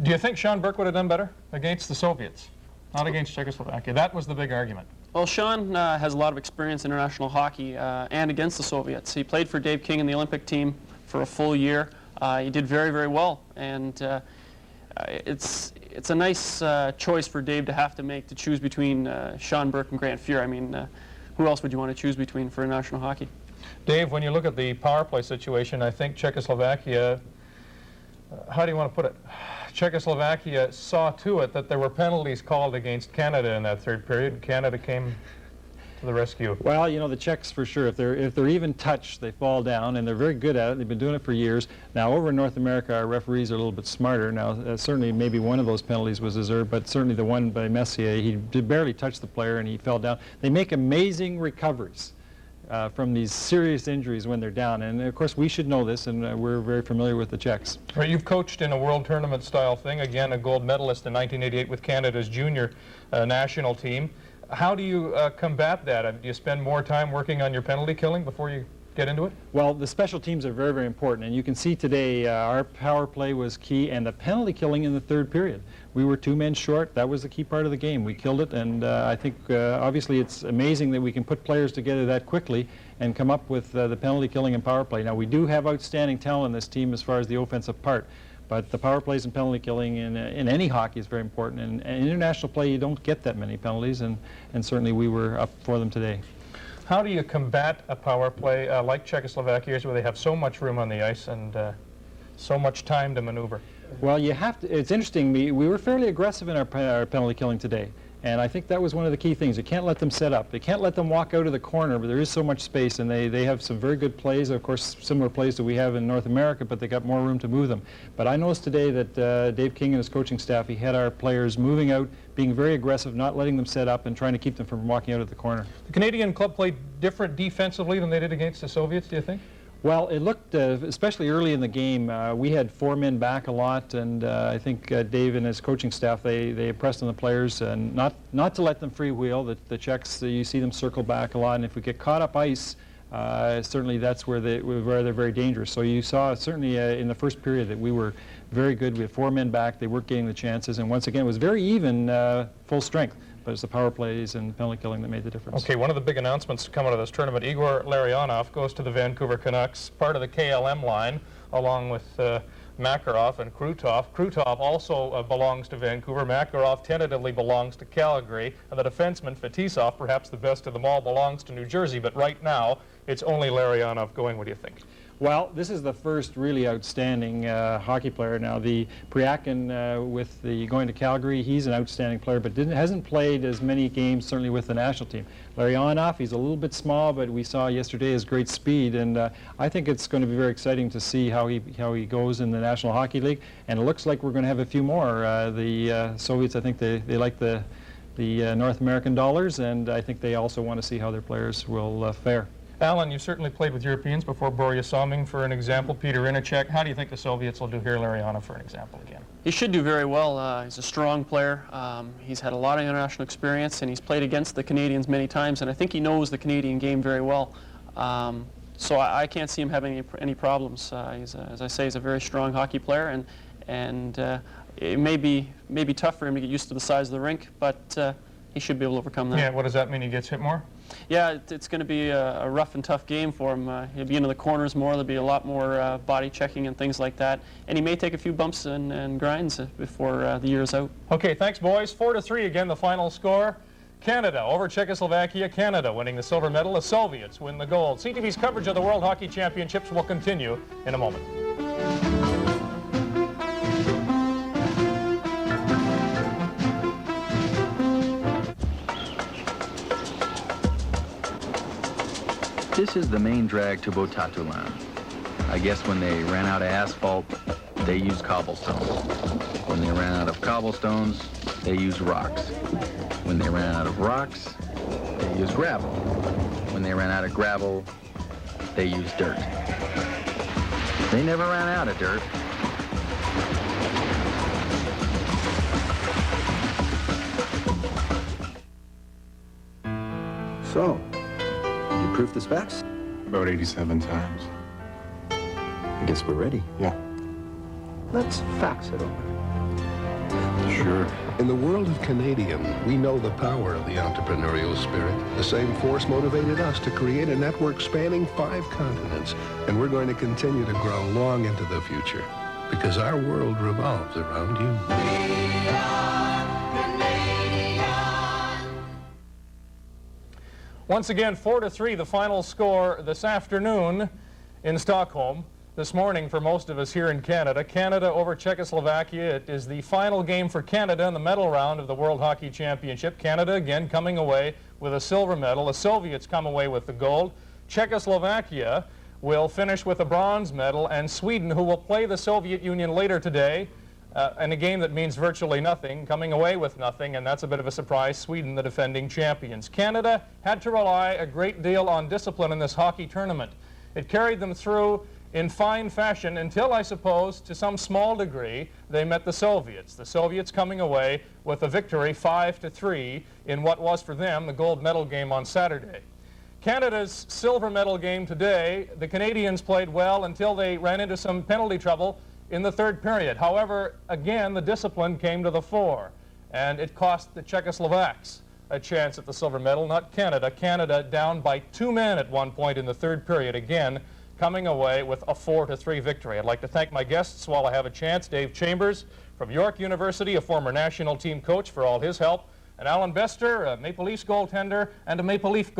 Do you think Sean Burke would have done better against the Soviets, not against Czechoslovakia? That was the big argument. Well, Sean has a lot of experience in international hockey and against the Soviets. He played for Dave King in the Olympic team for a full year. He did very, very well, and it's a nice choice for Dave to have to make to choose between Sean Burke and Grant Fuhrer. I mean, who else would you want to choose between for international hockey? Dave, when you look at the power play situation, I think Czechoslovakia, how do you want to put it? Czechoslovakia saw to it that there were penalties called against Canada in that third period. Canada came to the rescue. Well, you know, the Czechs for sure, if they're even touched, they fall down, and they're very good at it. They've been doing it for years. Now, over in North America, our referees are a little bit smarter. Now, certainly maybe one of those penalties was deserved, but certainly the one by Messier, he barely touched the player and he fell down. They make amazing recoveries from these serious injuries when they're down. And of course, we should know this, and we're very familiar with the Czechs. Well, you've coached in a world tournament style thing, again, a gold medalist in 1988 with Canada's junior national team. How do you combat that? Do you spend more time working on your penalty killing before you get into it? Well, the special teams are very, very important, and you can see today our power play was key, and the penalty killing in the third period. We were 2 men short. That was the key part of the game. We killed it, and I think obviously it's amazing that we can put players together that quickly and come up with the penalty killing and power play. Now, we do have outstanding talent in this team as far as the offensive part, but the power plays and penalty killing in any hockey is very important. And in international play, you don't get that many penalties, and certainly we were up for them today. How do you combat a power play like Czechoslovakia's, where they have so much room on the ice and so much time to maneuver? Well, you have to. It's interesting. We were fairly aggressive in our penalty killing today, and I think that was one of the key things. You can't let them set up. You can't let them walk out of the corner, but there is so much space, and they have some very good plays. Of course, similar plays that we have in North America, but they got more room to move them. But I noticed today that Dave King and his coaching staff, he had our players moving out, being very aggressive, not letting them set up, and trying to keep them from walking out of the corner. The Canadian club played different defensively than they did against the Soviets, do you think? Well, it looked, especially early in the game, we had 4 men back a lot, and I think Dave and his coaching staff, they impressed on the players, and not to let them freewheel. The Czechs, you see them circle back a lot, and if we get caught up ice, certainly that's where they're very dangerous. So you saw certainly in the first period that we were very good. We had 4 men back. They weren't getting the chances, and once again, it was very even, full strength. But it's the power plays and penalty killing that made the difference. Okay, one of the big announcements to come out of this tournament, Igor Larionov goes to the Vancouver Canucks, part of the KLM line, along with Makarov and Krutov. Krutov also belongs to Vancouver. Makarov tentatively belongs to Calgary. And the defenseman, Fetisov, perhaps the best of them all, belongs to New Jersey. But right now, it's only Larionov going. What do you think? Well, this is the first really outstanding hockey player. Now, the Priakin with the going to Calgary, he's an outstanding player, but hasn't played as many games certainly with the national team. Larionov, he's a little bit small, but we saw yesterday his great speed, and I think it's going to be very exciting to see how he goes in the National Hockey League. And it looks like we're going to have a few more. The Soviets, I think they like the North American dollars, and I think they also want to see how their players will fare. Alan, you certainly played with Europeans before. Borja Soming, for an example, Peter Inachek. How do you think the Soviets will do here? Larionov, for an example, again. He should do very well. He's a strong player. He's had a lot of international experience, and he's played against the Canadians many times, and I think he knows the Canadian game very well. So I can't see him having any problems. As I say, he's a very strong hockey player, and it may be tough for him to get used to the size of the rink, but he should be able to overcome that. Yeah, what does that mean? He gets hit more? Yeah, it's going to be a rough and tough game for him. He'll be into the corners more. There'll be a lot more body checking and things like that. And he may take a few bumps and grinds before the year is out. Okay, thanks, boys. 4-3 again, the final score. Canada over Czechoslovakia. Canada winning the silver medal. The Soviets win the gold. CTV's coverage of the World Hockey Championships will continue in a moment. This is the main drag to Botatoulan. I guess when they ran out of asphalt, they used cobblestones. When they ran out of cobblestones, they used rocks. When they ran out of rocks, they used gravel. When they ran out of gravel, they used dirt. They never ran out of dirt. So, you proof the specs? About 87 times. I guess we're ready. Yeah. Let's fax it over. Sure. In the world of Canadian, we know the power of the entrepreneurial spirit. The same force motivated us to create a network spanning 5 continents, and we're going to continue to grow long into the future, because our world revolves around you. Once again, 4-3, the final score this afternoon in Stockholm. This morning for most of us here in Canada. Canada over Czechoslovakia. It is the final game for Canada in the medal round of the World Hockey Championship. Canada again coming away with a silver medal. The Soviets come away with the gold. Czechoslovakia will finish with a bronze medal, and Sweden, who will play the Soviet Union later today in a game that means virtually nothing, coming away with nothing, and that's a bit of a surprise. Sweden, the defending champions. Canada had to rely a great deal on discipline in this hockey tournament. It carried them through in fine fashion until, I suppose, to some small degree, they met the Soviets. The Soviets coming away with a victory 5-3 in what was for them the gold medal game on Saturday. Canada's silver medal game today, the Canadians played well until they ran into some penalty trouble in the third period. However, again, the discipline came to the fore, and it cost the Czechoslovaks a chance at the silver medal, not Canada. Canada down by 2 men at one point in the third period, again coming away with a 4-3 victory. I'd like to thank my guests while I have a chance. Dave Chambers from York University, a former national team coach, for all his help, and Alan Bester, a Maple Leafs goaltender and a Maple Leaf